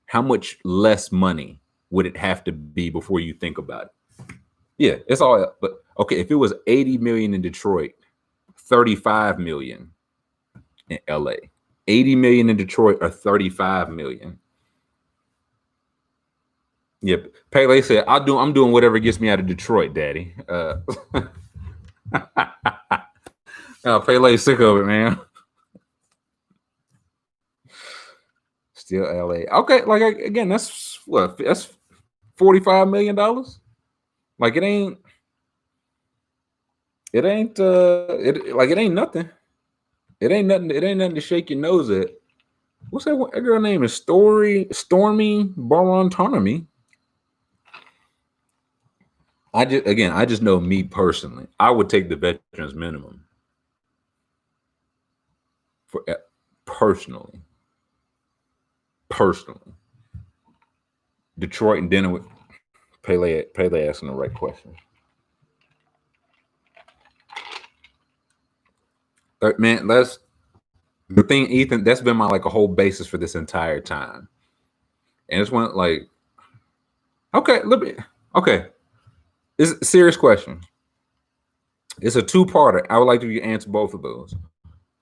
How much less money would it have to be before you think about it? Yeah, it's all but okay, if it was 80 million in Detroit, 35 million in LA. 80 million in Detroit or 35 million. Yep. Pele said, I'm doing whatever gets me out of Detroit, Daddy. Pele's sick of it, man. Still LA. Okay, like again, that's what that's $45 million. Like it ain't nothing. It ain't nothing to shake your nose at. What's that girl name? Is Stormy Barontonomy. I just know me personally. I would take the veterans minimum for personally. Personally. Detroit and dinner with Pele asking the right questions. Man, that's the thing, Ethan. That's been my like a whole basis for this entire time. And it's one like, okay, look, okay. It's a serious question. It's a two-parter. I would like to answer both of those.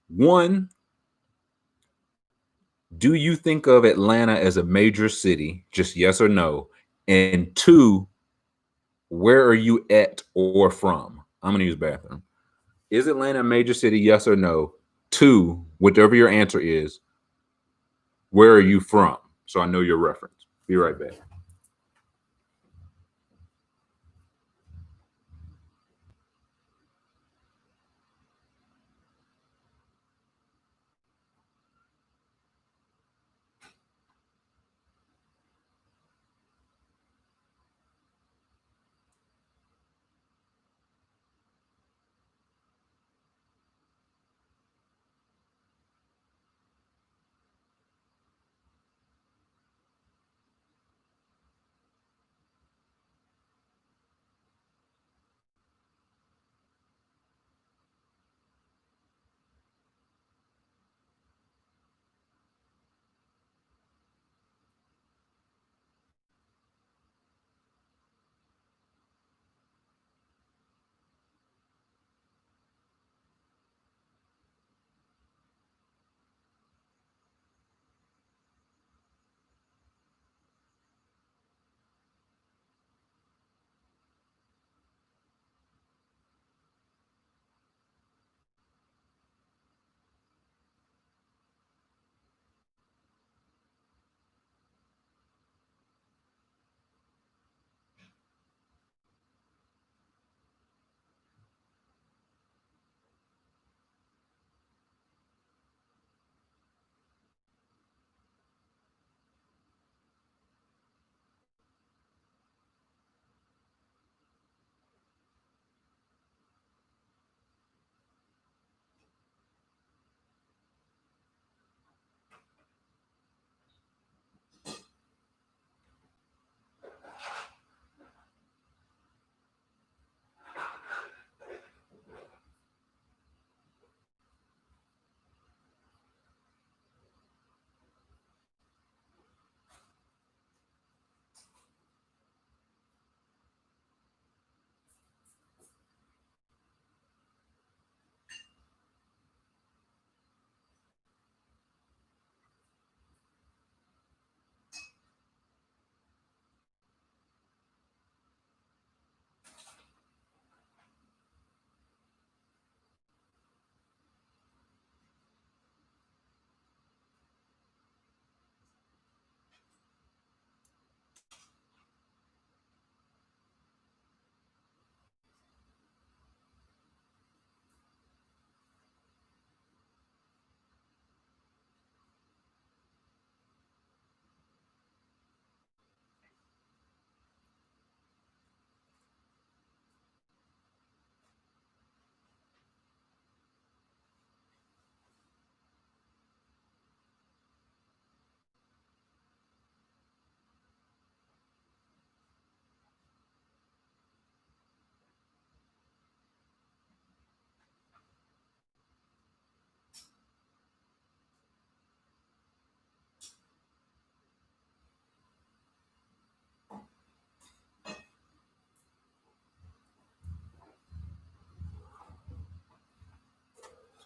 One, do you think of Atlanta as a major city? Just yes or no. And two, where are you at or from? I'm gonna use bathroom. Is Atlanta a major city? Yes or no? Two, whatever your answer is, where are you from? So I know your reference. Be right back.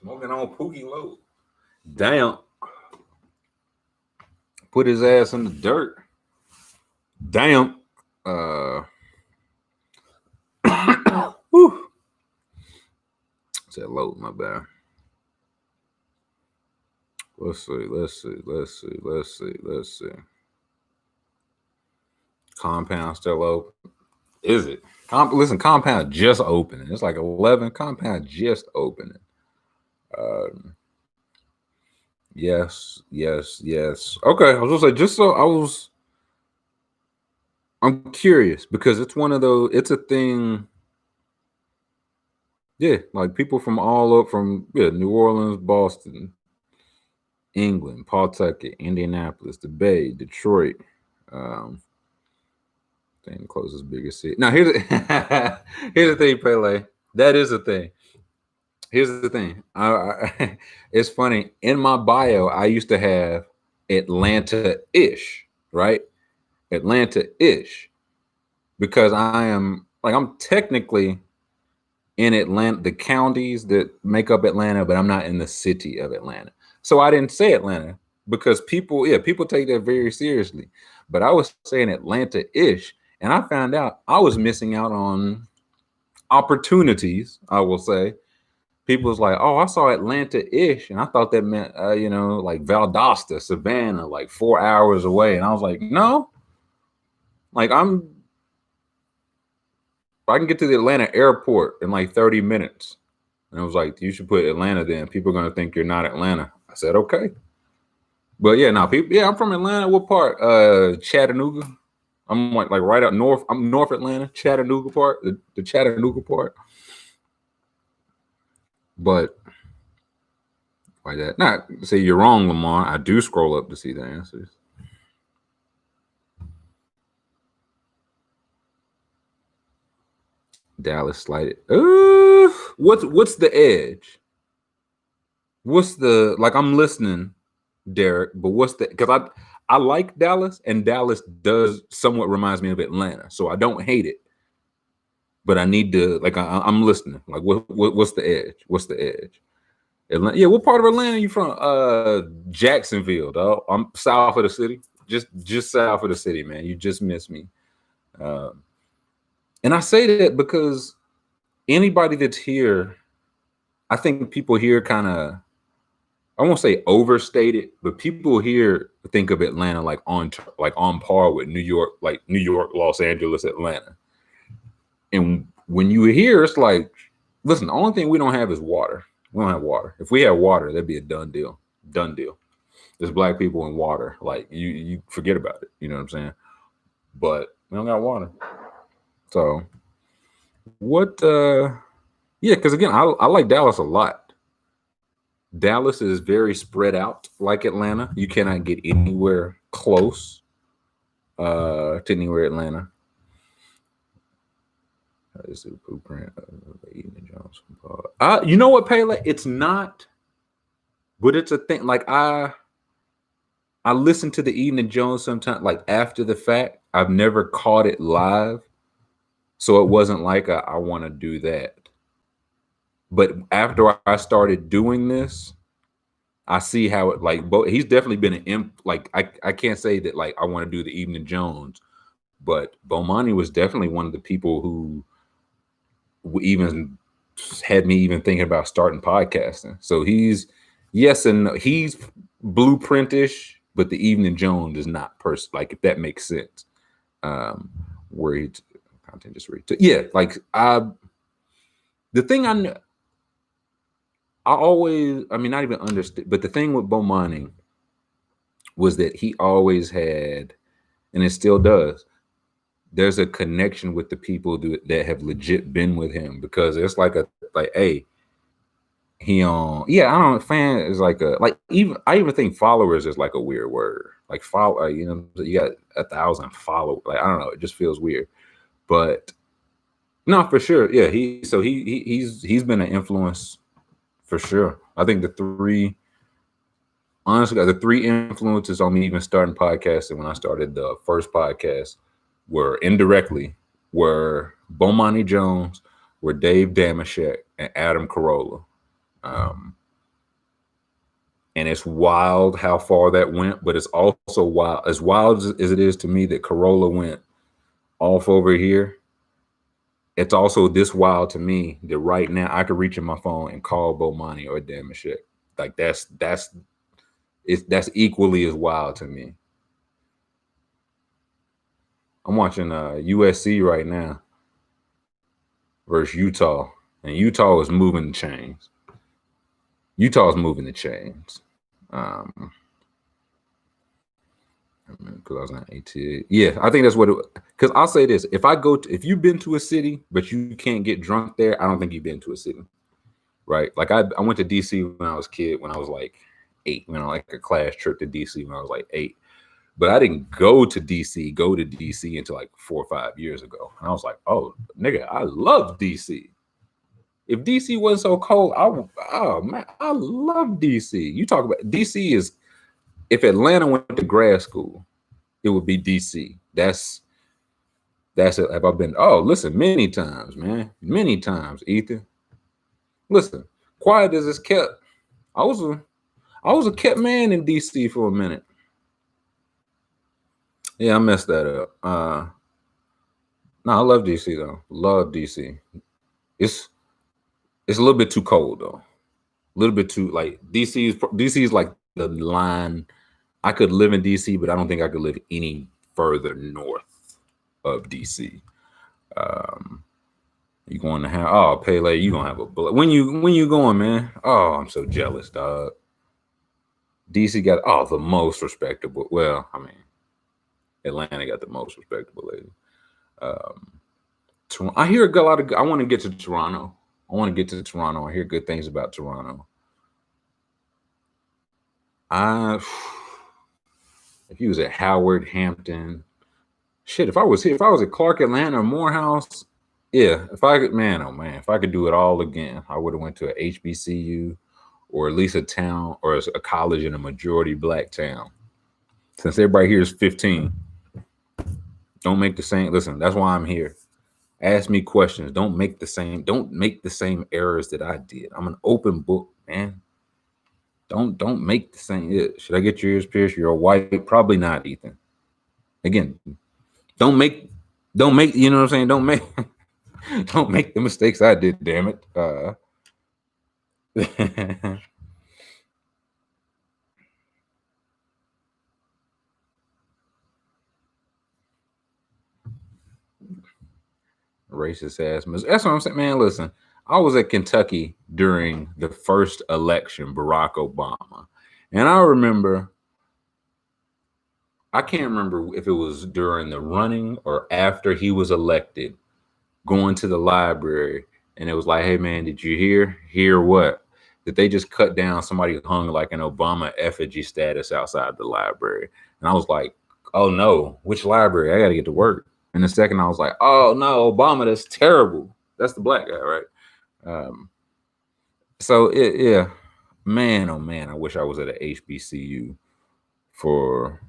Smoking on Pookie Low. Damn. Put his ass in the dirt. Damn. Whew. Said load, my bad. Let's see. Compound still open. Is it? Listen, Compound just opening. It's like 11. Compound just opening. Yes. Okay, I was gonna say, just so I'm curious because it's one of those. It's a thing. Yeah, like people from all up from New Orleans, Boston, England, Pawtucket, Indianapolis, the Bay, Detroit. Thing the closest biggest city. Now here's the thing, Pele. That is a thing. Here's the thing. It's funny. In my bio, I used to have Atlanta-ish, right? Atlanta-ish, because I'm technically in Atlanta, the counties that make up Atlanta, but I'm not in the city of Atlanta. So I didn't say Atlanta because people take that very seriously. But I was saying Atlanta-ish, and I found out I was missing out on opportunities, I will say. People was like, oh, I saw Atlanta-ish, and I thought that meant, like Valdosta, Savannah, like 4 hours away. And I was like, no, like I can get to the Atlanta airport in like 30 minutes. And I was like, you should put Atlanta then. People are going to think you're not Atlanta. I said, okay. But I'm from Atlanta. What part? Chattanooga. I'm like right up north. I'm North Atlanta, Chattanooga part, the Chattanooga part. But like that. Not say you're wrong, Lamar. I do scroll up to see the answers. Dallas slighted. What's the edge? What's the I'm listening, Derek, but what's the because I like Dallas, and Dallas does somewhat reminds me of Atlanta, so I don't hate it. But I need to I'm listening. Like what's the edge? What's the edge? Atlanta, yeah, what part of Atlanta are you from? Jacksonville, dog. I'm south of the city. Just south of the city, man. You just missed me. And I say that because anybody that's here, I think people here kind of, I won't say overstated, but people here think of Atlanta like on par with New York, like New York, Los Angeles, Atlanta. And when you hear, it's like, listen, the only thing we don't have is water. We don't have water. If we had water, that'd be a done deal. Done deal. There's black people in water. Like you forget about it. You know what I'm saying? But we don't got water. So what? Yeah, because again, I like Dallas a lot. Dallas is very spread out, like Atlanta. You cannot get anywhere close to anywhere Atlanta. This is the blueprint of Eaton Jones. You know what, Pele? It's not, but it's a thing. Like I listen to the Eaton and Jones sometimes, like after the fact. I've never caught it live, so it wasn't like I want to do that. But after I started doing this, I see how it he's definitely been an imp. Like I can't say that like I want to do the Evening Jones, but Bomani was definitely one of the people who even had me even thinking about starting podcasting. So he's he's blueprintish, but the Evening Jones is not like if that makes sense. Where he content just read the thing I always, not even understood, but the thing with Bomani was that he always had, and it still does, there's a connection with the people that have legit been with him, because it's hey, he I don't fan is I even think followers is like a weird word. Like follow, you got 1,000 followers. Like, I don't know, it just feels weird. But no, for sure. Yeah, he's been an influence for sure. I think the three influences on me even starting podcasting when I started the first podcast were Bomani Jones, were Dave Damashek, and Adam Carolla. And it's wild how far that went, but it's also wild as it is to me that Corolla went off over here. It's also this wild to me that right now I could reach in my phone and call Bomani or Damashek. Like that's equally as wild to me. I'm watching USC right now versus Utah, and Utah is moving the chains. Utah's moving the chains. Because I was not 18. Yeah, I think that's what it. Because I'll say this: if you've been to a city but you can't get drunk there, I don't think you've been to a city, right? Like I went to DC when I was a kid, when I was like 8, like a class trip to DC when I was like 8. But I didn't go to DC until like 4 or 5 years ago. And I was like, oh, nigga, I love DC. If DC wasn't so cold, I love DC. You talk about DC is, if Atlanta went to grad school, it would be DC. That's it. Have I been? Oh, listen, many times, man. Many times, Ethan. Listen, quiet as it's kept. I was a kept man in DC for a minute. Yeah, I messed that up. No, I love DC though. Love DC. It's a little bit too cold though. A little bit too, like, DC is like the line. I could live in DC, but I don't think I could live any further north of DC. You going to have Pele? You gonna have a bullet when you going, man? Oh, I'm so jealous, dog. DC got the most respectable. Well, I mean, Atlanta got the most respectable lady. I hear a lot of. I want to get to Toronto. I hear good things about Toronto. If he was at Howard, Hampton, shit. If I was at Clark, Atlanta, or Morehouse, yeah. If I could, man, oh man, if I could do it all again, I would have went to a HBCU, or at least a town or a college in a majority black town. Since everybody here is 15, don't make the same. Listen, that's why I'm here. Ask me questions. Don't make the same errors that I did. I'm an open book, man. Don't make the same. Should I get your ears pierced? You're a white, probably not, Ethan. Again, don't make. You know what I'm saying? Don't make the mistakes I did. Damn it. Racist ass. That's what I'm saying, man. Listen, I was at Kentucky during the first election, Barack Obama, and I remember. I can't remember if it was during the running or after he was elected, going to the library, and it was like, hey man, did you hear what? That they just cut down somebody hung like an Obama effigy status outside the library. And I was like, oh no, which library? I gotta get to work. And the second I was like, oh no, Obama, that's terrible. That's the black guy, right? Yeah, man, oh man, I wish I was at a HBCU for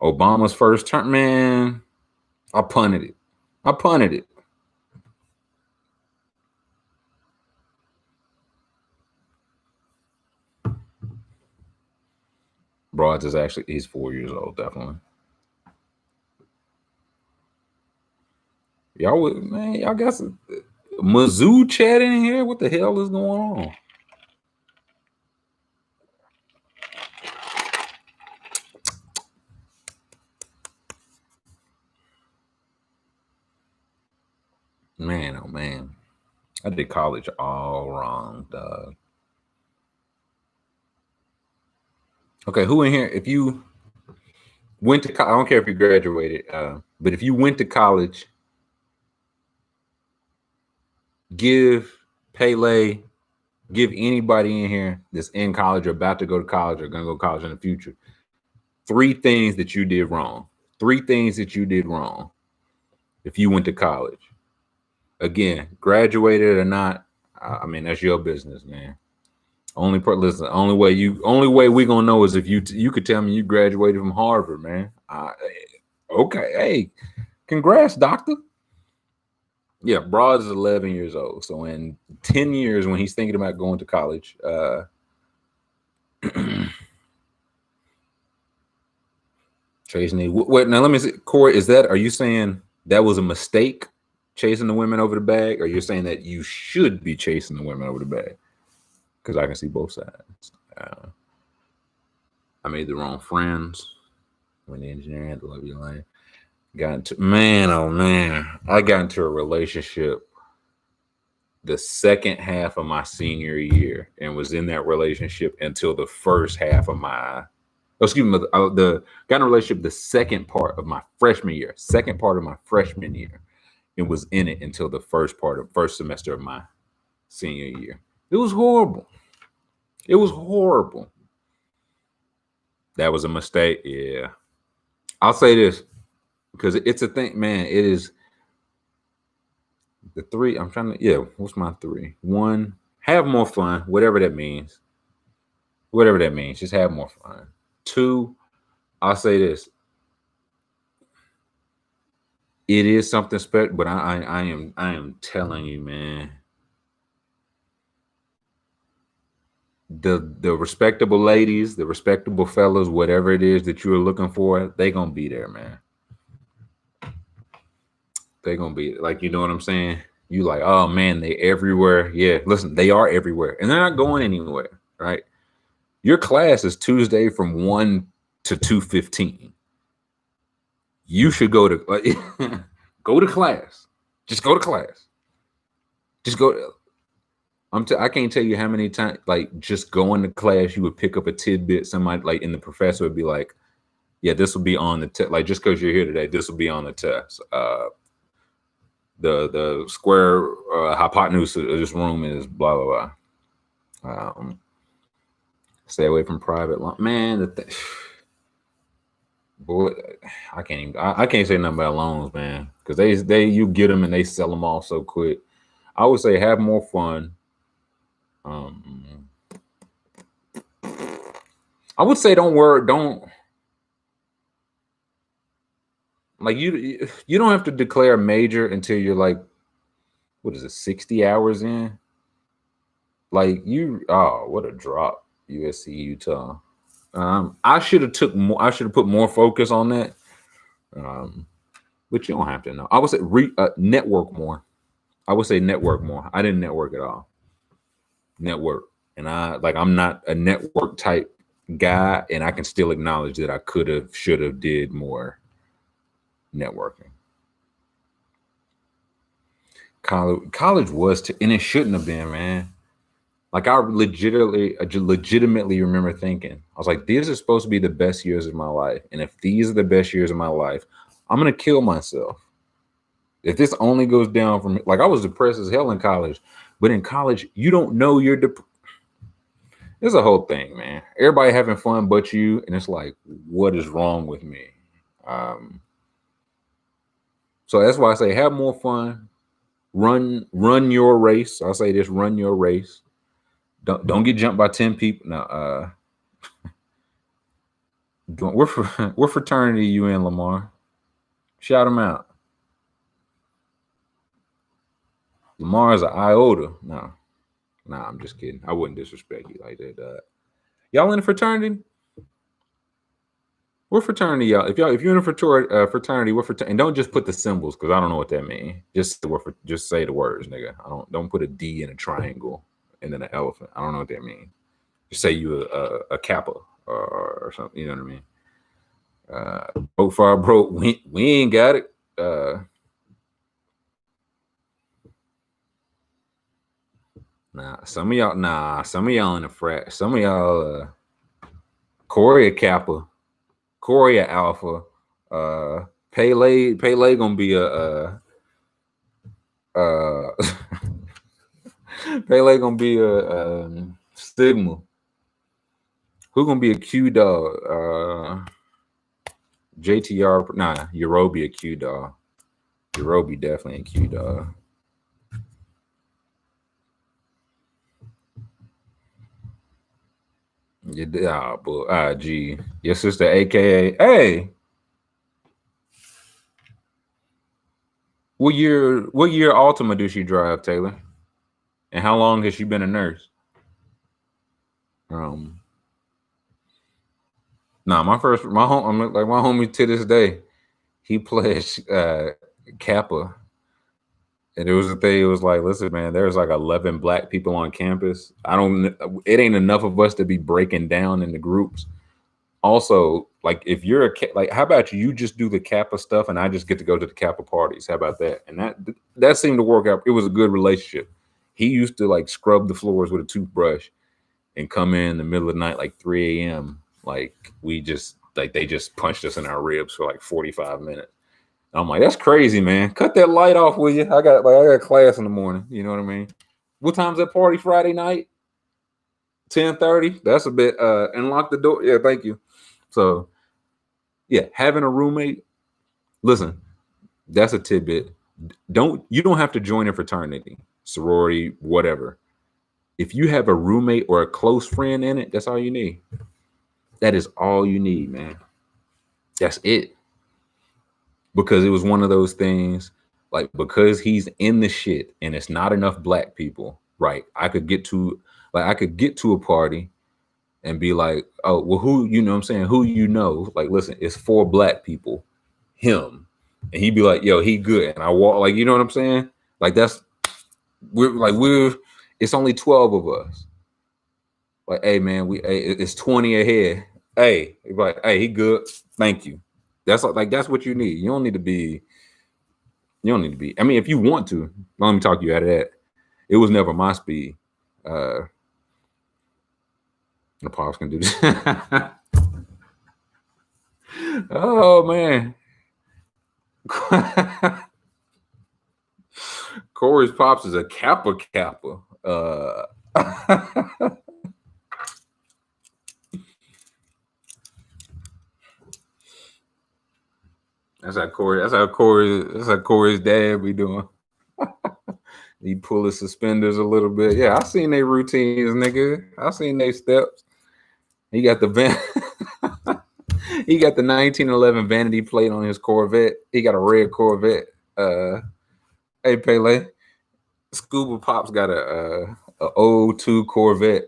Obama's first term, man. I punted it. Broads is actually, he's 4 years old, definitely. Y'all got some Mizzou chat in here? What the hell is going on? Man, oh man. I did college all wrong, dog. Okay, who in here, if you went to college, I don't care if you graduated, but if you went to college, give Pele, give anybody in here that's in college or about to go to college or gonna go to college in the future, 3 things that you did wrong. 3 things that you did wrong if you went to college. Again, graduated or not, I mean, that's your business, man. Only way we gonna know is if you could tell me you graduated from Harvard, man. Okay, hey, congrats, doctor. Yeah, Broad is 11 years old. So in 10 years, when he's thinking about going to college, Chasing the wait. Now let me see, Corey. Are you saying that was a mistake, chasing the women over the bag, or you're saying that you should be chasing the women over the bag? Because I can see both sides. I made the wrong friends. Went to engineering, had to love your life. Got into oh man, I got into a relationship the second half of my senior year and was in that relationship until the first half of my got in a relationship the second part of my freshman year, and was in it until the first semester of my senior year. It was horrible. That was a mistake. Yeah. I'll say this because it's a thing, man. It is the three. What's my three? One, have more fun, whatever that means. Just have more fun. Two, I'll say this. It is something special, but I am telling you, man. The respectable ladies, the respectable fellas, whatever it is that you're looking for, they gonna be there, man. They gonna be like, you know what I'm saying? You like, oh man, they everywhere. Yeah, listen, they are everywhere, and they're not going anywhere, right? Your class is Tuesday from 1 to 2:15. You should go to go to class. Just go to class. Just go. I can't tell you how many times, like, just going to class, you would pick up a tidbit. Somebody like, and the professor would be like, "Yeah, this will be on the test. Like, just because you're here today, this will be on the test. The square hypotenuse of this room is blah blah blah. Stay away from private man. Boy, I can't say nothing about loans, man, because they you get them and they sell them off so quick. I would say have more fun. I would say don't like you don't have to declare a major until you're like, what is it, 60 hours in? Like what a drop, USC Utah. I should have put more focus on that. But you don't have to know. I would say network more. I would say network more. I didn't network at all. Network. And I'm not a network type guy, and I can still acknowledge that I should have did more networking. College was, and it shouldn't have been, man. Like, I legitimately remember thinking, I was like, these are supposed to be the best years of my life. And if these are the best years of my life, I'm going to kill myself. If this only goes down from, like, I was depressed as hell in college, but in college, you don't know you're depressed. It's a whole thing, man. Everybody having fun but you, and it's like, what is wrong with me? So that's why I say have more fun. Run your race. I'll say this: run your race. Don't get jumped by 10 people. No, what fraternity you in, Lamar? Shout them out. Lamar is an iota. No, I'm just kidding. I wouldn't disrespect you like that. Y'all in a fraternity? What fraternity, y'all? If you're in a fraternity, what fraternity? And don't just put the symbols, because I don't know what that means. Just say the words, nigga. Don't put a D in a triangle and then an elephant. I don't know what that means. Just say you a Kappa or something. You know what I mean? Broke far broke. We ain't got it. Some of y'all in a frat. Some of y'all Corey a Kappa, Corey a Alpha, Pele gonna be a Pele gonna be a Sigma. Who gonna be a Q dog? JTR. Nah, Eurobi a Q dog. Eurobi definitely a Q dog. Gee, your sister, AKA, hey. What year Altima does she drive, Taylor? And how long has she been a nurse? Nah, my homie to this day, he pledged Kappa. And it was a thing. It was like, listen, man, there's like 11 black people on campus. It ain't enough of us to be breaking down into groups. Also, like, if you're like, how about you just do the Kappa stuff and I just get to go to the Kappa parties? How about that? And that seemed to work out. It was a good relationship. He used to like scrub the floors with a toothbrush and come in the middle of the night, like 3 a.m. Like they just punched us in our ribs for like 45 minutes. I'm like, that's crazy, man. Cut that light off, will you? I got class in the morning. You know what I mean? What time's that party Friday night? 10:30. That's a bit. And lock the door. Yeah, thank you. So, yeah, having a roommate. Listen, that's a tidbit. You don't have to join a fraternity, sorority, whatever. If you have a roommate or a close friend in it, that's all you need. That is all you need, man. That's it. Because it was one of those things, like, because he's in the shit and it's not enough black people, right? I could get to a party and be like, oh, well, who, you know what I'm saying? Who, you know, like, listen, it's 4 black people, him. And he'd be like, yo, he good. And I walk, like, you know what I'm saying? Like, it's only 12 of us. Like, hey, man, it's 20 ahead. Hey, like, hey, he good. Thank you. That's that's what you need. You don't need to be. I mean, if you want to, let me talk you out of that. It was never my speed. The pops can do this. Oh man. Corey's pops is a Kappa. That's how Corey's dad be doing. He pull his suspenders a little bit. Yeah, I seen their routines, nigga. I seen their steps. He got the he got the 1911 vanity plate on his Corvette. He got a red Corvette. Hey Pele, Scuba Pop's got a 02 Corvette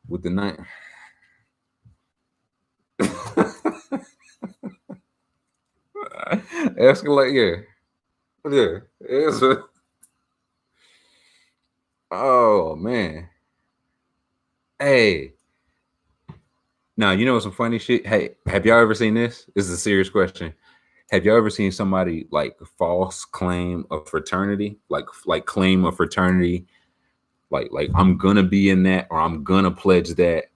with the night. Escalate, yeah. Oh man. Hey. Now, you know some funny shit? Hey, have y'all ever seen this? This is a serious question. Have y'all ever seen somebody like false claim a fraternity? Like claim a fraternity, like I'm gonna be in that, or I'm gonna pledge that,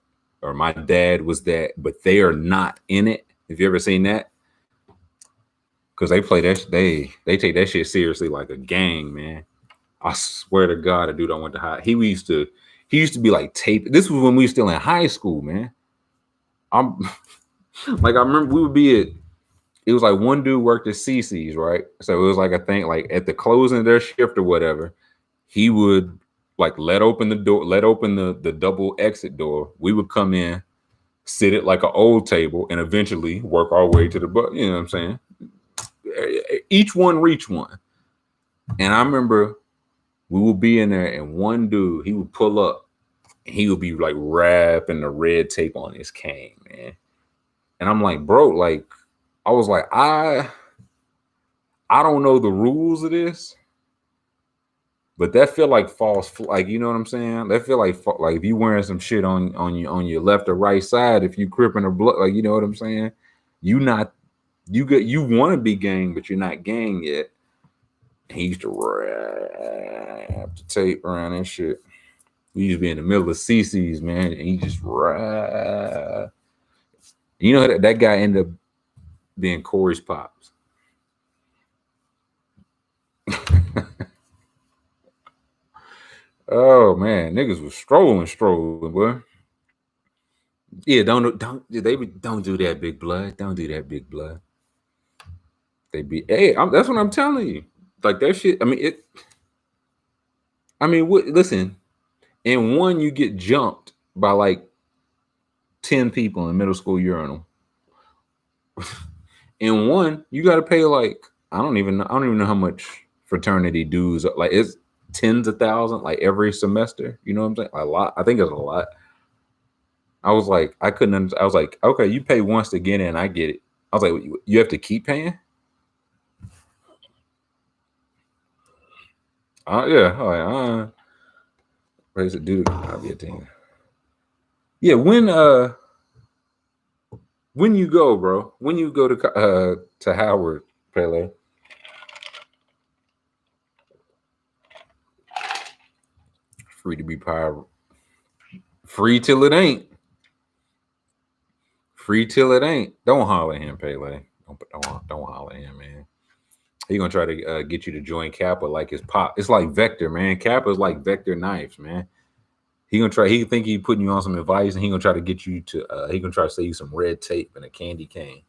or my dad was that, but they are not in it. Have you ever seen that? Because they play that, they take that shit seriously like a gang, man. I swear to God, a dude I went to high. He used to be like tape. This was when we were still in high school, man. I'm like, I remember we would be at, it was like one dude worked at CC's, right? So it was like a thing, like at the closing of their shift or whatever, he would like let open the door, let open the double exit door. We would come in, sit at like an old table, and eventually work our way to the butt. You know what I'm saying? Each one reach one. And I remember we would be in there, and one dude, he would pull up, and he would be like wrapping the red tape on his cane, man. And I'm like, bro, like, I was like, I don't know the rules of this, but that feel like false, like, you know what I'm saying? That feel like if you wearing some shit on your left or right side, if you cripping or blood, like, you know what I'm saying? You want to be gang, but you're not gang yet. He used to wrap the tape around that shit. We used to be in the middle of CC's, man, and he just wrap. You know that guy ended up being Corey's pops. Oh man, niggas was strolling, boy. Yeah, don't do that, big blood. Don't do that, big blood. That's what I'm telling you. Like that shit. I mean, listen. In one, you get jumped by like 10 people in the middle school urinal. In one, you got to pay like I don't even know how much fraternity dues. Like it's tens of thousands, like every semester. You know what I'm saying? A lot. I think it's a lot. I was like, I couldn't. I was like, okay, you pay once to get in, I get it. I was like, you have to keep paying. Yeah, all right, raise it, dude. I'll be a team. Yeah, when you go, bro, when you go to Howard, Pele, free to be power, free till it ain't, free till it ain't. Don't holler at him, Pele. Don't holler at him, man. He gonna try to get you to join Kappa like his pop. It's like Vector, man. Kappa's like Vector knives, man. He gonna try. He think he putting you on some advice, and he gonna try to get you to. He gonna try to sell you some red tape and a candy cane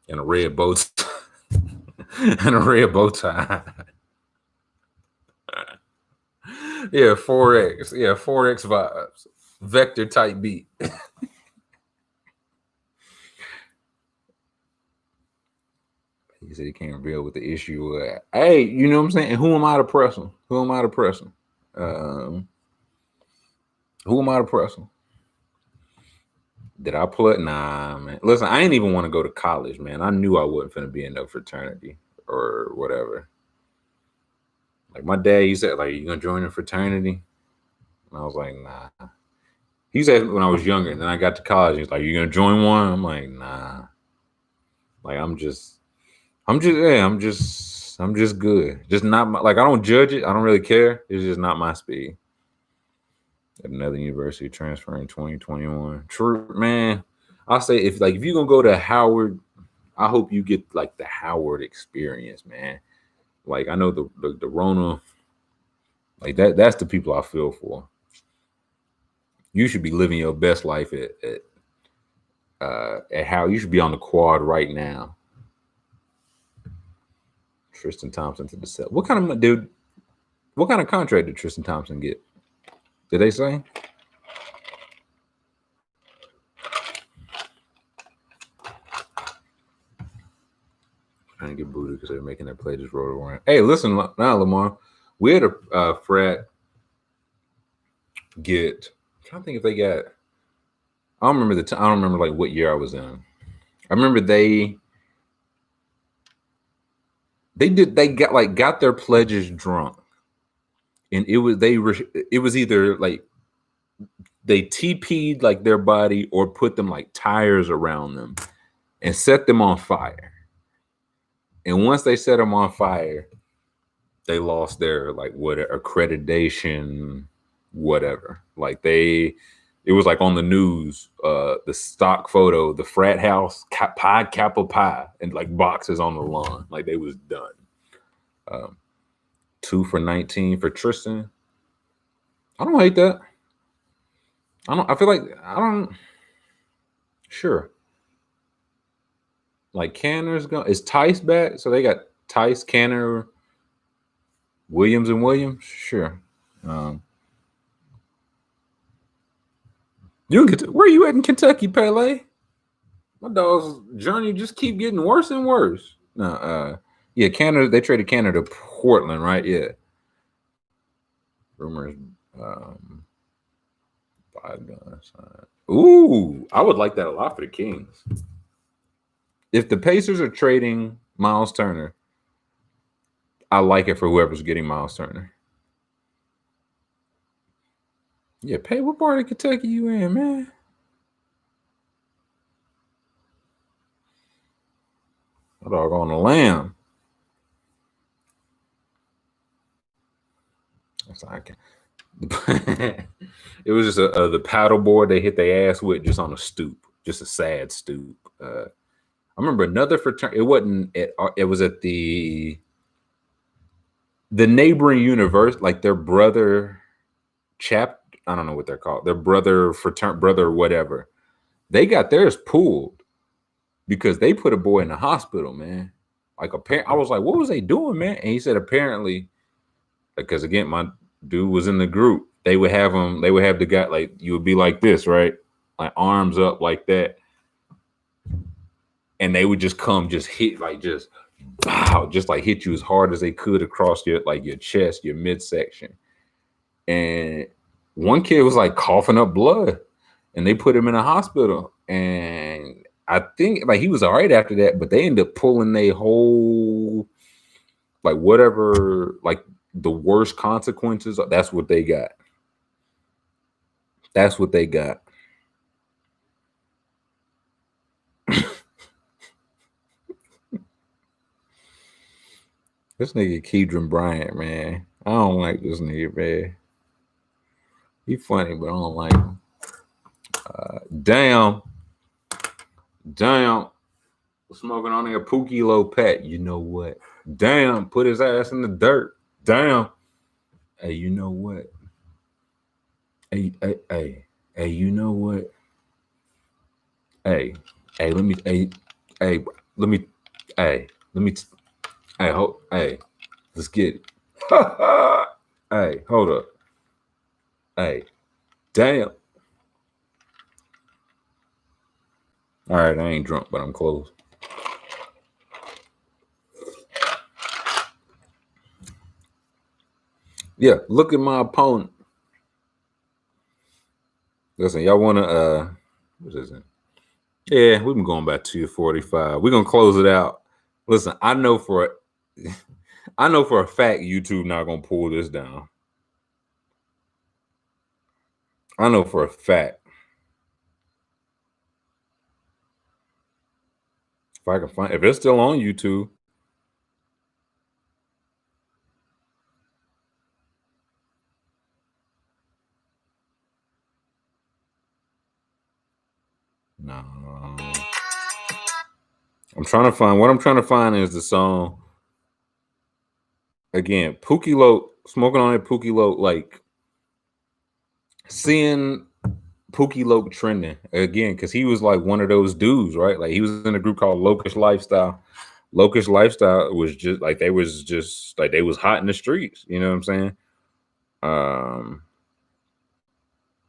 and a red bow and a red bow tie. Yeah, 4X. Yeah, 4X vibes. Vector type beat. He said he can't reveal what the issue was. Hey, you know what I'm saying? And who am I to press him? Who am I to press him? Who am I to press him? Did I play? Nah, man. Listen, I ain't even want to go to college, man. I knew I wasn't finna be in no fraternity or whatever. Like my dad, he said, like, you gonna join a fraternity? And I was like, nah. He said when I was younger, and then I got to college, he's like, you gonna join one? I'm like, nah. Like I'm just good. Just not my, like I don't judge it. I don't really care. It's just not my speed. At another university transfer in 2021. True, man. I'll say if you're gonna go to Howard, I hope you get like the Howard experience, man. Like I know the Rona, like that's the people I feel for. You should be living your best life at how you should be on the quad right now. Tristan Thompson to the cell. What kind of contract did Tristan Thompson get? Did they say? Trying to get booted because they're making their play just roll around. Hey, listen now, Lamar. We had a frat get. I'm trying to think if they got. I don't remember I don't remember like what year I was in. I remember they got their pledges drunk, and it was either like they TP'd like their body or put them like tires around them and set them on fire. And once they set them on fire, they lost their like what accreditation, whatever. Like it was like on the news, the stock photo, the frat house, Pi Kappa Pi, and like boxes on the lawn. Like they was done. 2 for 19 for Tristan. I don't hate that. I feel like I don't. Sure. Like Canner's going. Is Tice back? So they got Tice, Canner, Williams, and Williams. Sure. Where you at in Kentucky, Pele? My dog's journey just keep getting worse and worse. No, yeah, Canada. They traded Canada to Portland, right? Yeah. Rumors. 5 guns. Ooh, I would like that a lot for the Kings. If the Pacers are trading Miles Turner, I like it for whoever's getting Miles Turner. Yeah, pay. What part of Kentucky you in, man? My dog on the lamb. It was just the paddle board they hit their ass with just on a stoop, just a sad stoop. I remember another fraternity. It wasn't. It was at the neighboring universe, like their brother chap. I don't know what they're called. Their brother brother whatever. They got theirs pulled because they put a boy in the hospital, man. Like I was like, what was they doing, man? And he said apparently, because again, my dude was in the group. They would have the guy like you would be like this, right? Like arms up like that. And they would just come, just hit, like just wow, just like hit you as hard as they could across your chest, your midsection. And one kid was like coughing up blood, and they put him in a hospital. And I think like he was all right after that, but they ended up pulling a whole like whatever like the worst consequences. That's what they got. That's what they got. This nigga Keedron Bryant, man. I don't like this nigga, man. He funny, but I don't like him. Damn. Smoking on a Pookie Low Pat. You know what? Damn. Put his ass in the dirt. Damn. Hey, you know what? Hey, you know what? Hey, let me, let's get it. Hey, hold up. Hey, damn. All right, I ain't drunk, but I'm close. Yeah, look at my opponent. Listen, y'all want to, what is it? Yeah, we've been going about 2:45. We're gonna close it out. Listen, I know for a fact YouTube not gonna pull this down. I know for a fact. If I can find, if it's still on YouTube. No. I'm trying to find, what I'm trying to find is the song. Again, Pookie Low, smoking on it, Pookie Low, like seeing Pookie Low trending again, because he was like one of those dudes, right? Like he was in a group called Locust Lifestyle. Locust Lifestyle was just like they was hot in the streets, you know what I'm saying?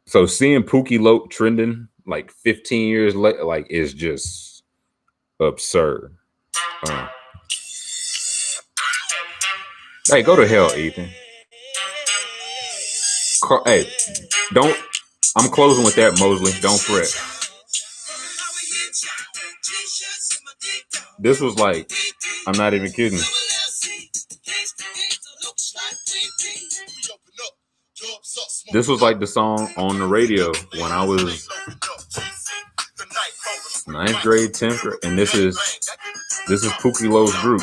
So seeing Pookie Low trending like 15 years later, like is just absurd. Hey, go to hell, Ethan. Hey, don't. I'm closing with that, Mosley. Don't fret. This was like, I'm not even kidding. This was like the song on the radio when I was 9th grade, 10th grade, and this is Pookie Low's group.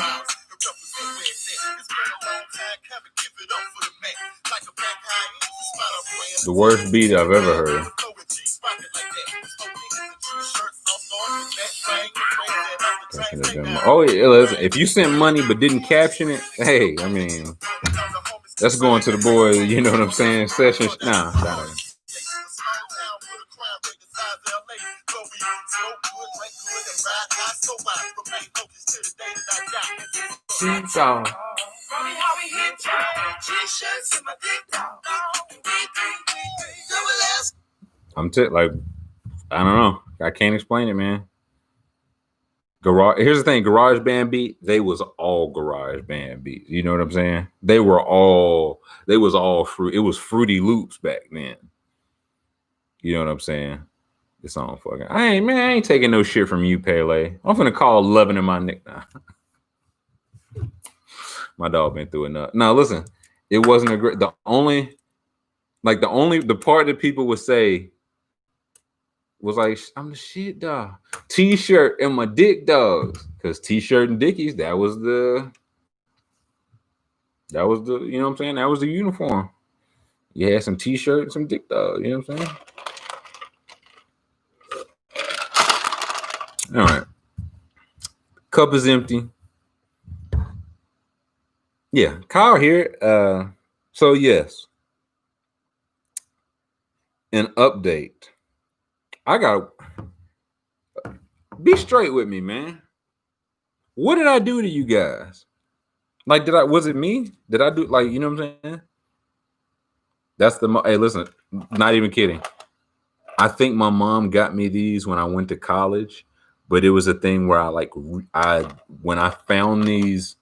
The worst beat I've ever heard. Oh, yeah, listen, if you sent money but didn't caption it, hey, I mean, that's going to the boy, you know what I'm saying, session. Nah. I'm like, I don't know. I can't explain it, man. Here's the thing, garage band beat, they was all garage band beats. You know what I'm saying? They was all fruit. It was Fruity Loops back then. You know what I'm saying? It's on fucking. I ain't taking no shit from you, Pele. I'm finna call loving in my nick now. My dog been through enough. Now listen, it wasn't a great. The part that people would say was like, I'm the shit, dog. T-shirt and my dick dogs. Because T-shirt and dickies, that was the, you know what I'm saying? That was the uniform. You had some T-shirt and some dick dogs, you know what I'm saying? All right. Cup is empty. Yeah, Kyle here. So yes. An update. I got be straight with me, man. What did I do to you guys? Like, was it me? Did I do, like, you know what I'm saying? That's hey, listen, not even kidding. I think my mom got me these when I went to college, but it was a thing where when I found these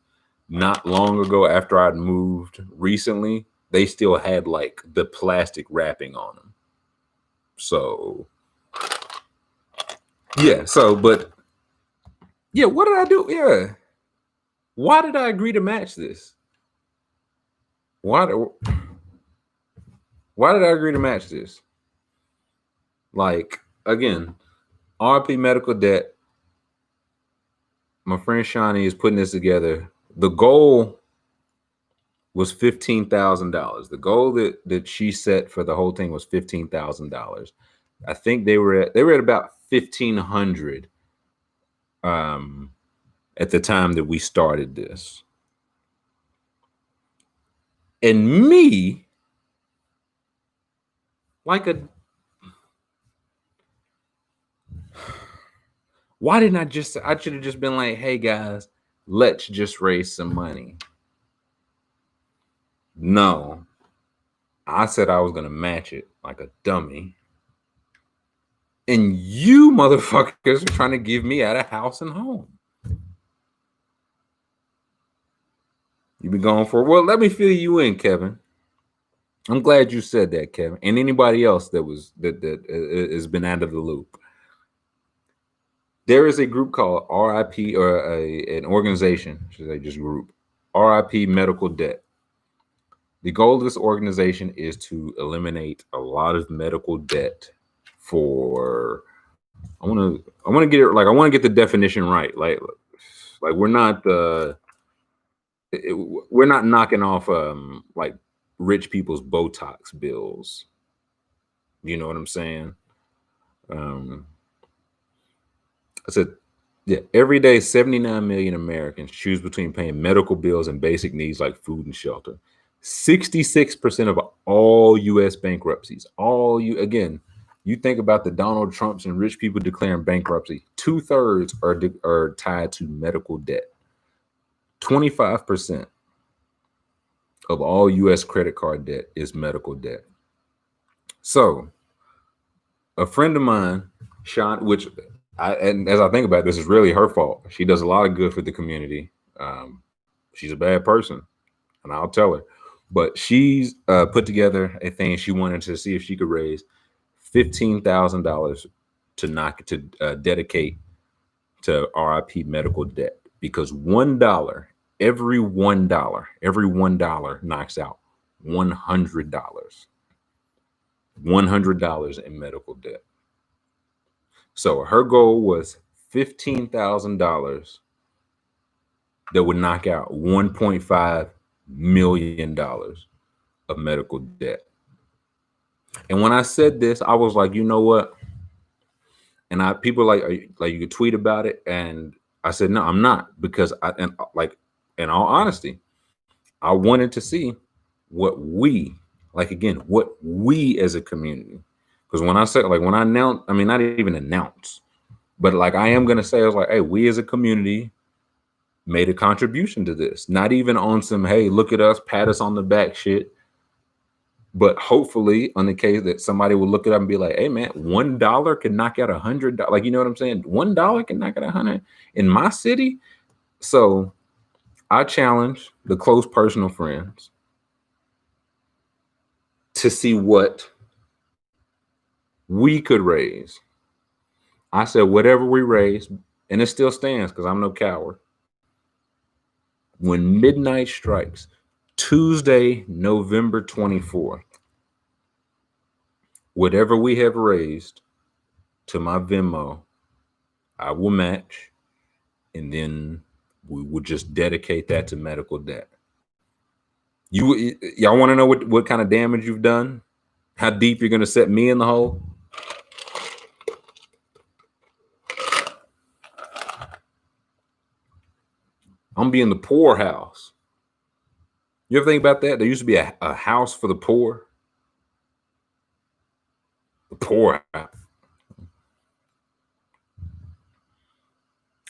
not long ago after I'd moved recently, they still had like the plastic wrapping on them. So yeah, but yeah, what did I do? Yeah. Why did I agree to match this? Why did I agree to match this? Like, again, RP medical debt. My friend Shawnee is putting this together. The goal was $15,000. The goal that she set for the whole thing was $15,000. I think they were at about 1,500 at the time that we started this. And me, like why didn't I should have just been like, hey guys, let's just raise some money. No, I said I was going to match it like a dummy. And you motherfuckers are trying to give me out of house and home. You've been going for, well, let me fill you in, Kevin. I'm glad you said that, Kevin. And anybody else that has been out of the loop. There is a group called RIP, or an organization, should I just group, RIP Medical Debt. The goal of this organization is to eliminate a lot of medical debt for, I want to get it, like, I want to get the definition right. Like we're not knocking off like rich people's Botox bills. You know what I'm saying? I said, yeah, every day 79 million Americans choose between paying medical bills and basic needs like food and shelter. 66% of all U.S. bankruptcies, you think about the Donald Trumps and rich people declaring bankruptcy, 2/3 are tied to medical debt. 25% of all U.S. credit card debt is medical debt. So a friend of mine, Sean, and as I think about it, this is really her fault. She does a lot of good for the community. She's a bad person, and I'll tell her. But she's put together a thing. She wanted to see if she could raise $15,000 to dedicate to RIP medical debt, because every $1 knocks out $100. $100 in medical debt. So her goal was $15,000 that would knock out $1.5 million of medical debt. And when I said this, I was like, you know what? And people like you could tweet about it, and I said, no, I'm not, because in all honesty, I wanted to see what we as a community. Because when I said, like, when I announced, I mean, not even announce, but like, I am going to say, I was like, hey, we as a community made a contribution to this. Not even on some, hey, look at us, pat us on the back shit. But hopefully on the case that somebody will look it up and be like, hey man, $1 can knock out $100. Like, you know what I'm saying? $1 can knock out 100 in my city. So I challenge the close personal friends to see what we could raise. I said, whatever we raise, and it still stands because I'm no coward. When midnight strikes, Tuesday, November 24th, whatever we have raised to my Venmo, I will match, and then we will just dedicate that to medical debt. Y'all want to know what kind of damage you've done? How deep you're going to set me in the hole? I'm being the poorhouse. You ever think about that? There used to be a house for the poor. The poor house.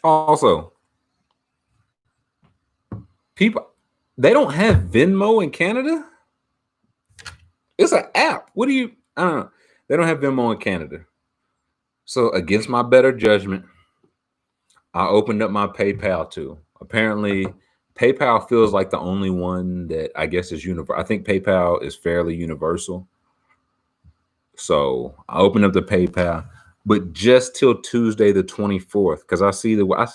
Also, people, they don't have Venmo in Canada. It's an app. I don't know. They don't have Venmo in Canada. So against my better judgment, I opened up my PayPal too. Apparently PayPal feels like the only one that I guess is universal. I think PayPal is fairly universal. So I opened up the PayPal, but just till Tuesday the 24th, because I see I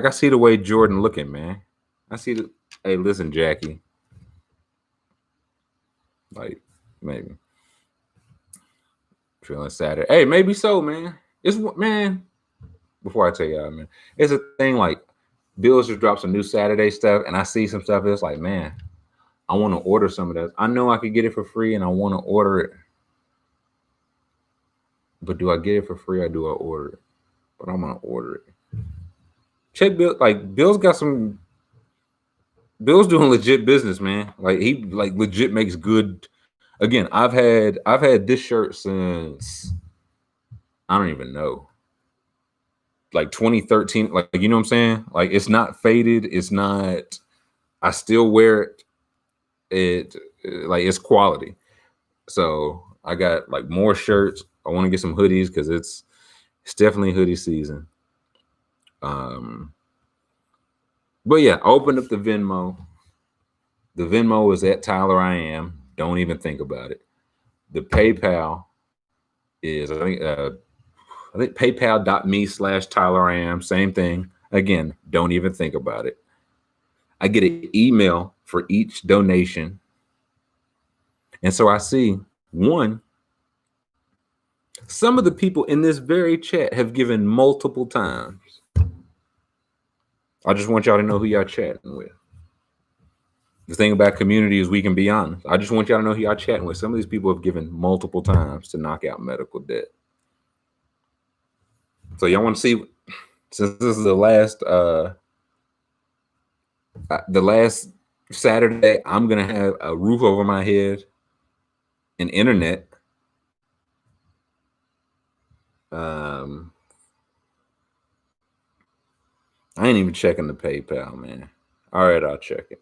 see the way Jordan looking, man. I see the hey, listen, Jackie. Like, maybe feeling Saturday. Hey, maybe so, man. It's man. Before I tell y'all, man, it's a thing like Bills just dropped some new Saturday stuff, and I see some stuff. It's like, man, I want to order some of that. I know I could get it for free, and I want to order it. But do I get it for free or do I order it? But I'm gonna order it. Check Bill. Like Bill's got some. Bill's doing legit business, man. Like he like legit makes good. Again, I've had this shirt since I don't even know, like 2013. Like you know what I'm saying? Like it's not faded. It's not. I still wear it. It like it's quality. So I got like more shirts. I want to get some hoodies because it's definitely hoodie season. But yeah, I opened up the Venmo. The Venmo is at Tyler I am. Don't even think about it. The PayPal is I think PayPal.me/Tyler I am. Same thing. Again, don't even think about it. I get an email for each donation. And so I see one, some of the people in this very chat have given multiple times. I just want y'all to know who y'all chatting with. The thing about community is we can be honest. I just want y'all to know who y'all chatting with. Some of these people have given multiple times to knock out medical debt. So y'all want to see, since this is the last Saturday, I'm gonna have a roof over my head, and internet. I ain't even checking the PayPal, man. All right, I'll check it.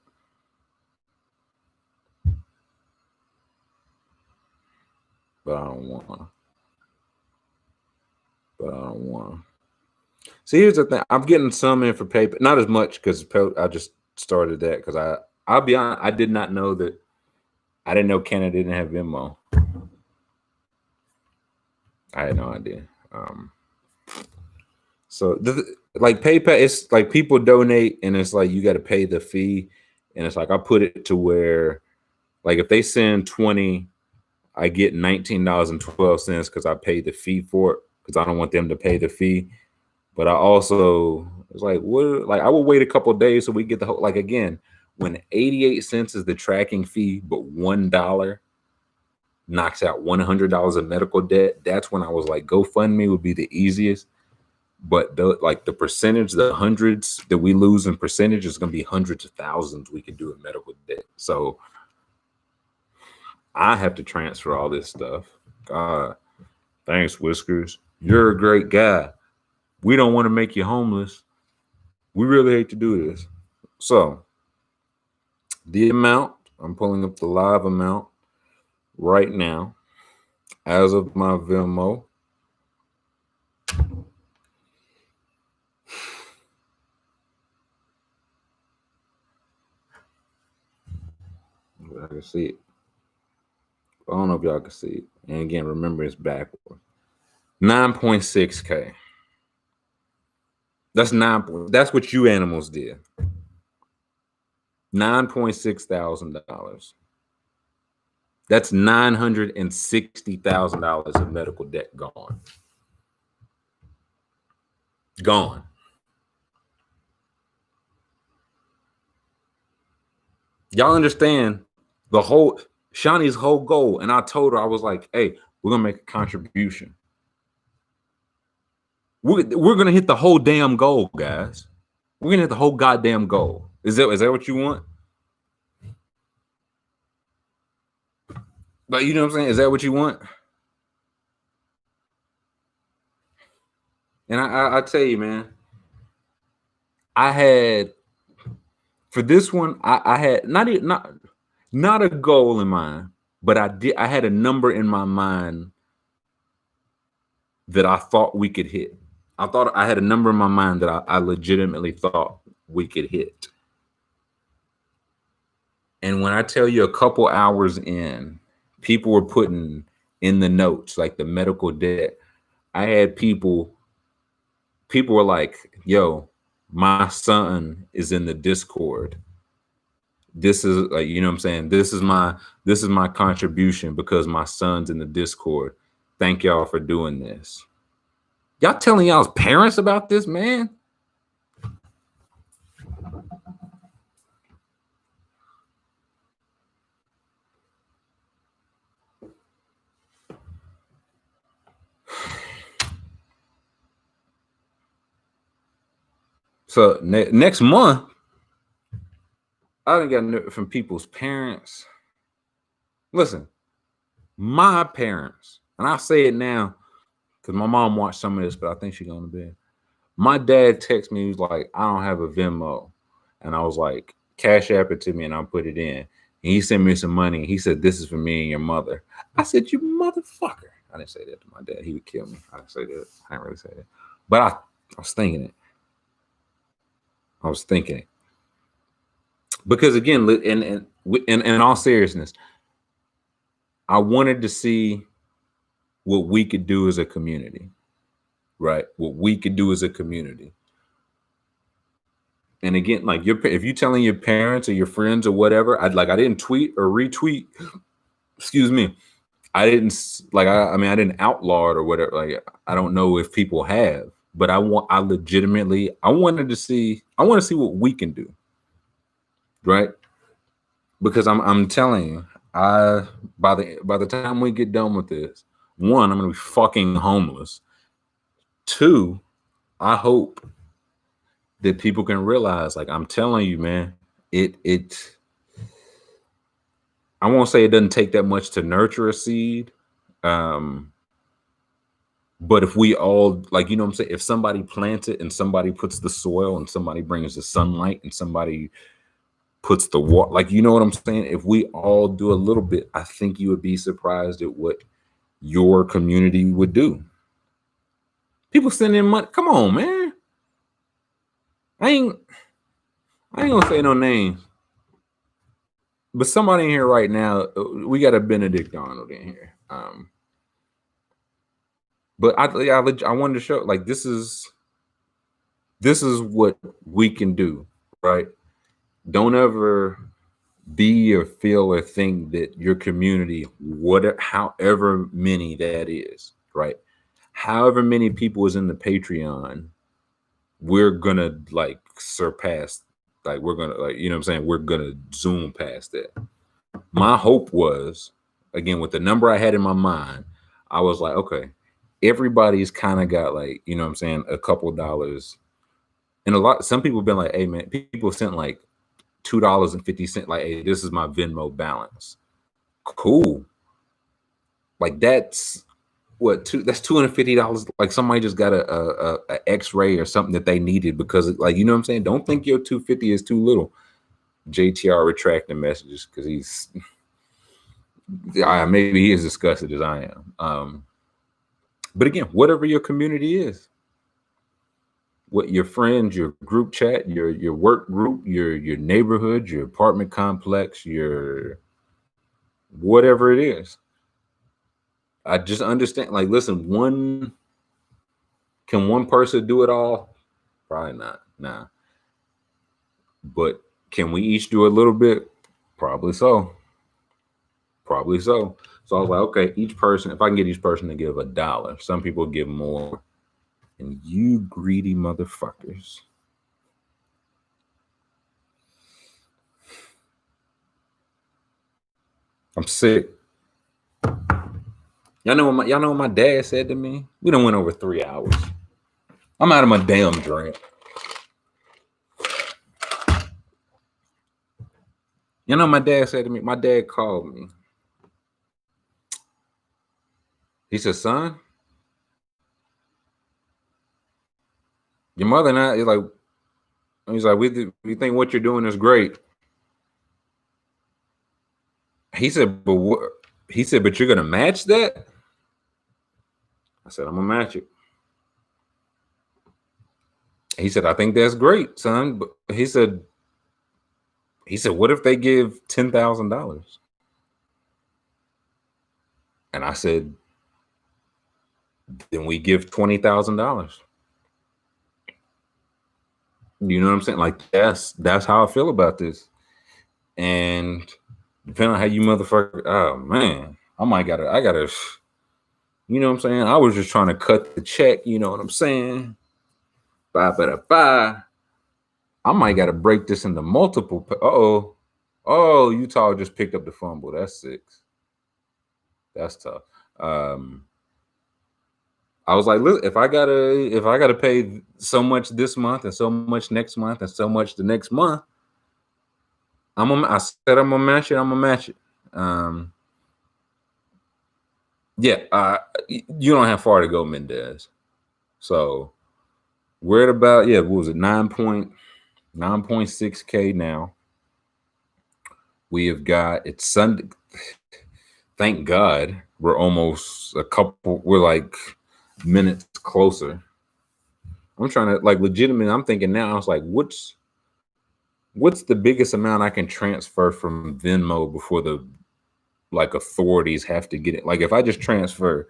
But I don't want to. See, here's the thing. I'm getting some in for PayPal, not as much because I just started that because I'll be honest, I did not know that. I didn't know Canada didn't have Venmo. I had no idea. So like PayPal, it's like people donate and it's like you got to pay the fee, and it's like I put it to where, like if they send 20, I get $19.12 because I paid the fee for it because I don't want them to pay the fee. But I also it's like what, like I will wait a couple of days so we get the whole, like again, when 88 cents is the tracking fee, but $1 knocks out $100 of medical debt. That's when I was like, GoFundMe would be the easiest. But the percentage, the hundreds that we lose in percentage is going to be hundreds of thousands we could do in medical debt. So I have to transfer all this stuff. God, thanks, Whiskers. You're a great guy. We don't want to make you homeless. We really hate to do this. So the amount, I'm pulling up the live amount right now as of my Venmo. I can see it. I don't know if y'all can see it. And again, remember it's backward. 9.6K. That's what you animals did. $9.6 thousand. That's $960,000 of medical debt gone. Gone. Y'all understand the whole Shawnee's whole goal. And I told her, I was like, hey, we're gonna make a contribution. We're gonna hit the whole damn goal, guys. We're gonna hit the whole goddamn goal. Is that what you want? But you know what I'm saying? Is that what you want? And I tell you, man, I had for this one, I had not a goal in mind, but I had a number in my mind that I thought we could hit. I thought I had a number in my mind that I legitimately thought we could hit. And when I tell you a couple hours in, people were putting in the notes, like the medical debt. I had people were like, yo, my son is in the Discord. This is like, you know what I'm saying? This is my contribution because my son's in the Discord. Thank y'all for doing this. Y'all telling y'all's parents about this, man? So next month, I done got from people's parents. Listen, my parents, and I say it now because my mom watched some of this, but I think she's going to bed. My dad texted me, he was like, I don't have a Venmo. And I was like, Cash App it to me and I'll put it in. And he sent me some money. He said, this is for me and your mother. I said, you motherfucker. I didn't say that to my dad. He would kill me. I didn't say that. I didn't really say that. But I was thinking it. I was thinking it. Because again, in all seriousness, I wanted to see what we could do as a community, right? What we could do as a community. And again, like if you're telling your parents or your friends or whatever, I didn't tweet or retweet. Excuse me. I didn't I didn't outlaw it or whatever. Like I don't know if people have, but I want to see what we can do, right? Because I'm telling you, by the time we get done with this, one, I'm gonna be fucking homeless. Two, I hope that people can realize, like I'm telling you, man, I won't say it doesn't take that much to nurture a seed. But if we all, like, you know what I'm saying? If somebody plants it and somebody puts the soil and somebody brings the sunlight and somebody puts the water, like, you know what I'm saying? If we all do a little bit, I think you would be surprised at what your community would do. People send in money. Come on, man. I ain't gonna say no names. But somebody in here right now, we got a Benedict Arnold in here. But I wanted to show, like, this is what we can do, right? Don't ever be or feel or think that your community, however many that is, right? However many people is in the Patreon, we're gonna like surpass, like we're gonna, like, you know what I'm saying? We're gonna zoom past that. My hope was, again, with the number I had in my mind, I was like, okay, everybody's kind of got, like, you know what I'm saying, a couple dollars. And some people have been like, hey man, people sent like $2.50, like, hey, this is my Venmo balance. Cool. Like that's that's $250. Like somebody just got a X-ray or something that they needed because, like, you know what I'm saying? Don't think your $250 is too little. JTR retracting messages because he's maybe he is disgusted as I am. But again, whatever your community is, what your friends, your group chat, your work group, your neighborhood, your apartment complex, your whatever it is, I just understand. Like, listen, can one person do it all? Probably not. Nah. But can we each do a little bit? Probably so. Probably so. So I was like, okay, each person, if I can get each person to give $1, some people give more. And you greedy motherfuckers. I'm sick. Y'all know what my dad said to me? We done went over 3 hours. I'm out of my damn drink. You know what my dad said to me? My dad called me. He said, son, your mother and I, he's like, we think what you're doing is great. He said, but what? He said, but you're gonna match that? I said, I'm gonna match it. He said, I think that's great, son. But he said, what if they give $10,000? And I said, then we give $20,000. You know what I'm saying? Like that's how I feel about this. And depending on how you motherfucker, oh man, I gotta, you know what I'm saying? I was just trying to cut the check, you know what I'm saying? Bye. I might gotta break this into multiple. Oh, Utah just picked up the fumble. That's 6. That's tough. I was like, look, if I gotta pay so much this month and so much next month and so much the next month, I said I'm gonna match it. I'm gonna match it. Yeah, you don't have far to go, Mendez. So we're at about, what was it, 9.6K now. We have got, it's Sunday. Thank God we're almost we're like minutes closer. I'm trying to, like, legitimately, I'm thinking now, I was like, what's the biggest amount I can transfer from Venmo before the like authorities have to get it? Like, if I just transfer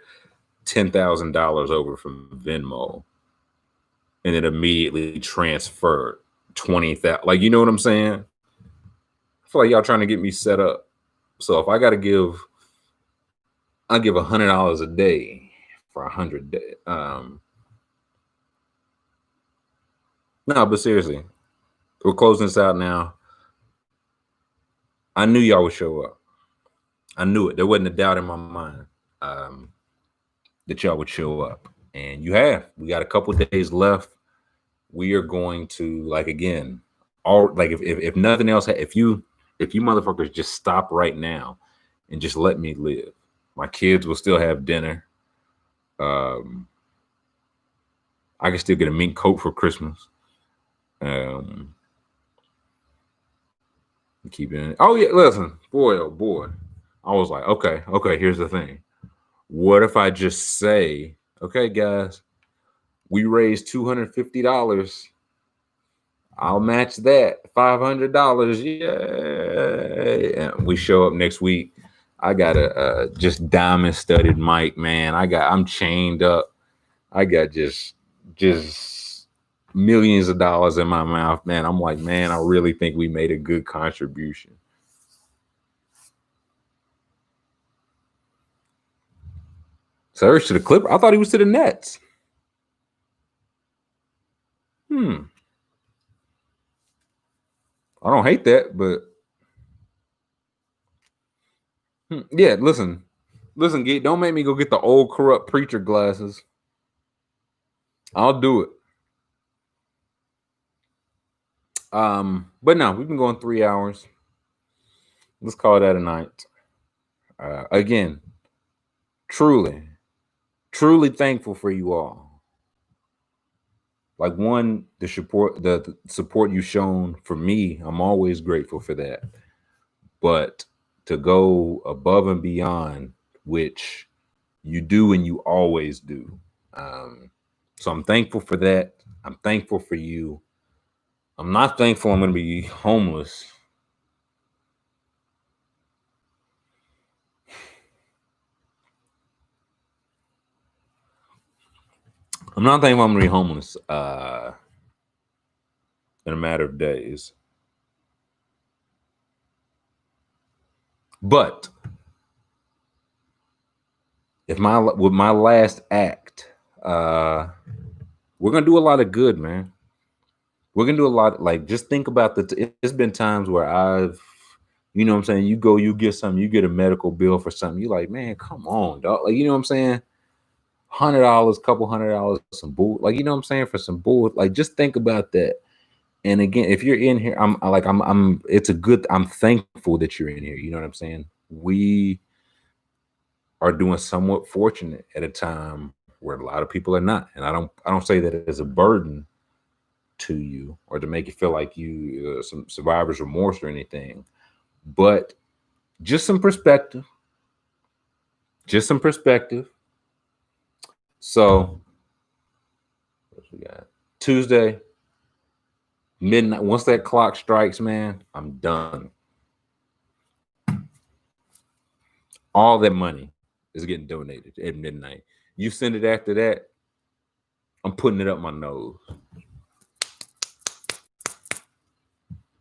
$10,000 over from Venmo and it immediately transfer 20,000, like, you know what I'm saying? I feel like y'all trying to get me set up. So if I got to I'll give $100 a day for 100 days. No, but seriously, we're closing this out now. I knew y'all would show up. I knew it. There wasn't a doubt in my mind that y'all would show up, and you have. We got a couple days left. We are going to, like, again, if nothing else, if you motherfuckers just stop right now and just let me live, my kids will still have dinner. I can still get a mink coat for Christmas. Keeping it. Oh yeah, listen, boy, oh boy. I was like, okay, here's the thing. What if I just say, okay, guys, we raised $250. I'll match that $500. Yay! And we show up next week. I got a just diamond studded mic, man. I'm chained up. I got just millions of dollars in my mouth, man. I'm like, man, I really think we made a good contribution. Surge to the Clipper. I thought he was to the Nets. I don't hate that, but yeah, listen, Gate, don't make me go get the old corrupt preacher glasses. I'll do it. But no, we've been going 3 hours. Let's call that a night. Again, truly thankful for you all. Like, one, the support you've shown for me, I'm always grateful for that. But to go above and beyond, which you do and you always do. So I'm thankful for that. I'm thankful for you. I'm not thankful I'm going to be homeless. I'm not thankful I'm going to be homeless in a matter of days. But with my last act, we're going to do a lot of good, man. We're going to do a lot. Like, just think about it's been times where I've, you know what I'm saying? You get something, you get a medical bill for something. You're like, man, come on, dog. Like, you know what I'm saying? $100, couple $100, some bull. Like, you know what I'm saying? For some bull. Like, just think about that. And again, if you're in here, I'm thankful that you're in here. You know what I'm saying? We are doing somewhat fortunate at a time where a lot of people are not. And I don't say that as a burden to you or to make you feel like you some survivor's remorse or anything, but just some perspective. So what we got? Tuesday, Midnight. Once that clock strikes, man, I'm done. All that money is getting donated at midnight. You send it after that, I'm putting it up my nose.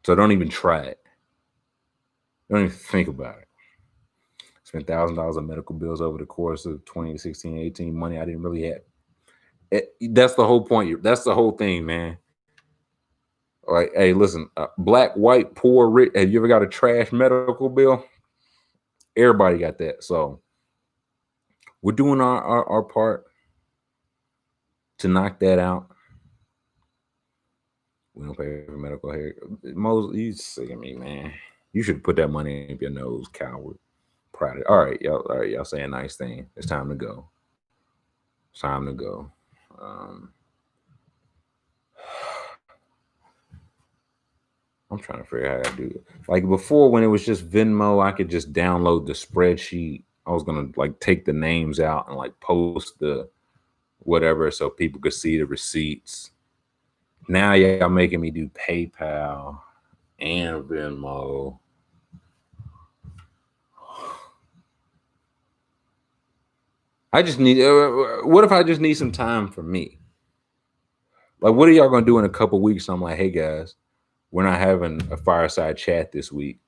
So don't even try it. Don't even think about it. Spent $1,000 on medical bills over the course of 2016, 18. Money I didn't really have. That's the whole point. That's the whole thing, man. Like, hey, listen, black, white, poor, rich. Have you ever got a trash medical bill? Everybody got that. So we're doing our part to knock that out. We don't pay for medical hair. Moses, you sick of me, man. You should put that money in your nose, coward. Proud of it. All right, y'all saying nice thing. It's time to go. It's time to go. I'm trying to figure out how to do it. Like before, when it was just Venmo, I could just download the spreadsheet. I was gonna like take the names out and like post the whatever so people could see the receipts. Now y'all making me do PayPal and Venmo. I just need. What if I just need some time for me? Like, what are y'all gonna do in a couple weeks? I'm like, hey guys, we're not having a fireside chat this week.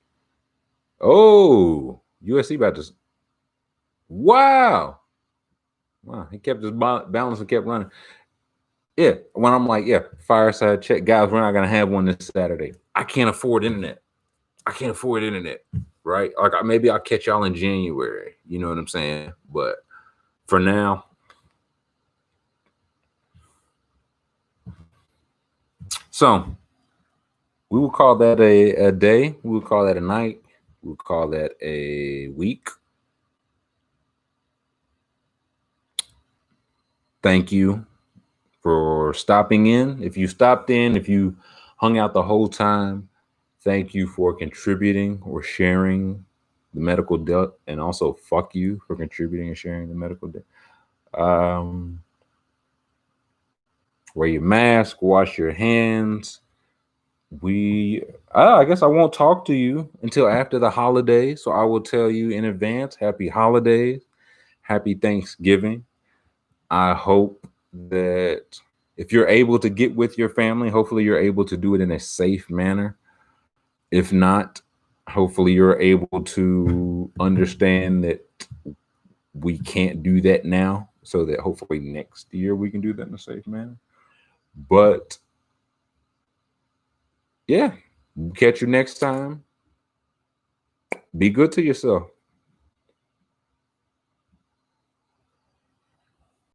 Oh, USC about to. Wow. He kept his balance and kept running. Yeah, when I'm like, yeah, fireside chat, guys, we're not gonna have one this Saturday. I can't afford internet. Right? Like maybe I'll catch y'all in January. You know what I'm saying? But for now, so we will call that a day. We will call that a night. We will call that a week. Thank you for stopping in. If you stopped in, if you hung out the whole time, thank you for contributing or sharing the medical debt, and also fuck you for contributing and sharing the medical debt. Wear your mask, wash your hands. I guess I won't talk to you until after the holidays. So I will tell you in advance, happy holidays, happy Thanksgiving. I hope that if you're able to get with your family, hopefully you're able to do it in a safe manner. If not, hopefully you're able to understand that we can't do that now, so that hopefully next year we can do that in a safe manner. But yeah, catch you next time. Be good to yourself.